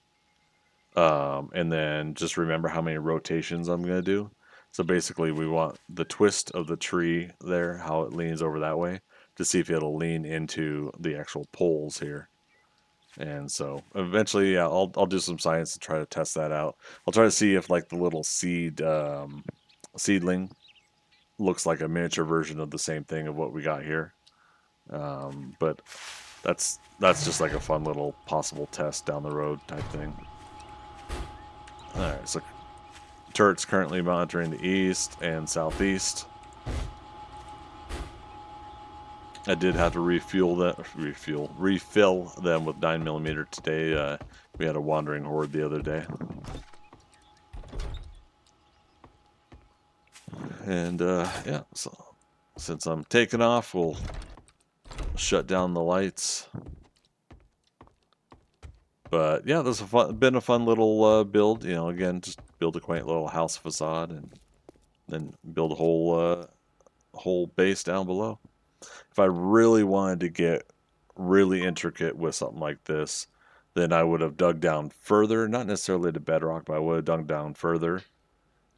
and then just remember how many rotations I'm going to do. So basically, we want the twist of the tree there, how it leans over that way, to see if it'll lean into the actual poles here. And so eventually, yeah, I'll do some science to try to test that out. I'll try to see if like the little seedling looks like a miniature version of the same thing of what we got here. But that's just like a fun little possible test down the road type thing. All right, so turret's currently monitoring the east and southeast. I did have to refill them with 9mm today. We had a wandering horde the other day. And yeah, so since I'm taking off, we'll shut down the lights. But yeah, this has been a fun little build. You know, again, just build a quaint little house facade and then build a whole base down below. If I really wanted to get really intricate with something like this, then I would have dug down further, not necessarily to bedrock, but I would have dug down further,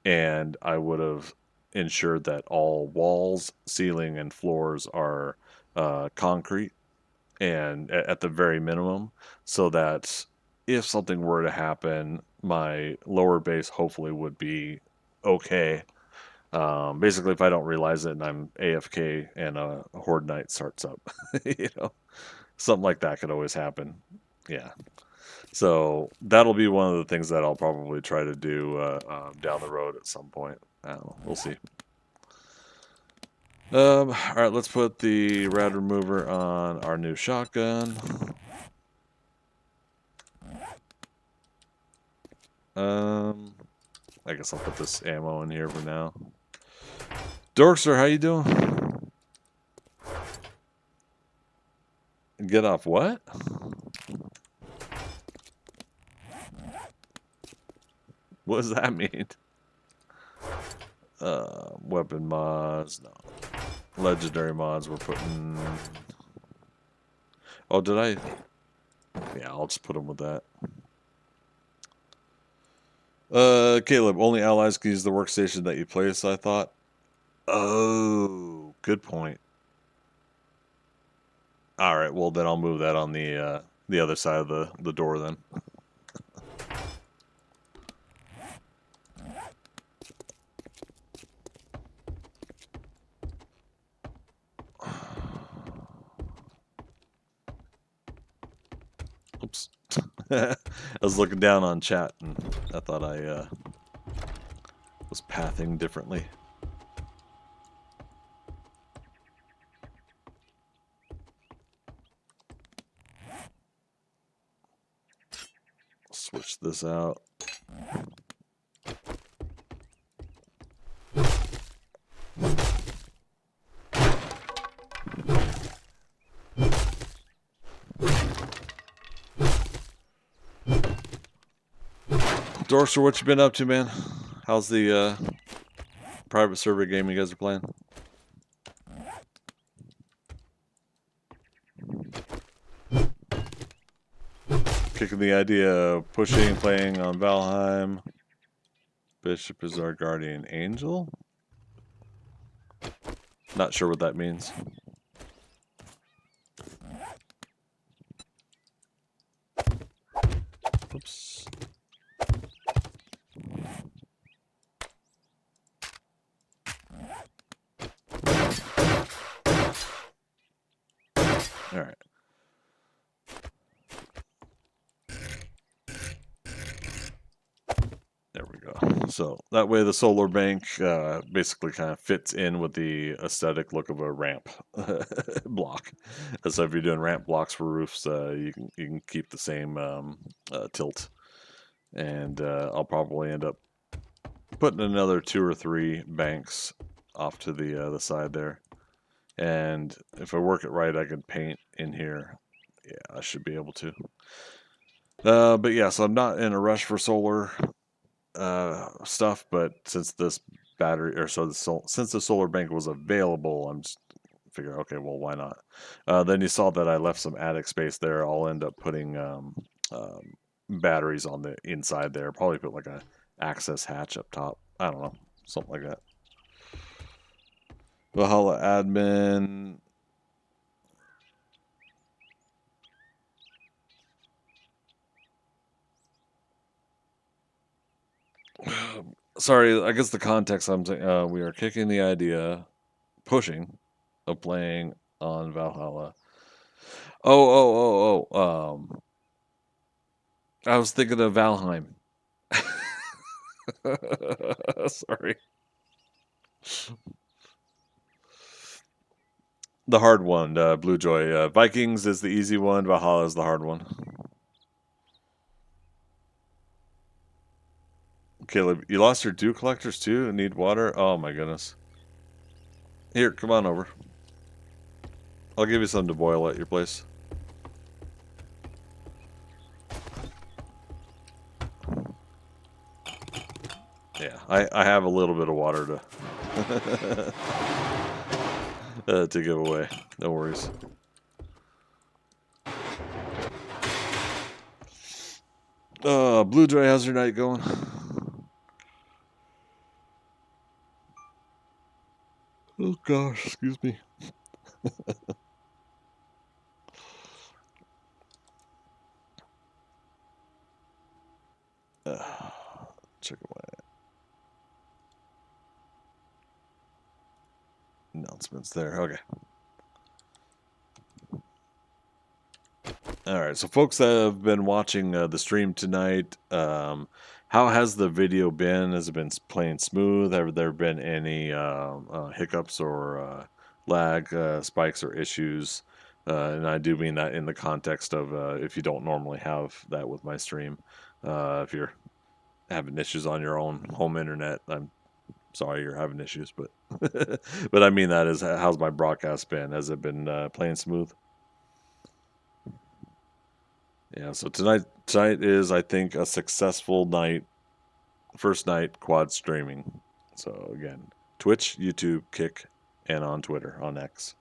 and I would have ensured that all walls, ceiling, and floors are concrete, and at the very minimum, so that if something were to happen, my lower base hopefully would be okay. Basically, if I don't realize it and I'm AFK and a Horde Night starts up, you know, something like that could always happen. Yeah. So that'll be one of the things that I'll probably try to do down the road at some point. I don't know. We'll see. All right, let's put the rad remover on our new shotgun. I guess I'll put this ammo in here for now. Dorkster, how you doing? Get off what? What does that mean? Weapon mods, no. Legendary mods we're putting... Oh, did I? Yeah, I'll just put them with that. Caleb, only allies can use the workstation that you place, I thought. Oh, good point. Alright, well then I'll move that on the the other side of the door then. Oops. I was looking down on chat and I thought I was pathing differently. Switch this out. Dorser, what you been up to, man? How's the private server game you guys are playing? Kicking the idea of pushing, playing on Valheim. Bishop is our guardian angel. Not sure what that means. Oops. All right. There we go. So that way the solar bank basically kind of fits in with the aesthetic look of a ramp block. So if you're doing ramp blocks for roofs, you can keep the same tilt. And I'll probably end up putting another 2 or 3 banks off to the side there. And if I work it right, I can paint in here. Yeah, I should be able to. But yeah, so I'm not in a rush for solar stuff, but since this battery, or since the solar bank was available, I'm just figuring, okay, well, why not? Then you saw that I left some attic space there. I'll end up putting batteries on the inside there. Probably put like a access hatch up top. I don't know, something like that. Valhalla admin. Sorry, I guess the context I'm saying, we are kicking the idea, pushing, of playing on Valhalla. I was thinking of Valheim. Sorry. The hard one, Blue Joy. Vikings is the easy one. Valhalla is the hard one. Caleb, you lost your dew collectors too and need water? Oh my goodness. Here, come on over. I'll give you some to boil at your place. Yeah, I have a little bit of water to give away. No worries. Blue Joy, how's your night going? Oh gosh, excuse me. Check my announcements there. Okay. All right, so folks that have been watching the stream tonight, how has the video been? Has it been playing smooth? Have there been any hiccups or lag spikes or issues? And I do mean that in the context of if you don't normally have that with my stream. If you're having issues on your own home internet, I'm sorry you're having issues, but but I mean that is, how's my broadcast been? Has it been playing smooth? Yeah, so tonight is, I think, a successful night, first night quad streaming. So again, Twitch, YouTube, Kick, and on Twitter, on X.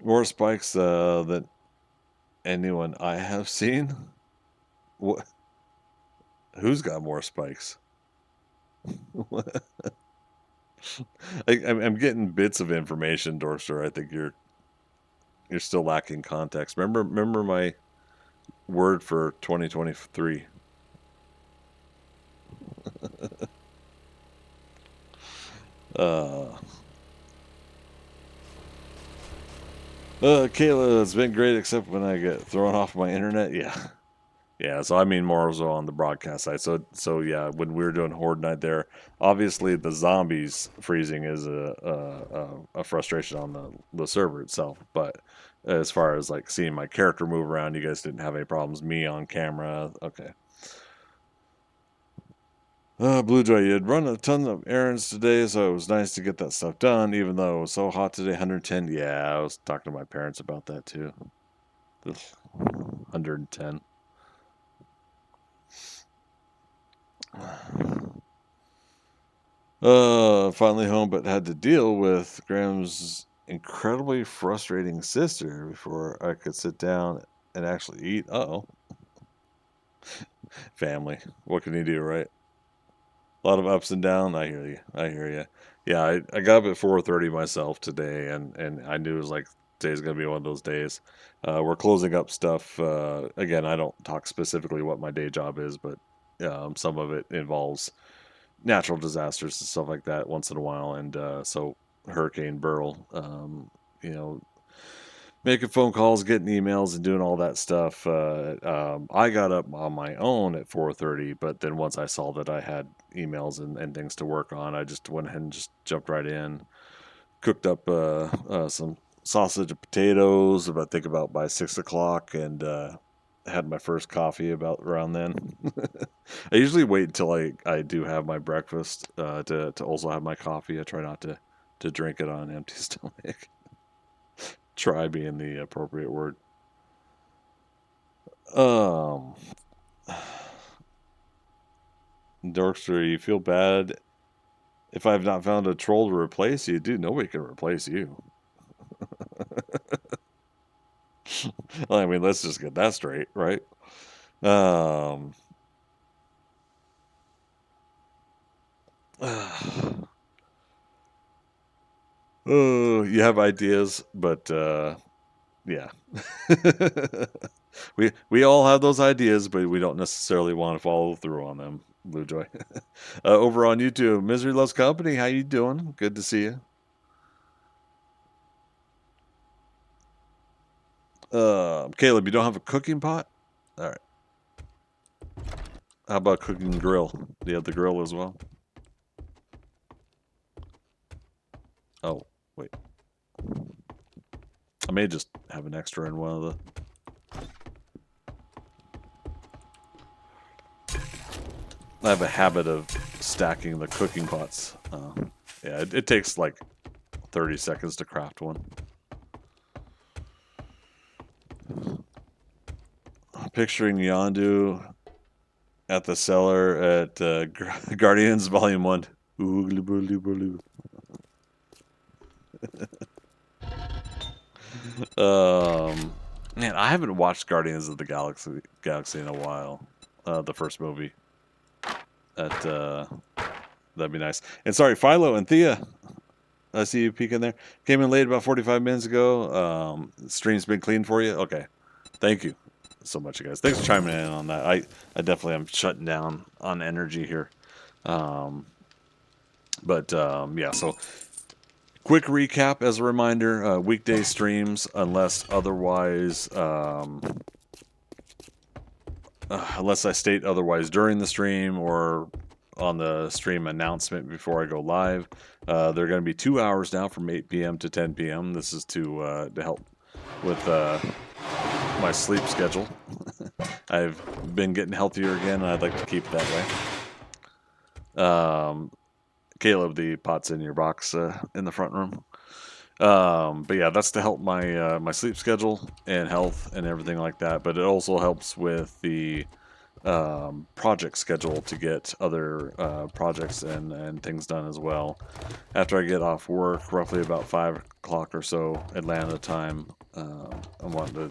More spikes than anyone I have seen. What? Who's got more spikes? I'm getting bits of information, Dorster. I think you're still lacking context. Remember my word for 2023? Kayla, it's been great except when I get thrown off my internet. Yeah. Yeah, so I mean more so on the broadcast side. So yeah, when we were doing Horde Night there, obviously the zombies freezing is a frustration on the server itself. But as far as like seeing my character move around, you guys didn't have any problems. Me on camera, okay. Blue Joy, you had run a ton of errands today, so it was nice to get that stuff done, even though it was so hot today. 110, yeah, I was talking to my parents about that too. Ugh, 110. Finally home, but had to deal with Graham's incredibly frustrating sister before I could sit down and actually eat. Uh-oh. Family. What can you do, right? A lot of ups and downs. I hear you. I hear you. Yeah, I got up at 4:30 myself today, and I knew it was like today's gonna be one of those days. We're closing up stuff. Again, I don't talk specifically what my day job is, but some of it involves natural disasters and stuff like that once in a while. And so Hurricane Burl, you know, making phone calls, getting emails, and doing all that stuff. I got up on my own at 4:30, but then once I saw that I had emails and things to work on, I just went ahead and just jumped right in, cooked up some sausage and potatoes. I think about by 6 o'clock, and had my first coffee about around then. I usually wait until I do have my breakfast to also have my coffee. I try not to drink it on an empty stomach. Try being the appropriate word. Dorkster, you feel bad if I've not found a troll to replace you? Dude, nobody can replace you. I mean, let's just get that straight, right? Oh, you have ideas, but yeah. we all have those ideas, but we don't necessarily want to follow through on them. Blue Joy. Over on YouTube, Misery Loves Company. How you doing? Good to see you. Caleb, you don't have a cooking pot? All right. How about cooking grill? Do you have the grill as well? Oh, wait. I may just have an extra in one of the... I have a habit of stacking the cooking pots. Yeah, it takes like 30 seconds to craft one. Picturing Yondu at the cellar at Guardians Volume 1. Man, I haven't watched Guardians of the Galaxy in a while. The first movie. That'd be nice. And sorry, Philo and Thea. I see you peeking there. Came in late about 45 minutes ago. Stream's been clean for you? Okay. Thank you so much, you guys. Thanks for chiming in on that. I definitely am shutting down on energy here. Yeah, so quick recap as a reminder, weekday streams, unless otherwise, unless I state otherwise during the stream or on the stream announcement before I go live. They're going to be 2 hours now from 8 p.m. to 10 p.m. This is to help with my sleep schedule. I've been getting healthier again, and I'd like to keep it that way. Caleb, the pot's in your box in the front room. But yeah, that's to help my my sleep schedule and health and everything like that. But it also helps with the project schedule to get other projects and things done as well. After I get off work, roughly about 5 o'clock or so Atlanta time, I'm wanting to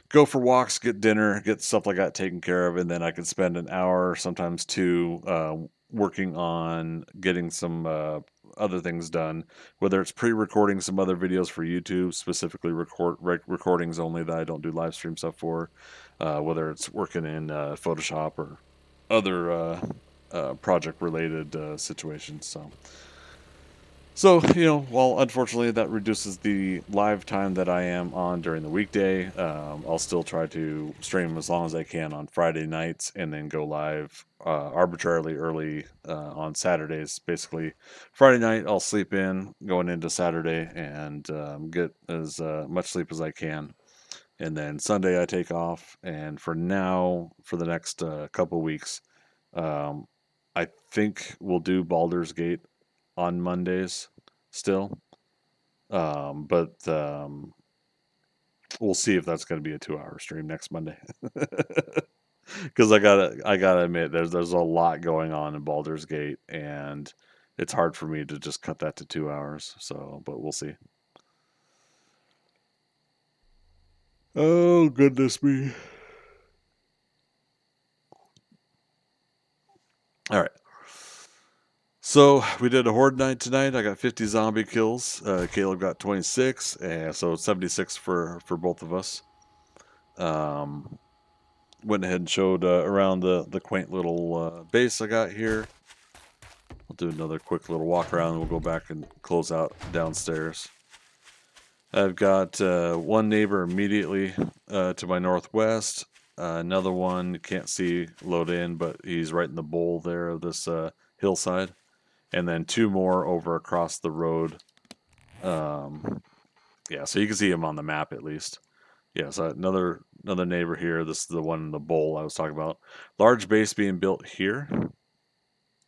go for walks, get dinner, get stuff like that taken care of, and then I can spend an hour, sometimes two, working on getting some other things done, whether it's pre-recording some other videos for YouTube, specifically recordings only that I don't do live stream stuff for, whether it's working in Photoshop or other project-related situations. So, while unfortunately that reduces the live time that I am on during the weekday, I'll still try to stream as long as I can on Friday nights and then go live arbitrarily early on Saturdays. Basically, Friday night I'll sleep in going into Saturday and get as much sleep as I can. And then Sunday I take off. And for now, for the next couple weeks, um, I think we'll do Baldur's Gate on Mondays still. But we'll see if that's going to be a 2-hour stream next Monday. Because I gotta admit, there's a lot going on in Baldur's Gate, and it's hard for me to just cut that to 2 hours. So, but we'll see. Oh goodness me! All right. So we did a Horde Night tonight. I got 50 zombie kills. Caleb got 26, and so 76 for both of us. Went ahead and showed around the quaint little base I got here. I'll do another quick little walk around, and we'll go back and close out downstairs. I've got one neighbor immediately to my northwest. Another one can't see load in, but he's right in the bowl there of this hillside. And then 2 more over across the road. Yeah, so you can see him on the map at least. Yeah, so another neighbor here. This is the one in the bowl I was talking about. Large base being built here.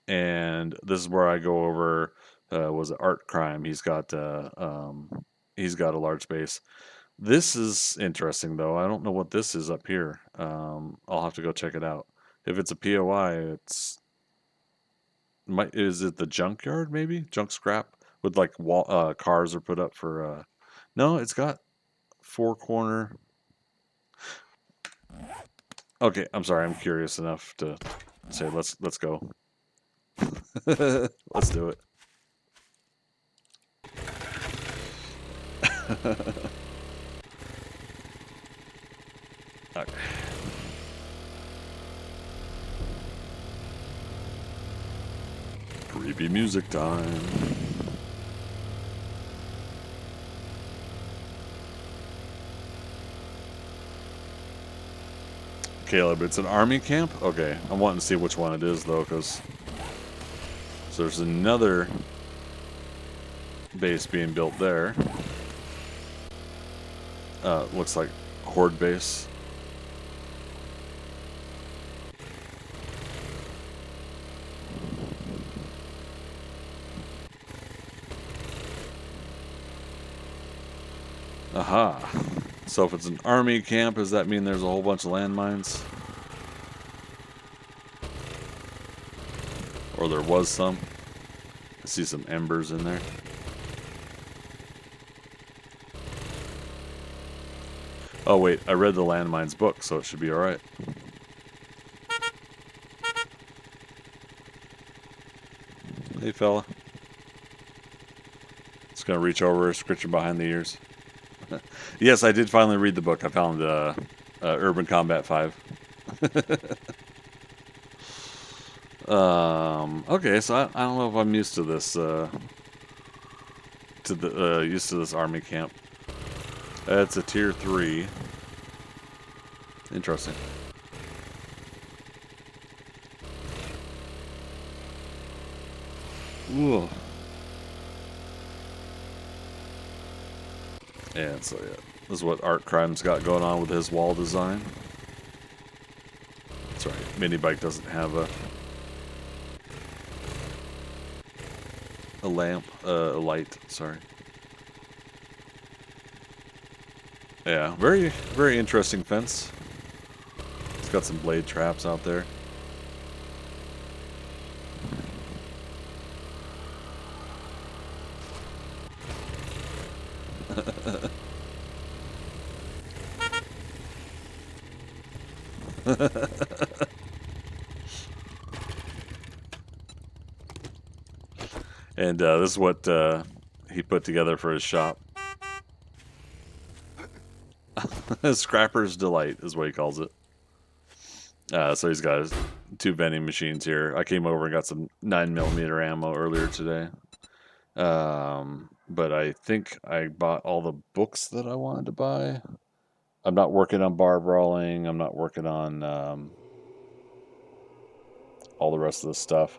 And this is where I go over, was it Art Crime? He's got a large base. This is interesting, though. I don't know what this is up here. I'll have to go check it out. If it's a POI, is it the junkyard, maybe? Junk scrap? With, like, cars are put up for... No, it's got 4-corner... Okay, I'm sorry. I'm curious enough to say let's go. Let's do it. Okay. Creepy music time. Caleb, it's an army camp? Okay, I'm wanting to see which one it is, though, because... So there's another base being built there. Looks like Horde base. Aha. So if it's an army camp, does that mean there's a whole bunch of landmines? Or there was some. I see some embers in there. Oh wait, I read the landmines book, so it should be alright. Hey fella. Just gonna reach over, scratch you behind the ears. Yes, I did finally read the book. I found Urban Combat 5. Okay, so I don't know if I'm used to this used to this army camp. It's a tier 3. Interesting. Ooh. And so yeah, this is what Art Crime's got going on with his wall design. That's right, Mini Bike doesn't have a lamp, a light, sorry. Yeah, very, very interesting fence. It's got some blade traps out there. And this is what he put together for his shop. Scrapper's Delight is what he calls it. So he's got his 2 vending machines here. I came over and got some 9mm ammo earlier today. But I think I bought all the books that I wanted to buy. I'm not working on bar brawling. I'm not working on all the rest of the stuff.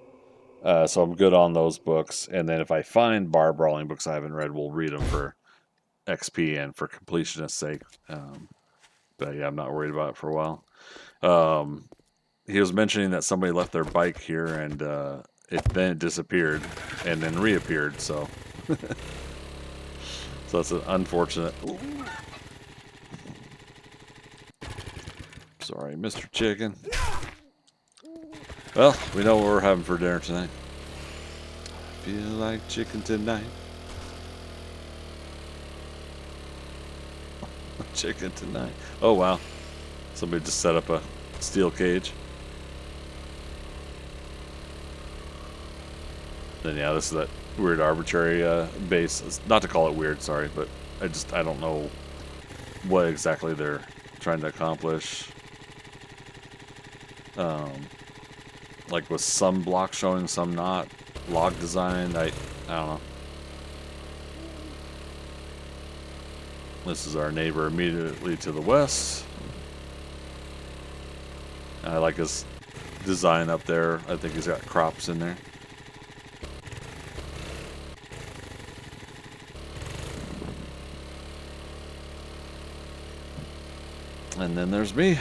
So I'm good on those books. And then if I find bar brawling books I haven't read, we'll read them for XP and for completionist's sake. But yeah, I'm not worried about it for a while. He was mentioning that somebody left their bike here and it then disappeared and then reappeared. So, so it's an unfortunate. Ooh. Sorry, Mr. Chicken. Well, we know what we're having for dinner tonight. I feel like chicken tonight. Chicken tonight. Oh, wow. Somebody just set up a steel cage. Then, yeah, this is that weird arbitrary base. It's not to call it weird, sorry, but I don't know what exactly they're trying to accomplish. Like with some blocks showing, some not. Log design, I don't know. This is our neighbor immediately to the west. I like his design up there. I think he's got crops in there. And then there's me.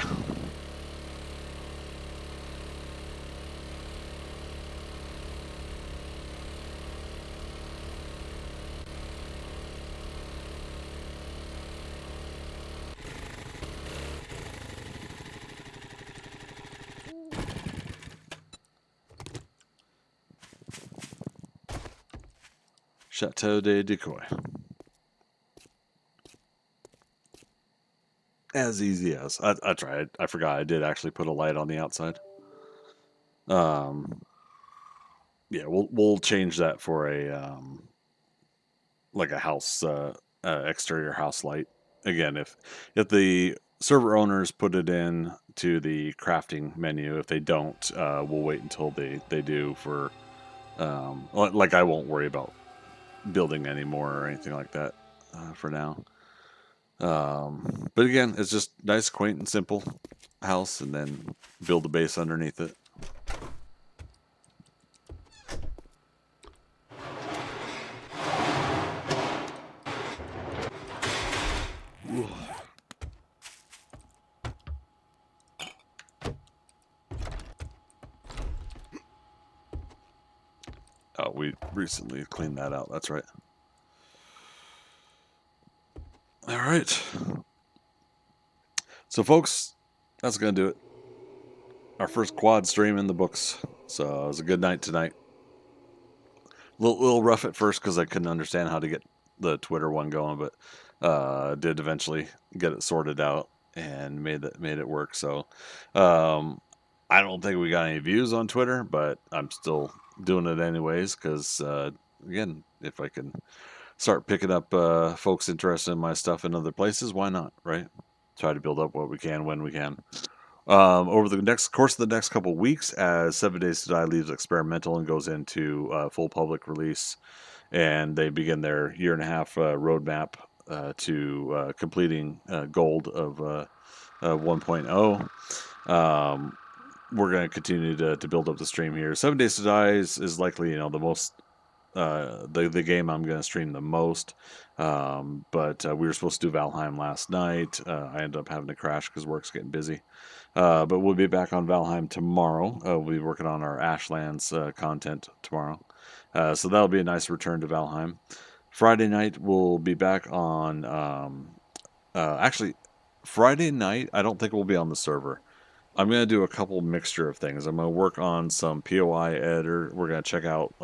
Chateau de Decoy. As easy as. I tried. I forgot I did actually put a light on the outside. Yeah, we'll change that for a like a house exterior house light. Again, if the server owners put it in to the crafting menu, if they don't, we'll wait until they do for like I won't worry about building anymore or anything like that for now. But again, it's just nice, quaint, and simple house, and then build a base underneath it. Oh, we recently cleaned that out. That's right. All right. So, folks, that's going to do it. Our first quad stream in the books. So, it was a good night tonight. Little rough at first because I couldn't understand how to get the Twitter one going, but did eventually get it sorted out and made it work. So, I don't think we got any views on Twitter, but I'm still doing it anyways because, again, if I can start picking up folks interested in my stuff in other places, why not, right? Try to build up what we can when we can. Over the course of the next couple weeks, as 7 Days to Die leaves experimental and goes into full public release, and they begin their 1.5 year roadmap to completing gold of 1.0. We're going to continue to build up the stream here. 7 Days to Die is likely, the most the game I'm going to stream the most. But we were supposed to do Valheim last night. I ended up having to crash because work's getting busy. But we'll be back on Valheim tomorrow. We'll be working on our Ashlands content tomorrow. So that'll be a nice return to Valheim. Friday night, we'll be back on... actually, Friday night, I don't think we'll be on the server. I'm going to do a couple mixture of things. I'm going to work on some POI editor. We're going to check out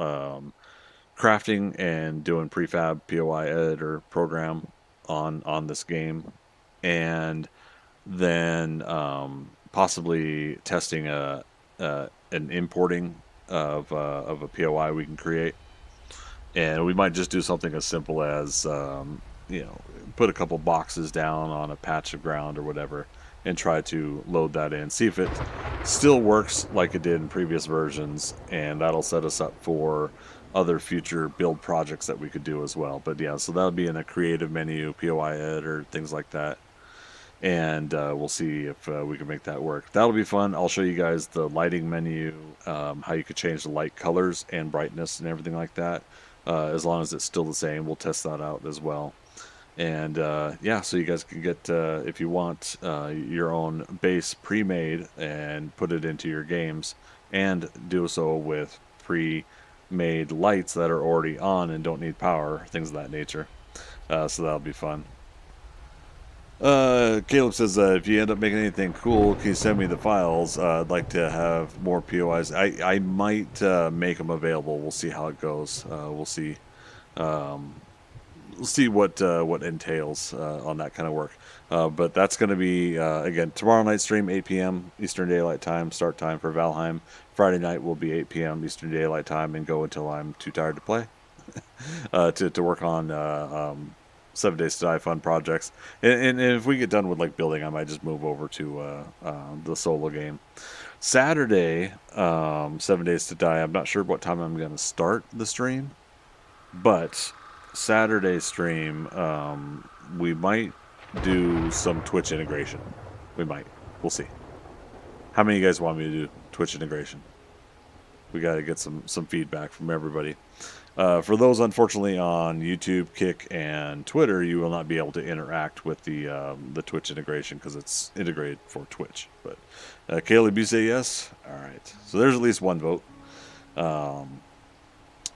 crafting and doing prefab POI editor program on this game. And then possibly testing an importing of a POI we can create. And we might just do something as simple as, you know, put a couple boxes down on a patch of ground or whatever and try to load that in. See if it still works like it did in previous versions, and that'll set us up for other future build projects that we could do as well. But yeah, so that'll be in a creative menu, POI editor, things like that. And we'll see if we can make that work. That'll be fun. I'll show you guys the lighting menu, how you could change the light colors and brightness and everything like that. As long as it's still the same, we'll test that out as well. And yeah, so you guys can get, if you want, your own base pre-made and put it into your games, and do so with pre-made lights that are already on and don't need power, things of that nature. So that'll be fun. Caleb says, if you end up making anything cool, can you send me the files? I'd like to have more POIs. I might make them available. We'll see how it goes. We'll see. We'll see what entails on that kind of work. But that's going to be, again, tomorrow night stream, 8 p.m. Eastern Daylight Time, start time for Valheim. Friday night will be 8 p.m. Eastern Daylight Time and go until I'm too tired to play. To work on 7 Days to Die fun projects. And if we get done with like building, I might just move over to the solo game. Saturday, 7 Days to Die, I'm not sure what time I'm going to start the stream, but Saturday stream, we might do some Twitch integration. We might. We'll see. How many of you guys want me to do Twitch integration? We got to get some feedback from everybody. For those, unfortunately, on YouTube, Kick, and Twitter, you will not be able to interact with the Twitch integration because it's integrated for Twitch. But Caleb, you say yes? All right. So there's at least one vote.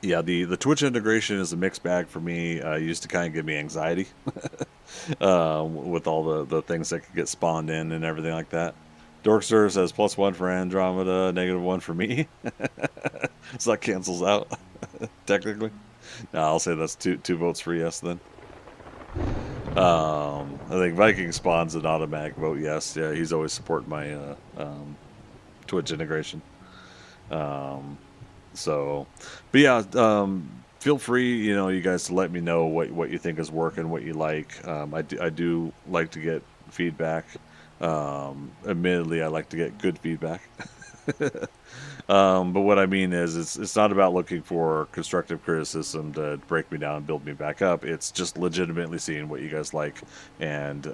Yeah, the Twitch integration is a mixed bag for me. It used to kind of give me anxiety with all the things that could get spawned in and everything like that. Dorkster says +1 for Andromeda, -1 for me. So that cancels out, technically. No, I'll say that's two votes for yes then. I think Viking spawns an automatic vote yes. Yeah, he's always supporting my Twitch integration. So, but yeah, feel free, you guys, to let me know what you think is working, what you like. I do like to get feedback. Admittedly, I like to get good feedback. But what I mean is, it's not about looking for constructive criticism to break me down and build me back up. It's just legitimately seeing what you guys like and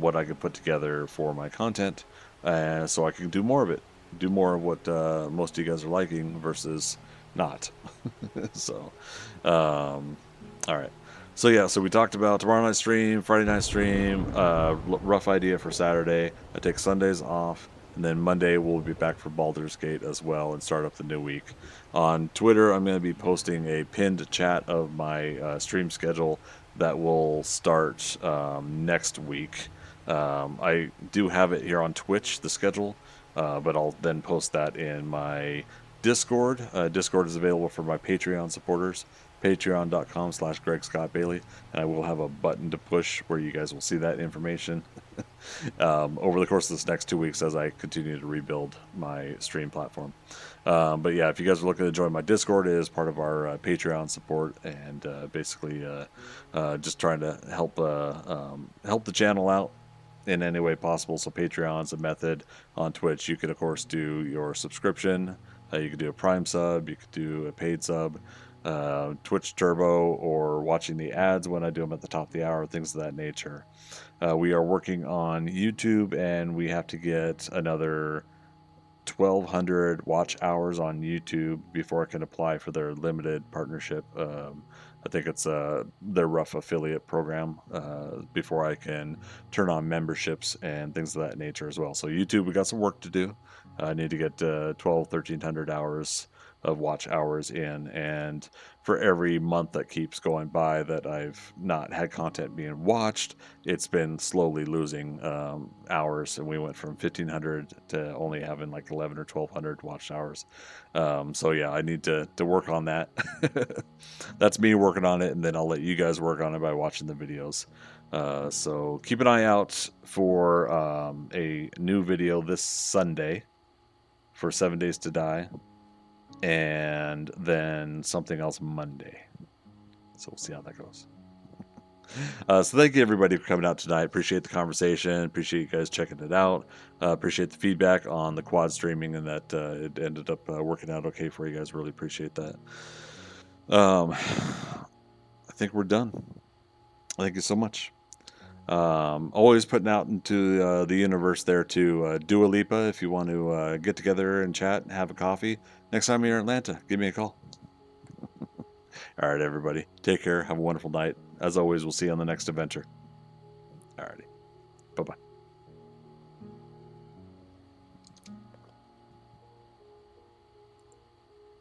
what I can put together for my content, so I can do more of it. Do more of what most of you guys are liking versus not. So, all right. So yeah, so we talked about tomorrow night stream, Friday night stream, rough idea for Saturday. I take Sundays off, and then Monday we'll be back for Baldur's Gate as well and start up the new week. On Twitter, I'm going to be posting a pinned chat of my stream schedule that will start next week. I do have it here on Twitch, the schedule, but I'll then post that in my Discord. Discord is available for my Patreon supporters. Patreon.com/GregScottBailey, and I will have a button to push where you guys will see that information over the course of this next 2 weeks as I continue to rebuild my stream platform. But yeah, if you guys are looking to join my Discord, it is part of our Patreon support, and basically just trying to help the channel out in any way possible. So Patreon's a method. On Twitch, you could of course do your subscription. You could do a Prime sub. You could do a paid sub. Twitch Turbo, or watching the ads when I do them at the top of the hour, things of that nature. We are working on YouTube, and we have to get another 1,200 watch hours on YouTube before I can apply for their limited partnership. I think it's their rough affiliate program before I can turn on memberships and things of that nature as well. So YouTube, we got some work to do. I need to get 1,300 hours of watch hours in, and for every month that keeps going by that I've not had content being watched, it's been slowly losing hours, and we went from 1,500 to only having like 11 or 1,200 watched hours. So yeah, I need to work on that. That's me working on it, and then I'll let you guys work on it by watching the videos. So keep an eye out for a new video this Sunday for 7 Days to Die, and then something else Monday. So we'll see how that goes. So thank you everybody for coming out tonight. Appreciate the conversation. Appreciate you guys checking it out. Appreciate the feedback on the quad streaming and that it ended up working out okay for you guys. Really appreciate that. I think we're done. Thank you so much. Always putting out into the universe there to Dua Lipa. If you want to get together and chat and have a coffee next time you're in Atlanta, give me a call. All right, everybody. Take care. Have a wonderful night. As always, we'll see you on the next adventure. All righty. Bye-bye.